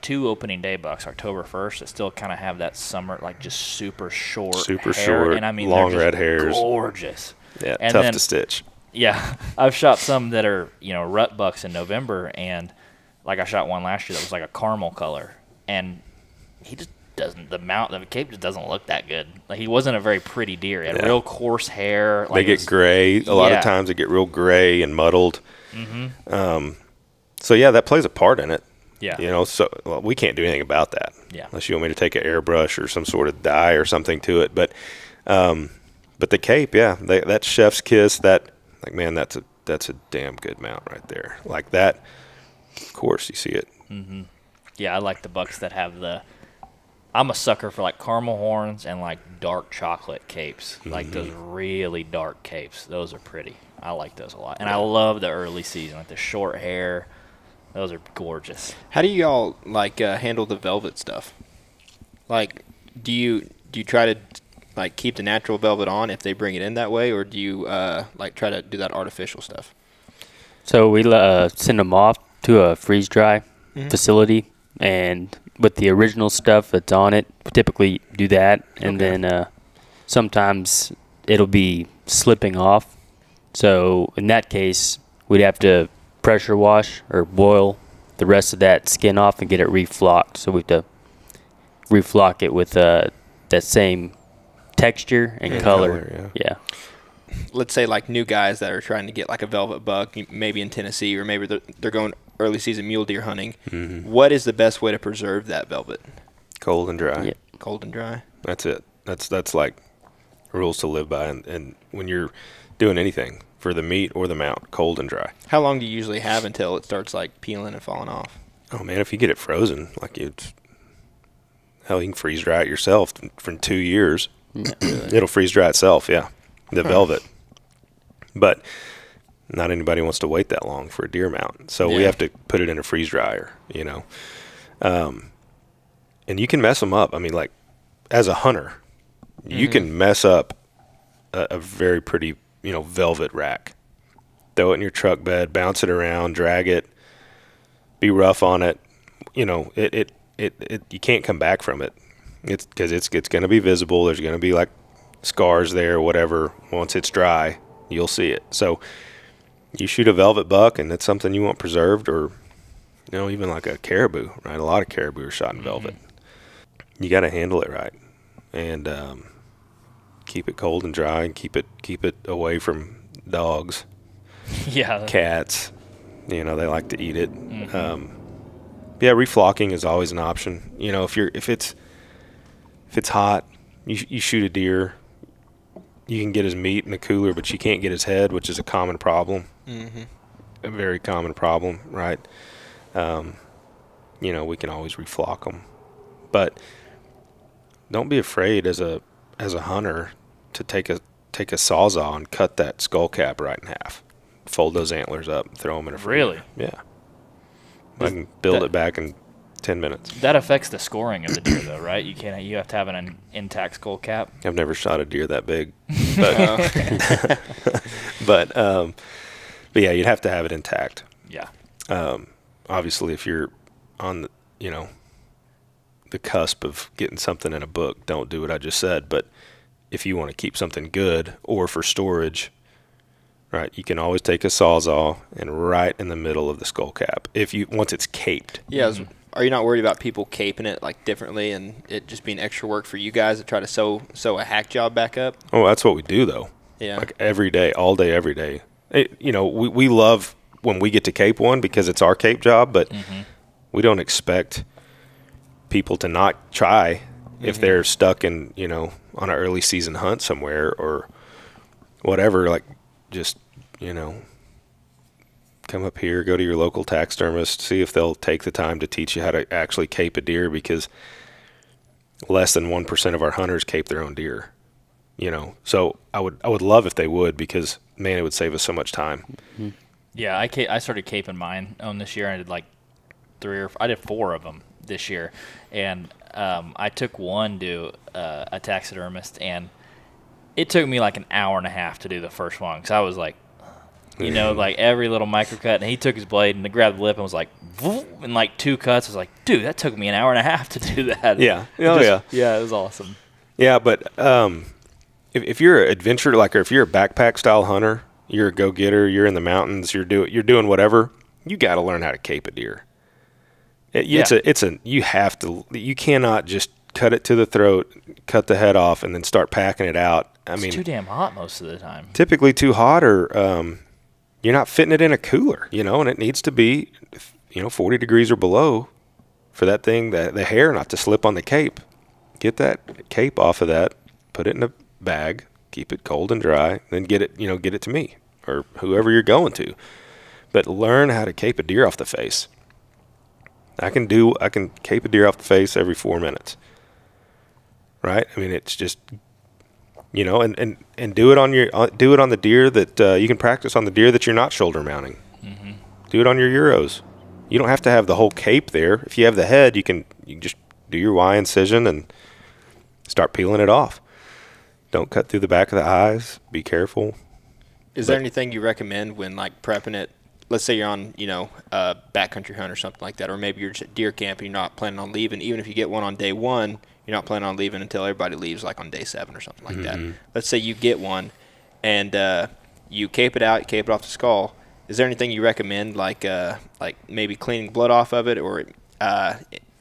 2 opening day bucks October 1st that still kind of have that summer, like just super short hair. And I mean, long they're just red hairs. Gorgeous. Yeah, and tough to stitch. Yeah, I've shot some that are, rut bucks in November, and like I shot one last year that was like a caramel color, and he just doesn't, the cape just doesn't look that good. Like, he wasn't a very pretty deer. He had real coarse hair. They get gray. A lot of times they get real gray and muddled. Mm-hmm. So yeah, that plays a part in it. Yeah. So we can't do anything about that. Yeah. Unless you want me to take an airbrush or some sort of dye or something to it. But the cape, that chef's kiss, that's a damn good mount right there. Like that, of course you see it. Mm-hmm. Yeah, I like the bucks that have I'm a sucker for like caramel horns and like dark chocolate capes. Mm-hmm. Like those really dark capes. Those are pretty. I like those a lot. And I love the early season, like the short hair. Those are gorgeous. How do y'all handle the velvet stuff? Like, do you try to like keep the natural velvet on if they bring it in that way, or do you try to do that artificial stuff? So we send them off to a freeze dry facility, and with the original stuff that's on it, we typically do that, and then sometimes it'll be slipping off. So in that case, we'd have to pressure wash or boil the rest of that skin off and get it reflocked. So we have to reflock it with that same texture and color. Yeah. Let's say like new guys that are trying to get like a velvet buck, maybe in Tennessee, or maybe they're going early season mule deer hunting. Mm-hmm. What is the best way to preserve that velvet? Cold and dry. Yeah. Cold and dry. That's it. That's like rules to live by. And when you're doing anything for the meat or the mount, cold and dry. How long do you usually have until it starts like peeling and falling off? Oh man, if you get it frozen, hell, you can freeze dry it yourself for 2 years. It'll freeze dry itself, the velvet. But not anybody wants to wait that long for a deer mount. So we have to put it in a freeze dryer, and you can mess them up. I mean, like, as a hunter, you can mess up a very pretty, velvet rack. Throw it in your truck bed, bounce it around, drag it, be rough on it. You can't come back from it. It's because it's going to be visible. There's going to be like scars there, whatever. Once it's dry, you'll see it. So you shoot a velvet buck, and it's something you want preserved, or even like a caribou, right? A lot of caribou are shot in velvet. You got to handle it right, and keep it cold and dry, and keep it away from dogs, cats. They like to eat it. Reflocking is always an option. If it's hot, you shoot a deer, you can get his meat in the cooler, but you can't get his head, which is a common problem. Mm-hmm. A very common problem, right? We can always reflock them, but don't be afraid as a hunter to take a sawzall and cut that skull cap right in half, fold those antlers up, throw them in a freezer. Really? Yeah. I can build it back in 10 minutes. That affects the scoring of the deer, though, right? You have to have an intact skull cap. I've never shot a deer that big, but but yeah, you'd have to have it intact. Yeah. Obviously, if you're on the cusp of getting something in a book, don't do what I just said. But if you want to keep something good or for storage, right, you can always take a sawzall and right in the middle of the skull cap once it's caped. Yeah. Are you not worried about people caping it like differently and it just being extra work for you guys to try to sew a hack job back up? Oh, that's what we do though. Yeah. Like every day, all day, every day. We love when we get to cape one because it's our cape job, but we don't expect people to not try if they're stuck in, on an early season hunt somewhere or whatever, like just, come up here, go to your local taxidermist, see if they'll take the time to teach you how to actually cape a deer, because less than 1% of our hunters cape their own deer, So I would love if they would, because man, it would save us so much time. Mm-hmm. Yeah, I started caping mine on this year. I did like 4 of them this year, and I took one to a taxidermist, and it took me like an hour and a half to do the first one because I was like, You know, like every little micro cut. And he took his blade and grabbed the lip and was like, and like 2 cuts. I was like, dude, that took me an hour and a half to do that. Yeah. Oh, yeah. Yeah, it was awesome. Yeah, but if you're an adventurer, like, or if you're a backpack style hunter, you're a go-getter, you're in the mountains, you're doing whatever, you got to learn how to cape a deer. You cannot just cut it to the throat, cut the head off, and then start packing it out. It's too damn hot most of the time. Typically too hot, or you're not fitting it in a cooler, and it needs to be, 40 degrees or below for that thing, the hair not to slip on the cape. Get that cape off of that, put it in a bag, keep it cold and dry, then get it to me or whoever you're going to. But learn how to cape a deer off the face. I can cape a deer off the face every 4 minutes. Right? I mean, it's just, and do it on the deer that you can practice on the deer that you're not shoulder mounting. Mm-hmm. Do it on your Euros. You don't have to have the whole cape there. If you have the head, you can just do your Y incision and start peeling it off. Don't cut through the back of the eyes. Be careful. Is there anything you recommend when like prepping it? Let's say you're on, a backcountry hunt or something like that, or maybe you're just at deer camp and you're not planning on leaving. Even if you get one on day 1, you're not planning on leaving until everybody leaves, like on day 7 or something like that. Let's say you get one and you cape it out, you cape it off the skull. Is there anything you recommend, like maybe cleaning blood off of it, or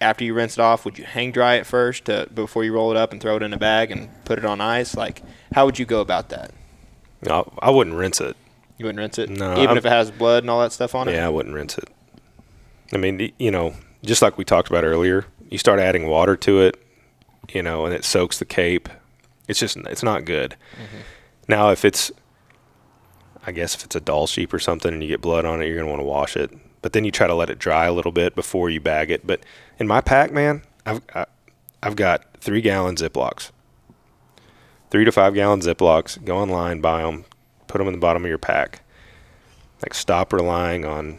after you rinse it off, would you hang dry it first before you roll it up and throw it in a bag and put it on ice? Like, how would you go about that? No, I wouldn't rinse it. You wouldn't rinse it? No. Even if it has blood and all that stuff on it? Yeah, I wouldn't rinse it. I mean, just like we talked about earlier, you start adding water to it, and it soaks the cape. It's not good. Mm-hmm. Now, if it's a Dall sheep or something and you get blood on it, you're going to want to wash it. But then you try to let it dry a little bit before you bag it. But in my pack, man, I've got 3-gallon Ziplocs. 3 to 5 gallon Ziplocs. Go online, buy them, put them in the bottom of your pack. Like, stop relying on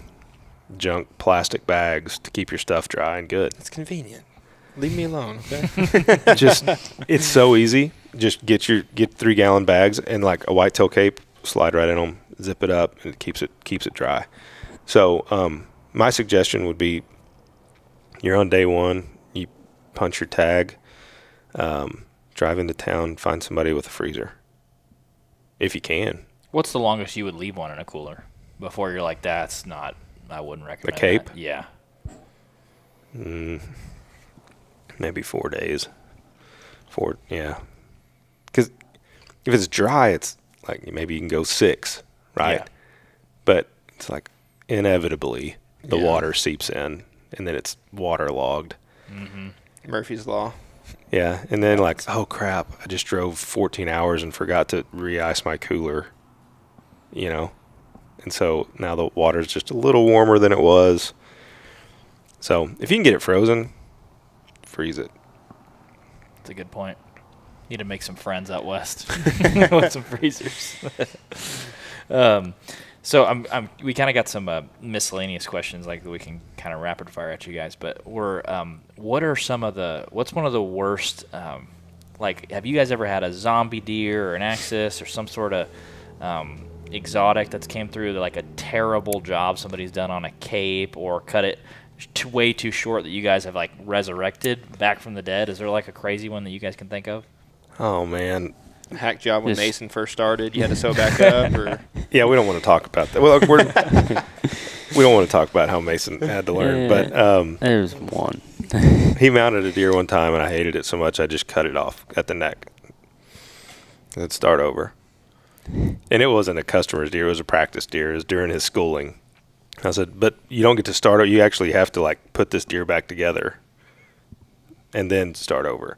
junk plastic bags to keep your stuff dry and good. It's convenient. Leave me alone, okay? It's so easy. Just get 3-gallon bags and like a whitetail cape, slide right in them, zip it up, and it keeps it dry. So my suggestion would be, you're on day 1, you punch your tag, drive into town, find somebody with a freezer, if you can. What's the longest you would leave one in a cooler before you're like, I wouldn't recommend a cape? That. Yeah. Maybe 4 days. Yeah. Because if it's dry, it's like maybe you can go 6, right? Yeah. But it's like inevitably the water seeps in, and then it's waterlogged. Mm-hmm. Murphy's Law. Yeah, and then like, oh crap, I just drove 14 hours and forgot to re-ice my cooler, And so now the water's just a little warmer than it was. So if you can get it frozen, freeze it. That's a good point. Need to make some friends out west with some freezers. So we kind of got some miscellaneous questions like that we can kind of rapid fire at you guys. But what's one of the worst? Have you guys ever had a zombie deer or an axis or some sort of exotic that's came through like a terrible job somebody's done on a cape, or cut it way too short that you guys have like resurrected back from the dead? Is there like a crazy one that you guys can think of? Oh man. Hack job when Mason first started, you had to sew back up, or yeah, we don't want to talk about that. Well, we don't want to talk about how Mason had to learn, but there's one. He mounted a deer one time, and I hated it so much I just cut it off at the neck. Let's start over. And it wasn't a customer's deer; it was a practice deer. It was during his schooling. I said, "But you don't get to start over. You actually have to like put this deer back together, and then start over."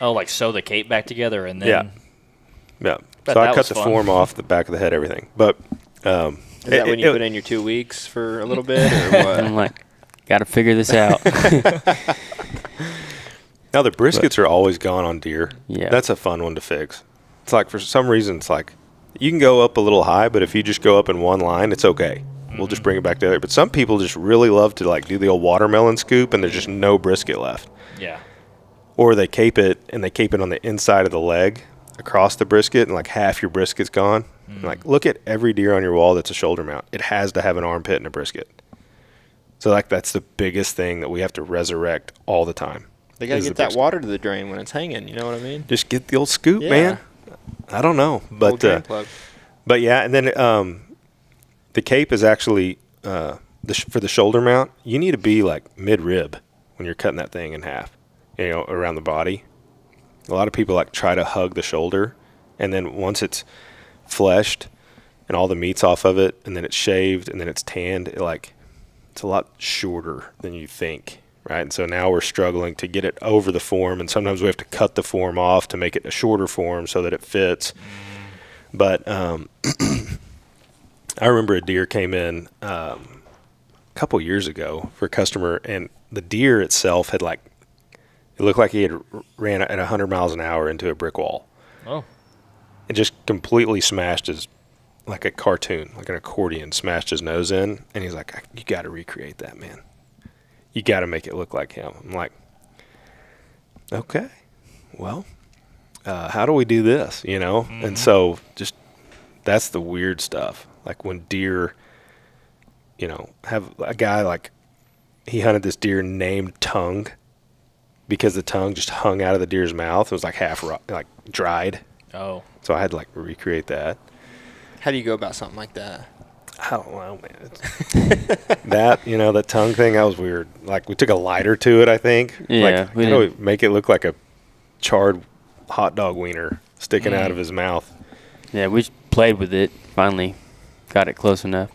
Oh, like sew the cape back together and then. Yeah. So I cut the form off, the back of the head, everything. But is that when you put in your 2 weeks for a little bit, or what? I'm like, got to figure this out. Now the briskets are always gone on deer. Yeah. That's a fun one to fix. It's like for some reason it's like you can go up a little high, but if you just go up in one line, it's okay. Mm-hmm. We'll just bring it back together. But some people just really love to like do the old watermelon scoop, and there's just no brisket left. Yeah. Or they cape it, and they cape it on the inside of the leg. across the brisket and like half your brisket's gone. Like, look at every deer on your wall that's a shoulder mount. It has to have an armpit and a brisket. So like that's the biggest thing that we have to resurrect all the time. They got to get that water to the drain when it's hanging. You know what I mean? Just get the old scoop, man. I don't know, but yeah. And then the cape is actually for the shoulder mount. You need to be like mid rib when you're cutting that thing in half. You know, around the body. A lot of people like try to hug the shoulder, and then once it's fleshed and all the meat's off of it, and then it's shaved and then it's tanned, it's a lot shorter than you think, right? And so now we're struggling to get it over the form, and sometimes we have to cut the form off to make it a shorter form so that it fits. But I remember a deer came in a couple years ago for a customer, and the deer itself had it looked like he had ran at 100 miles an hour into a brick wall. Oh. It just completely smashed like a cartoon, like an accordion, smashed his nose in. And he's like, you got to recreate that, man. You got to make it look like him. I'm like, okay, well, how do we do this, you know? Mm-hmm. And so just that's the weird stuff. Like when deer, you know, have a guy like he hunted this deer named Tongue, because the tongue just hung out of the deer's mouth. It was like half dried. Oh. So I had to like recreate that. How do you go about something like that? I don't know, man. That, you know, the tongue thing, that was weird. Like we took a lighter to it, I think. Yeah. Like, how do we make it look like a charred hot dog wiener sticking out of his mouth? Yeah, we played with it. Finally got it close enough.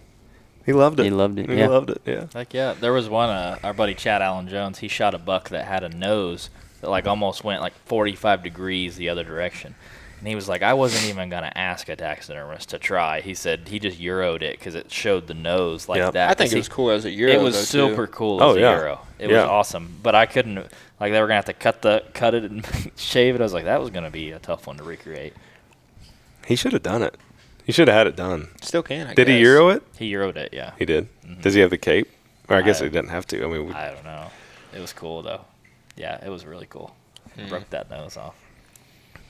He loved it. He loved it. He loved it. Yeah. Heck yeah. There was one, our buddy Chad Allen Jones, he shot a buck that had a nose that like almost went like 45 degrees the other direction. And he was like, I wasn't even going to ask a taxidermist to try. He said he just Euroed it because it showed the nose like that. I think it was cool as a Euro. It was super cool as a Euro. It was awesome. But I couldn't, like they were going to have to cut it and shave it. I was like, that was going to be a tough one to recreate. He should have done it. He should have had it done. Still can, I guess. Did he Euro it? He Euroed it, yeah. He did? Mm-hmm. Does he have the cape? Or I guess he didn't have to. I mean, I don't know. It was cool, though. Yeah, it was really cool. Broke that nose off.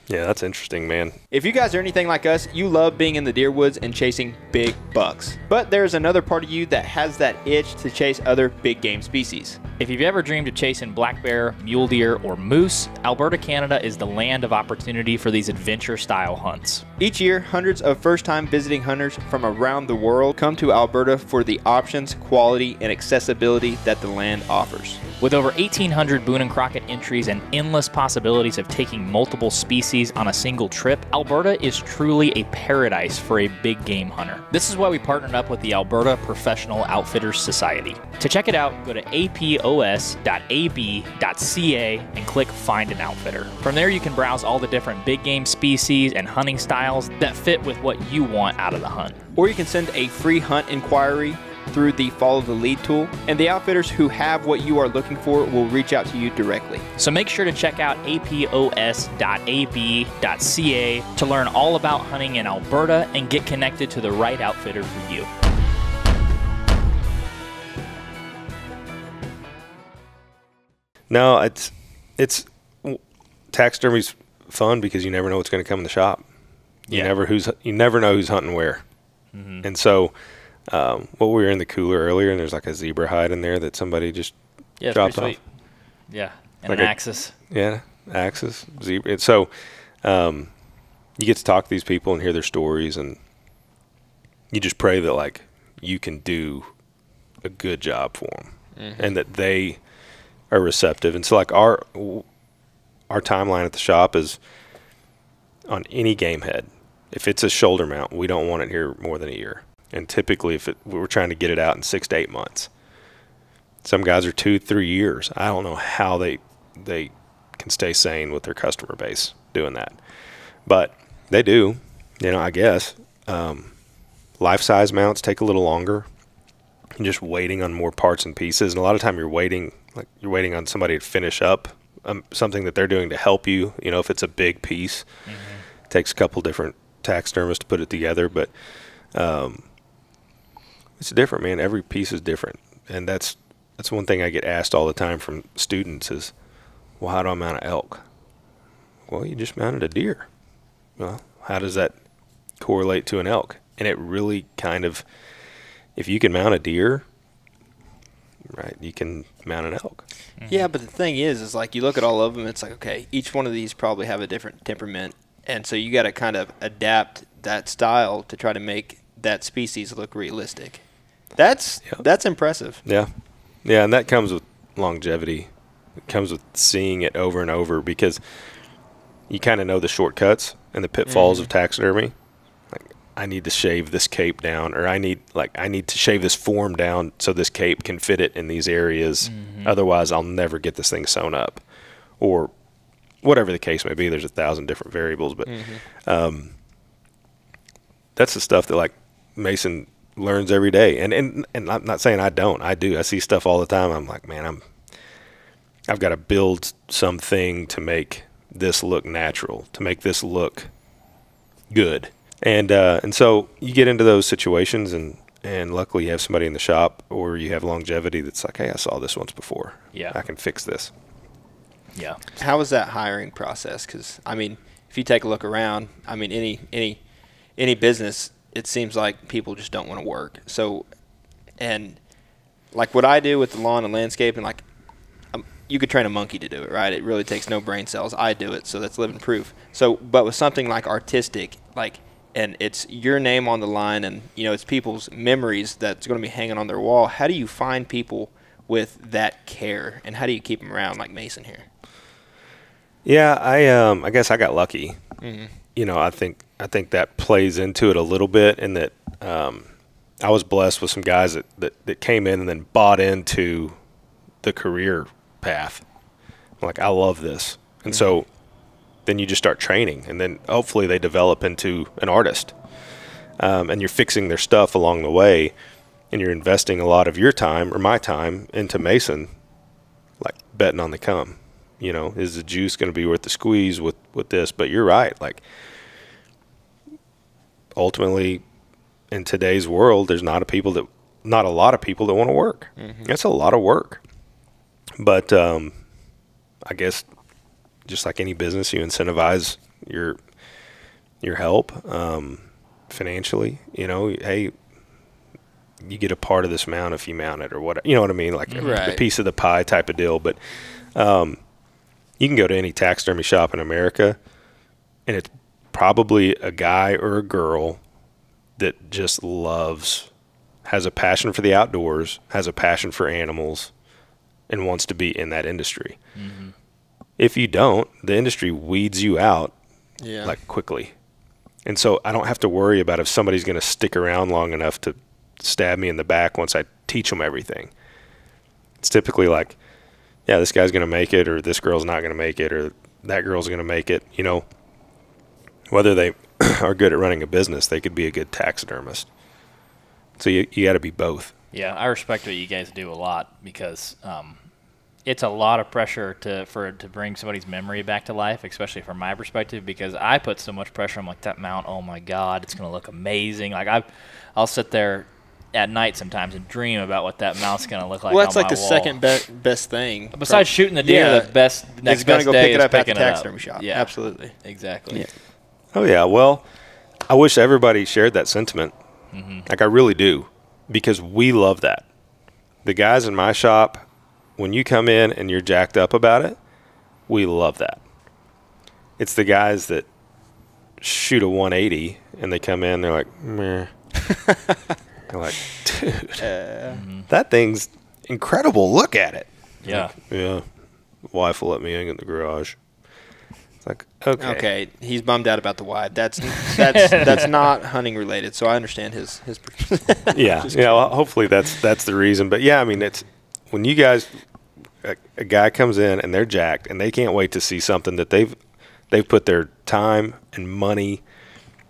Yeah, that's interesting, man. If you guys are anything like us, you love being in the deer woods and chasing big bucks. But there's another part of you that has that itch to chase other big game species. If you've ever dreamed of chasing black bear, mule deer, or moose, Alberta, Canada is the land of opportunity for these adventure-style hunts. Each year, hundreds of first-time visiting hunters from around the world come to Alberta for the options, quality, and accessibility that the land offers. With over 1,800 Boone and Crockett entries and endless possibilities of taking multiple species on a single trip, Alberta is truly a paradise for a big game hunter. This is why we partnered up with the Alberta Professional Outfitters Society. To check it out, go to apos.ab.ca and click Find an Outfitter. From there, you can browse all the different big game species and hunting styles that fit with what you want out of the hunt. Or you can send a free hunt inquiry through the Follow the Lead tool, and the outfitters who have what you are looking for will reach out to you directly. So make sure to check out apos.ab.ca to learn all about hunting in Alberta and get connected to the right outfitter for you. No, it's taxidermy's fun because you never know what's going to come in the shop. You never know who's hunting where. Mm-hmm. And so we were in the cooler earlier, and there's like a zebra hide in there that somebody just dropped off. Yeah, and like an axis. Yeah, axis, zebra. And so you get to talk to these people and hear their stories, and you just pray that like you can do a good job for them, and that they are receptive. And so like our timeline at the shop is on any game head. If it's a shoulder mount, we don't want it here more than a year. And typically, we're trying to get it out in 6 to 8 months. Some guys are 2-3 years. I don't know how they can stay sane with their customer base doing that, but they do. You know, I guess life-size mounts take a little longer. You're just waiting on more parts and pieces, and a lot of time you're waiting on somebody to finish up something that they're doing to help you. You know, if it's a big piece, it takes a couple different taxidermists to put it together, but it's different, man. Every piece is different, and that's one thing I get asked all the time from students is, well, how do I mount an elk? Well, you just mounted a deer. well, how does that correlate to an elk? And it really kind of, if you can mount a deer, right, you can mount an elk. Yeah, but the thing is like you look at all of them, it's like, okay, each one of these probably have a different temperament. And so you got to kind of adapt that style to try to make that species look realistic. That's impressive. Yeah. Yeah, and that comes with longevity. It comes with seeing it over and over because you kind of know the shortcuts and the pitfalls of taxidermy. Like, I need to shave this cape down, or I need to shave this form down so this cape can fit it in these areas. Otherwise, I'll never get this thing sewn up, or whatever the case may be. There's 1,000 different variables, but that's the stuff that like Mason learns every day. And I'm not saying I don't. I do. I see stuff all the time. I'm like, man, I've got to build something to make this look natural, to make this look good. And so you get into those situations, and luckily you have somebody in the shop, or you have longevity that's like, hey, I saw this once before. Yeah. I can fix this. Yeah. How is that hiring process? Because, I mean, if you take a look around, I mean, any business, it seems like people just don't want to work. So, and like what I do with the lawn and landscape, and like you could train a monkey to do it, right? It really takes no brain cells. I do it, so that's living proof. So, but with something like artistic, like, and it's your name on the line, and you know it's people's memories that's going to be hanging on their wall. How do you find people with that care, and how do you keep them around like Mason here? Yeah, I guess I got lucky. You know, I think that plays into it a little bit, in that I was blessed with some guys that came in and then bought into the career path. Like, I love this. And so then you just start training, and then hopefully they develop into an artist. And you're fixing their stuff along the way, and you're investing a lot of your time, or my time, into Mason, like betting on the come. You know, is the juice going to be worth the squeeze with this? But you're right. Like, ultimately, in today's world, there's not a lot of people that want to work. That's a lot of work. But I guess just like any business, you incentivize your help financially. You know, hey, you get a part of this mount if you mount it, or what, you know what I mean? Like a piece of the pie type of deal. But you can go to any taxidermy shop in America, and it's probably a guy or a girl that just has a passion for the outdoors, has a passion for animals, and wants to be in that industry. If you don't, the industry weeds you out like quickly. And so I don't have to worry about if somebody's going to stick around long enough to stab me in the back once I teach them everything. It's typically like, yeah, this guy's going to make it, or this girl's not going to make it, or that girl's going to make it. You know, whether they are good at running a business, they could be a good taxidermist. So you got to be both. Yeah, I respect what you guys do a lot, because it's a lot of pressure to bring somebody's memory back to life, especially from my perspective, because I put so much pressure. I'm like, that mount, oh my God, it's going to look amazing. Like I'll sit there at night sometimes and dream about what that mount's going to look like. Well, that's on like my the wall. second best thing. Besides shooting the deer, the next gonna best go day pick it is up at the picking it up. taxidermy shop. Yeah, Absolutely. Exactly. Yeah. Oh, yeah. Well, I wish everybody shared that sentiment. Like, I really do, because we love that. The guys in my shop, when you come in and you're jacked up about it, we love that. It's the guys that shoot a 180 and they come in, they're like, meh. You're like, dude, that thing's incredible. Look at it. Yeah. Like, yeah. Wife will let me in the garage. It's like, okay. Okay, he's bummed out about the wide. That's not hunting related, so I understand his Yeah. Well, hopefully that's the reason. But yeah, I mean, it's when you guys, a guy comes in and they're jacked and they can't wait to see something that they've put their time and money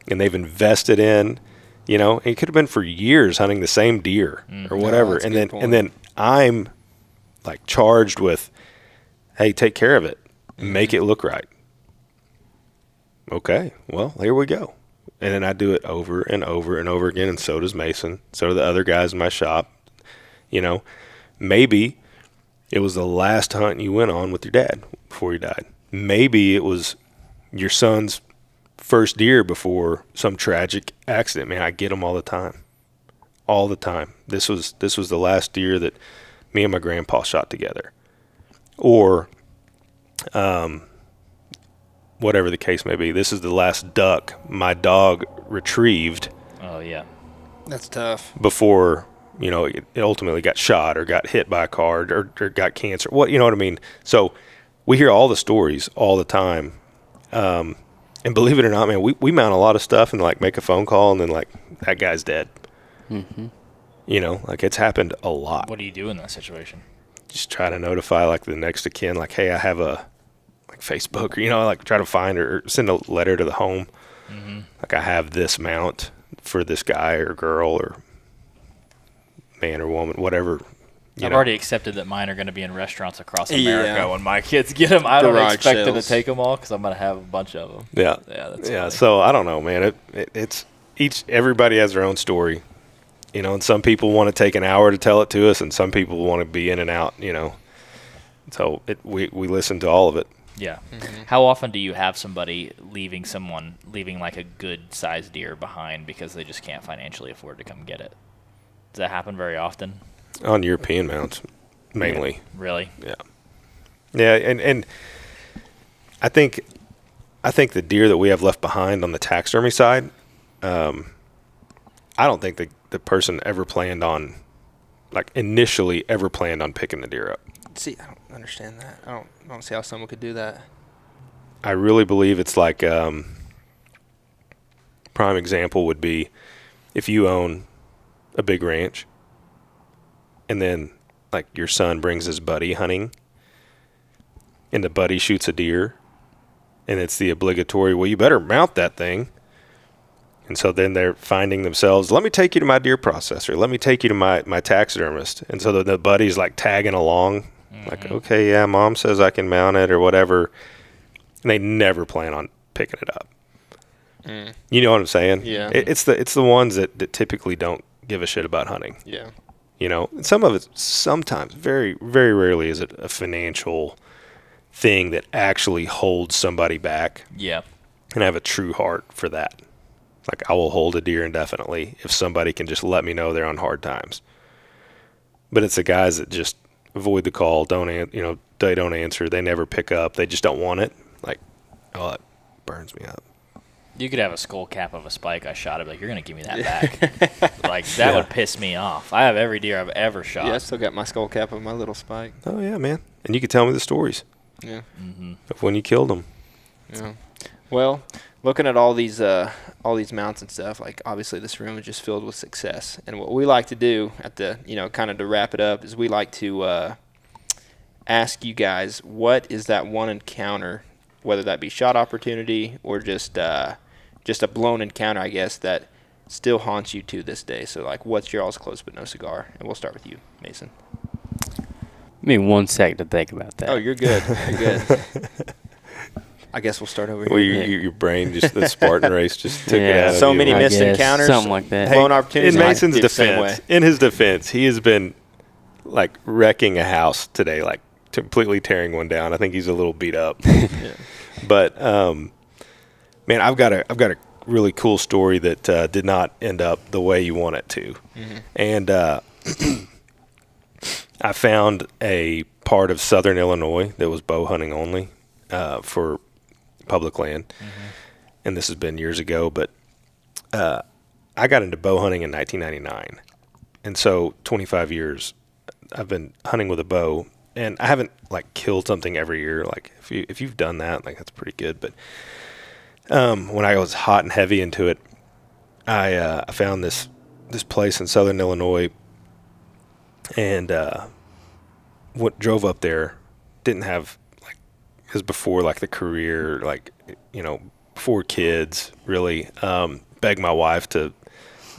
and they've invested in. You know, it could have been for years hunting the same deer or whatever. No, and then I'm like charged with, hey, take care of it. Make it look right. Okay, well, here we go. And then I do it over and over and over again, and so does Mason. So do the other guys in my shop. You know, maybe it was the last hunt you went on with your dad before he died. Maybe it was your son's first deer before some tragic accident. Man, I get them all the time. All the time. This was the last deer that me and my grandpa shot together. Or whatever the case may be. This is the last duck my dog retrieved. Oh, yeah. That's tough. Before, it ultimately got shot or got hit by a car or got cancer. You know what I mean? So we hear all the stories all the time. And believe it or not, man, we mount a lot of stuff and like make a phone call and then like that guy's dead. Mm-hmm. It's happened a lot. What do you do in that situation? Just try to notify like the next of kin, like, hey, I have a like Facebook, or like try to find or send a letter to the home. Mm-hmm. Like I have this mount for this guy or girl or man or woman, whatever. I've already accepted that mine are going to be in restaurants across Yeah. America when my kids get them. I don't Garage expect them to sales. take them all because I'm going to have a bunch of them. Yeah. That's Yeah. funny. So I don't know, man. It's everybody has their own story, and some people want to take an hour to tell it to us and some people want to be in and out, So we listen to all of it. Yeah. Mm-hmm. How often do you have somebody leaving like a good sized deer behind because they just can't financially afford to come get it? Does that happen very often? On European mounts, mainly. Really? Yeah. Yeah, and I think the deer that we have left behind on the taxidermy side, I don't think the person ever planned on, like initially ever planned on picking the deer up. See, I don't understand that. I don't see how someone could do that. I really believe it's like prime example would be if you own a big ranch and then like your son brings his buddy hunting and the buddy shoots a deer and it's the obligatory, well, you better mount that thing. And so then they're finding themselves, let me take you to my deer processor. Let me take you to my taxidermist. And so the buddy's like tagging along. Mm-hmm. Like, okay, yeah, mom says I can mount it or whatever. And they never plan on picking it up. Mm. You know what I'm saying? Yeah. It's the ones that typically don't give a shit about hunting. Yeah. And some of it sometimes, very, very rarely is it a financial thing that actually holds somebody back. Yeah. And I have a true heart for that. Like I will hold a deer indefinitely if somebody can just let me know they're on hard times. But it's the guys that just avoid the call, they don't answer, they never pick up, they just don't want it. Like, oh, it burns me up. You could have a skull cap of a spike I shot. I'd be like, you're going to give me that back. Like, that would piss me off. I have every deer I've ever shot. Yeah, I still got my skull cap of my little spike. Oh, yeah, man. And you could tell me the stories Yeah. Mm-hmm. of when you killed them. Yeah. Well, looking at all these mounts and stuff, like obviously this room is just filled with success. And what we like to do at the, kind of to wrap it up is we like to ask you guys, what is that one encounter, whether that be shot opportunity or just a blown encounter, I guess, that still haunts you to this day? So, like, what's your all's close but no cigar? And we'll start with you, Mason. Give me 1 second to think about that. Oh, you're good. You're good. I guess we'll start over here. Well, your brain just, the Spartan race just took it out of so you. many I missed guess, encounters. something like that. Blown opportunities. In Mason's I do the same defense, way. in his defense, he has been like wrecking a house today, like completely tearing one down. I think he's a little beat up. Yeah. But man, I've got a really cool story that did not end up the way you want it to. Mm-hmm. And I found a part of southern Illinois that was bow hunting only for public land. Mm-hmm. And this has been years ago, but I got into bow hunting in 1999. And so 25 years I've been hunting with a bow, and I haven't like killed something every year. Like if you've done that, like that's pretty good. But when I was hot and heavy into it, I found this place in southern Illinois, and what drove up there didn't have like, it was before like the career, like, before kids really. Begged my wife to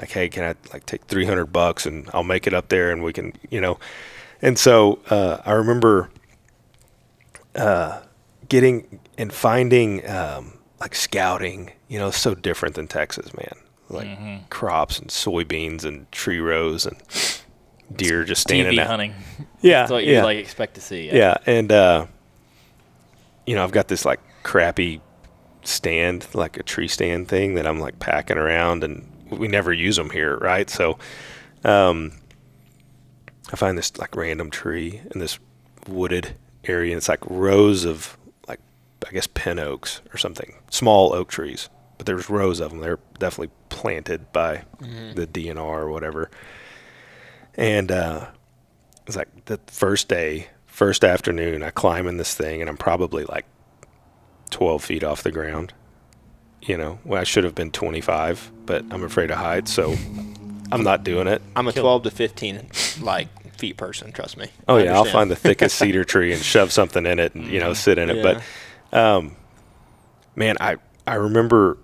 like, hey, can I like take $300 and I'll make it up there and we can, And so I remember getting and finding like scouting, so different than Texas, man. Like crops and soybeans and tree rows and deer just standing TV out. hunting. Yeah, That's what you like expect to see. Yeah, and I've got this like crappy stand, like a tree stand thing that I'm like packing around, and we never use them here, right? So I find this like random tree in this wooded area, and it's like rows of like, I guess, pin oaks or something, small oak trees, but there's rows of them. They're definitely planted by the DNR or whatever. And it's like the first afternoon, I climb in this thing, and I'm probably like 12 feet off the ground. Well, I should have been 25, but I'm afraid of heights, so I'm not doing it. I'm a 12 to 15 like feet person, trust me. Oh yeah, I'll find the thickest cedar tree and shove something in it and sit in it. Yeah. But man, I remember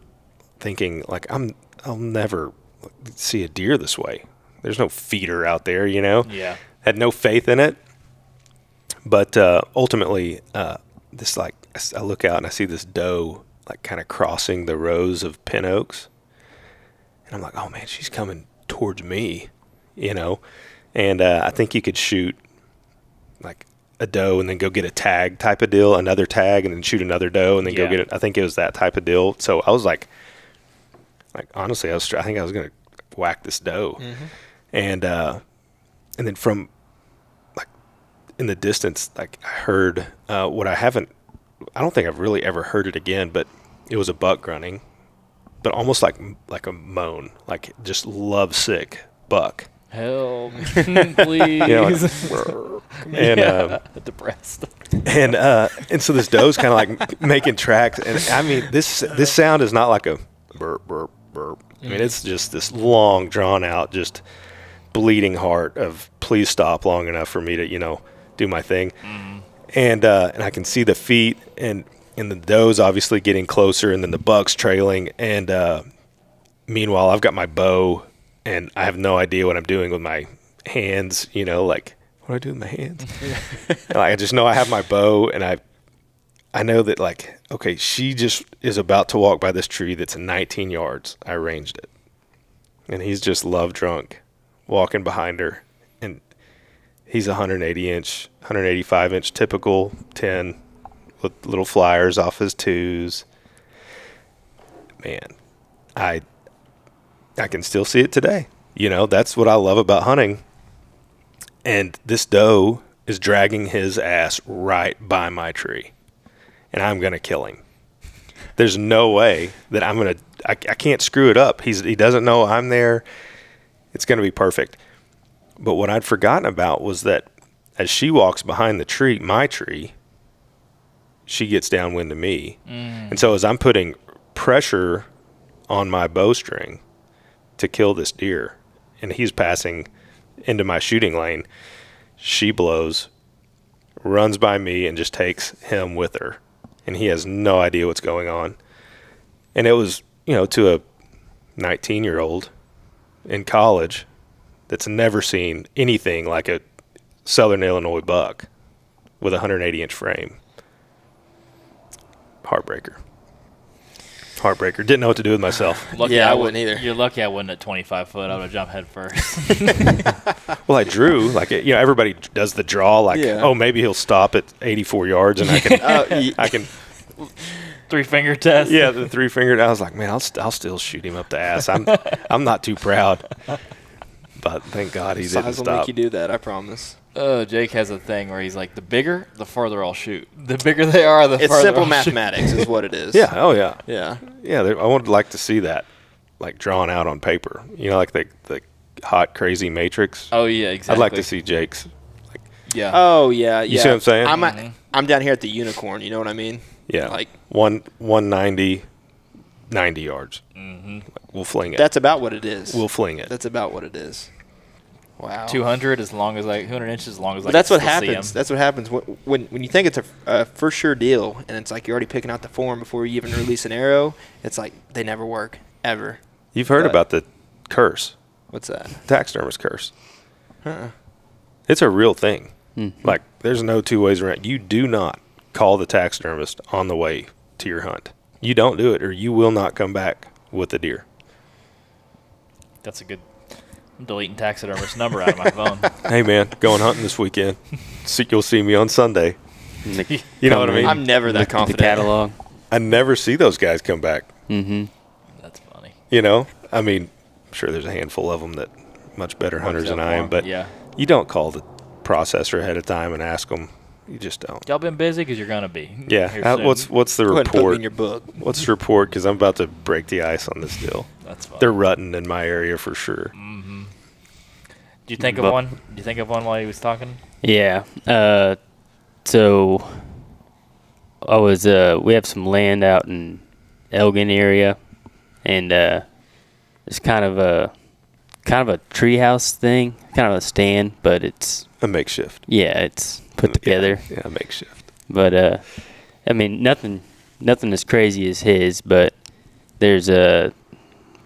thinking like I'll never see a deer this way. There's no feeder out there, Yeah. Had no faith in it. But ultimately, this like I look out and I see this doe like kind of crossing the rows of pin oaks, and I'm like, oh man, she's coming towards me, And I think you could shoot like a doe and then go get a tag type of deal, another tag, and then shoot another doe and then go get it. I think it was that type of deal. So I was like honestly, I think I was gonna whack this doe, and then from like in the distance, like I heard what I don't think I've really ever heard it again, but it was a buck grunting, but almost like a moan, like just lovesick buck. Help, please. And depressed. And so this doe's kind of like making tracks, and I mean this sound is not like a burp burp burp. I mean it's just this long drawn out, just bleeding heart of please stop long enough for me to do my thing. And I can see the feet and the doe's obviously getting closer, and then the buck's trailing, and meanwhile I've got my bow. And I have no idea what I'm doing with my hands, like, what do I do with my hands? I just know I have my bow, and I know that, like, okay, she just is about to walk by this tree that's 19 yards. I ranged it. And he's just love drunk, walking behind her. And he's 180-inch, 185-inch typical 10 with little flyers off his twos. Man, I can still see it today. That's what I love about hunting. And this doe is dragging his ass right by my tree. And I'm going to kill him. There's no way that I can't screw it up. He doesn't know I'm there. It's going to be perfect. But what I'd forgotten about was that as she walks behind the tree, my tree, she gets downwind to me. And so as I'm putting pressure on my bowstring to kill this deer, and he's passing into my shooting lane, she blows, runs by me, and just takes him with her, and he has no idea what's going on. And it was to a 19-year-old in college that's never seen anything like a Southern Illinois buck with a 180-inch frame. Heartbreaker. Didn't know what to do with myself. Lucky I wouldn't either. You're lucky I wasn't at 25 foot. I would have jumped head first. Well, I drew like everybody does the draw. Like, oh, maybe he'll stop at 84 yards, and I can. Three-finger test. Yeah, the three-fingered. I was like, man, I'll still shoot him up the ass. I'm not too proud, but thank God he didn't Size will stop. make you do that, I promise. Jake has a thing where he's like, the bigger, the farther I'll shoot. The bigger they are, the farther It's simple I'll mathematics is what it is. Yeah. Oh yeah. Yeah. Yeah. I would like to see that, like drawn out on paper. Like the hot crazy matrix. Oh yeah, exactly. I'd like to see Jake's. Yeah. Oh yeah. You see what I'm saying? I'm down here at the unicorn. You know what I mean? Yeah. Like 190, 90 yards. We'll fling it. That's about what it is. We'll fling it. That's about what it is. Wow. 200 as long as 200 inches as long as But that's what happens. That's what happens when you think it's a for sure deal, and it's like you're already picking out the form before you even release an arrow. It's like they never work ever. You've heard about the curse, What's that? taxidermist curse. It's a real thing. Like there's no two ways around. You do not call the taxidermist on the way to your hunt. You don't do it, or you will not come back with the deer. That's a good. I'm deleting taxidermist number out of my phone. Hey man, going hunting this weekend. You'll see me on Sunday. You know what I mean? I'm never that Look at the confident. catalog. I never see those guys come back. Mm-hmm. That's funny. You know, I mean, I'm sure there's a handful of them that much better hunters than I am, but yeah. you don't call the processor ahead of time and ask them. You just don't. Y'all been busy because you're gonna be. Yeah. here soon. What's the Go ahead and put me report? in your book. What's the report? Because I'm about to break the ice on this deal. That's funny. They're rutting in my area for sure. Do you think of one? Do you think of one while he was talking? Yeah. So I was we have some land out in Elgin area, and it's kind of a treehouse thing, kind of a stand, but it's A makeshift. it's put together. Yeah, makeshift. But I mean, nothing as crazy as his, but there's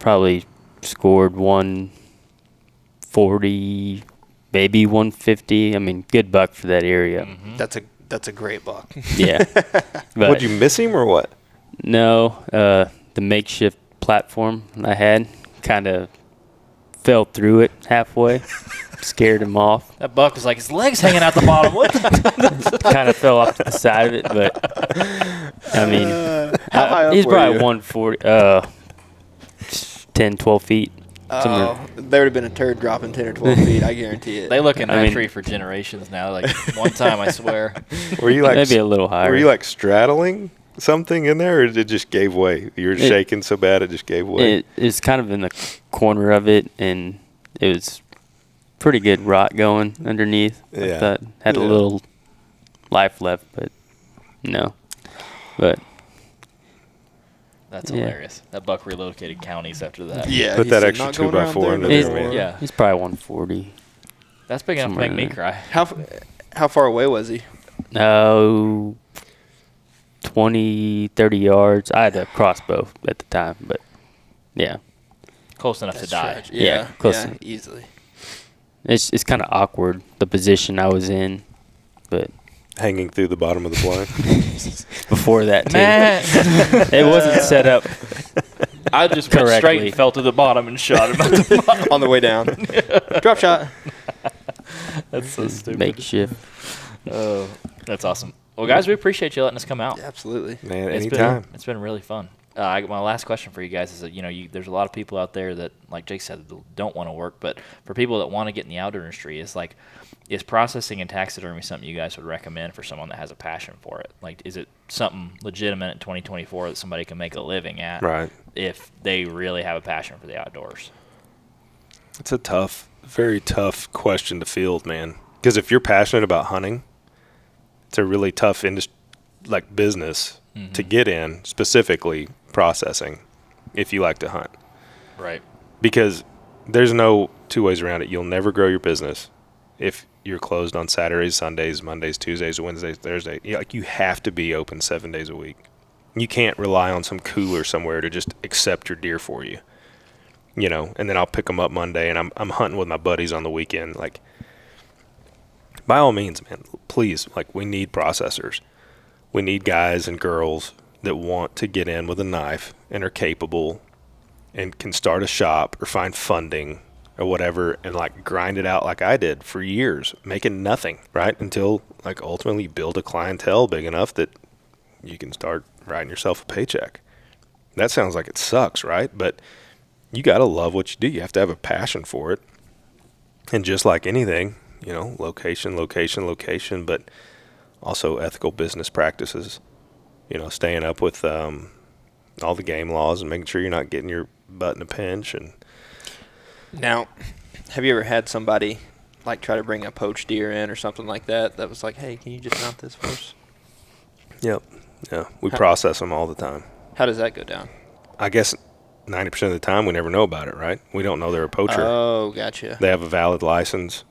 probably scored 140, maybe 150. I mean, good buck for that area. That's a great buck. Yeah. But Would you miss him or what? no, the makeshift platform I had kind of fell through it halfway, scared him off. That buck was like his legs hanging out the bottom. What? Kind of fell off to the side of it, but I mean, How high up he's were probably you? 140, 10, 12 feet. Oh, there would have been a turd dropping 10 or 12 feet. I guarantee it. They look in I that mean- tree for generations now. Like one time, I swear. Were you like Maybe a little higher. Were you like straddling something in there, or did it just gave way? You were shaking so bad it just gave way. It's kind of in the corner of it, and it was pretty good rot going underneath. I Yeah. thought had a Yeah. little life left, but no. But That's Yeah. hilarious. That buck relocated counties after that. Yeah. Put he that said, extra "Not going 2x4 around there into no there, more." man. Yeah. he's probably 140. That's big enough to Somewhere make me in there. cry. How far away was he? No, 20, 30 yards. I had a crossbow at the time, but yeah, Close enough to die. tragic. Yeah, close enough. easily. it's kind of awkward the position I was in, but Hanging through the bottom of the blind. before that too, Man, it wasn't set up I just went straight correctly. and fell to the bottom and shot him at the bottom. On the way down. Drop shot. That's so stupid. makeshift. Oh, that's awesome. Well, guys, we appreciate you letting us come out. Yeah, absolutely. Man, It's anytime. It's been really fun. My last question for you guys is that, there's a lot of people out there that, like Jake said, don't want to work. But for people that want to get in the outdoor industry, is processing and taxidermy something you guys would recommend for someone that has a passion for it? Like, is it something legitimate in 2024 that somebody can make a living at Right. if they really have a passion for the outdoors? It's a very tough question to field, man. Because if you're passionate about hunting, it's a really tough business to get in, specifically processing, if you like to hunt. Right. Because there's no two ways around it. You'll never grow your business if you're closed on Saturdays, Sundays, Mondays, Tuesdays, Wednesdays, Thursdays. You have to be open 7 days a week. You can't rely on some cooler somewhere to just accept your deer for you. And then I'll pick them up Monday, and I'm hunting with my buddies on the weekend. Like, by all means, man, please, we need processors. We need guys and girls that want to get in with a knife and are capable and can start a shop or find funding or whatever and grind it out like I did for years, making nothing, right? Until ultimately build a clientele big enough that you can start writing yourself a paycheck. That sounds like it sucks, right? But you got to love what you do. You have to have a passion for it. And just like anything, location, but also ethical business practices, staying up with all the game laws and making sure you're not getting your butt in a pinch. And Now, have you ever had somebody try to bring a poached deer in or something like that was like, hey, can you just mount this for us? Yep. Yeah, we process them all the time. How does that go down? I guess 90% of the time we never know about it, right? We don't know they're a poacher. Oh, gotcha. They have a valid license.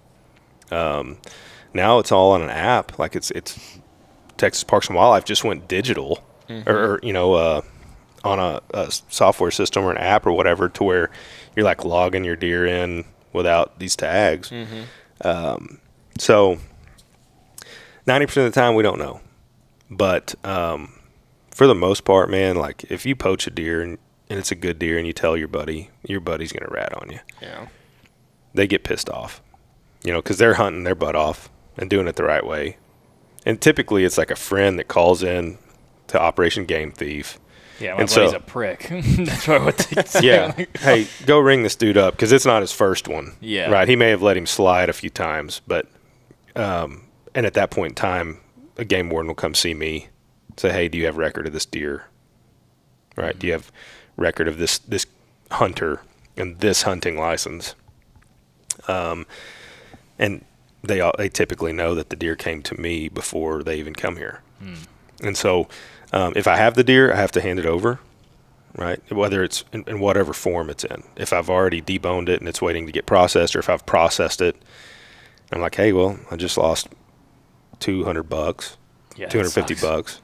Now it's all on an app. It's Texas Parks and Wildlife just went digital, or on a software system or an app or whatever, to where you're logging your deer in without these tags. So 90% of the time we don't know, but for the most part, man, if you poach a deer and it's a good deer and you tell your buddy's gonna rat on you. Yeah. They get pissed off, because they're hunting their butt off and doing it the right way. And typically it's a friend that calls in to Operation Game Thief. Yeah, my And buddy's so- a prick. That's what I would say. Yeah. Hey, go ring this dude up because it's not his first one. Yeah. Right. He may have let him slide a few times, but and at that point in time, a game warden will come see me, say, "Hey, do you have record of this deer? Right? Do you have record of this hunter and this hunting license?" And they typically know that the deer came to me before they even come here. And so if I have the deer, I have to hand it over, right? Whether it's in whatever form it's in. If I've already deboned it and it's waiting to get processed, or if I've processed it, I'm like, hey, well, I just lost $200, Yeah, $250.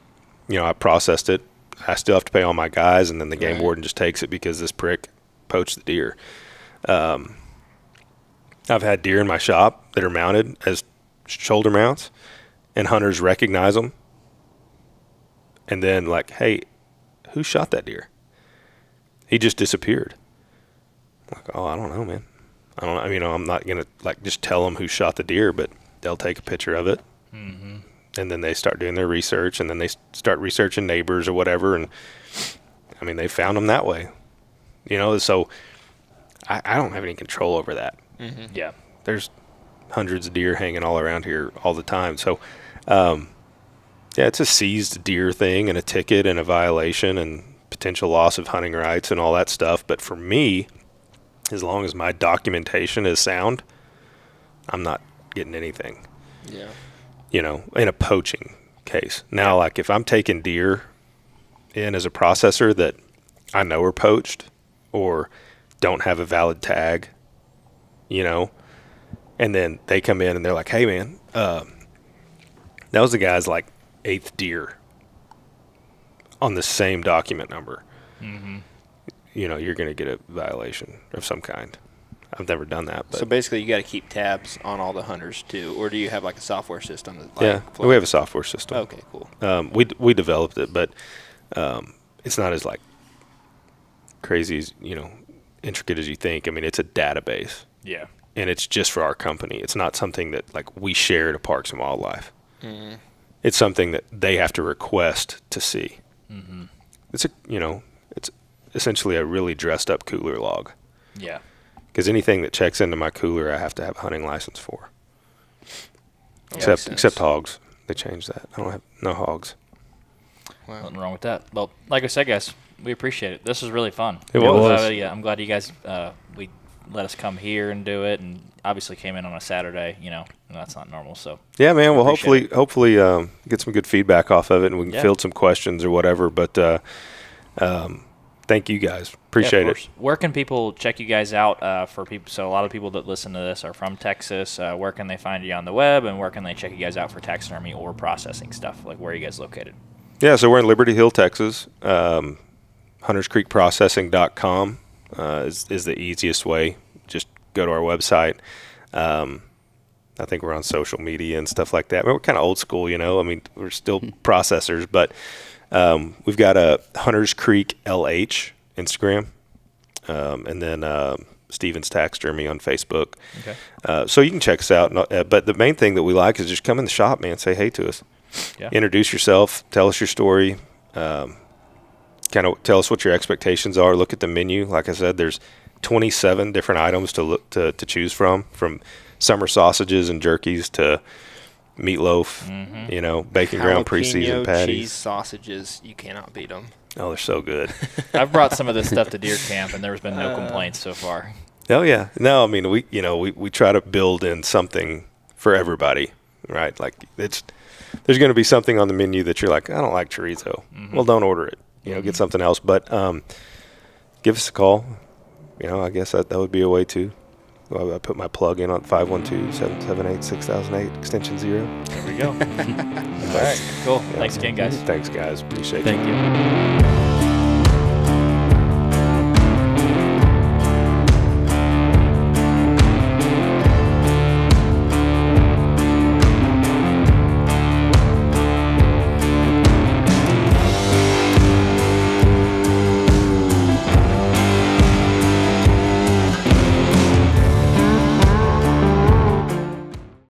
You know, I processed it. I still have to pay all my guys, and then the game warden just takes it because this prick poached the deer. I've had deer in my shop that are mounted as shoulder mounts, and hunters recognize them. And then like, hey, who shot that deer? He just disappeared. Like, oh, I don't know, man. I don't. I mean, I'm not gonna like just tell them who shot the deer, but they'll take a picture of it, and then they start doing their research, and then they start researching neighbors or whatever, and I mean, they found them that way. You know, so I don't have any control over that. Yeah. There's hundreds of deer hanging all around here all the time. So, yeah, it's a seized deer thing and a ticket and a violation and potential loss of hunting rights and all that stuff. But for me, as long as my documentation is sound, I'm not getting anything. Yeah. You know, in a poaching case. Now, like if I'm taking deer in as a processor that I know are poached or don't have a valid tag, you know, and then they come in and they're like, hey, man, that was the guy's like 8th deer on the same document number. You know, you're going to get a violation of some kind. I've never done that. But So basically, you got to keep tabs on all the hunters too, or do you have like a software system? That, like, yeah, we have a software system. Okay, cool. We developed it, but it's not as like crazy as, you know, intricate as you think. I mean, it's a database. Yeah. And it's just for our company. It's not something that like we share to Parks and Wildlife. It's something that they have to request to see. It's it's essentially a really dressed up cooler log. Yeah. Because anything that checks into my cooler, I have to have a hunting license for. Makes sense. Except hogs. They changed that. I don't have no hogs. Nothing wrong with that. Well, like I said, guys, we appreciate it. This was really fun. It was. I'm glad you guys we let us come here and do it, and obviously came in on a Saturday. You know, and that's not normal. So Yeah, man. Well, Appreciate hopefully get some good feedback off of it, and we can Yeah. field some questions or whatever. But thank you guys. Appreciate Yeah, of it. course. Where can people check you guys out for people? So a lot of people that listen to this are from Texas. Where can they find you on the web, and where can they check you guys out for taxidermy or processing stuff? Like, where are you guys located? Yeah, so we're in Liberty Hill, Texas. HuntersCreekProcessing.com is the easiest way. Just go to our website. I think we're on social media and stuff like that. I mean, we're kind of old school, you know. I mean, we're still processors, but we've got a Hunters Creek LH Instagram, and then Stevens Taxidermy on Facebook. Okay. So you can check us out. But the main thing that we like is just come in the shop, man. Say hey to us. Yeah. Introduce yourself. Tell us your story. Kind of tell us what your expectations are. Look at the menu. Like I said, there's 27 different items to choose from summer sausages and jerkies to meatloaf, you know, bacon ground pre-seasoned Jalapeno patties. cheese sausages, you cannot beat them. Oh, they're so good. I've brought some of this stuff to deer camp, and there's been no complaints so far. Oh yeah. No, I mean we try to build in something for everybody, right? Like there's going to be something on the menu that you're like, I don't like chorizo. Well, don't order it. You know, get something else. But give us a call. You know, I guess that would be a way too. I put my plug in on 512-778-6008 extension 0. There we go. All right. Cool. Thanks again, guys. Thanks, guys. Appreciate it. Thank you.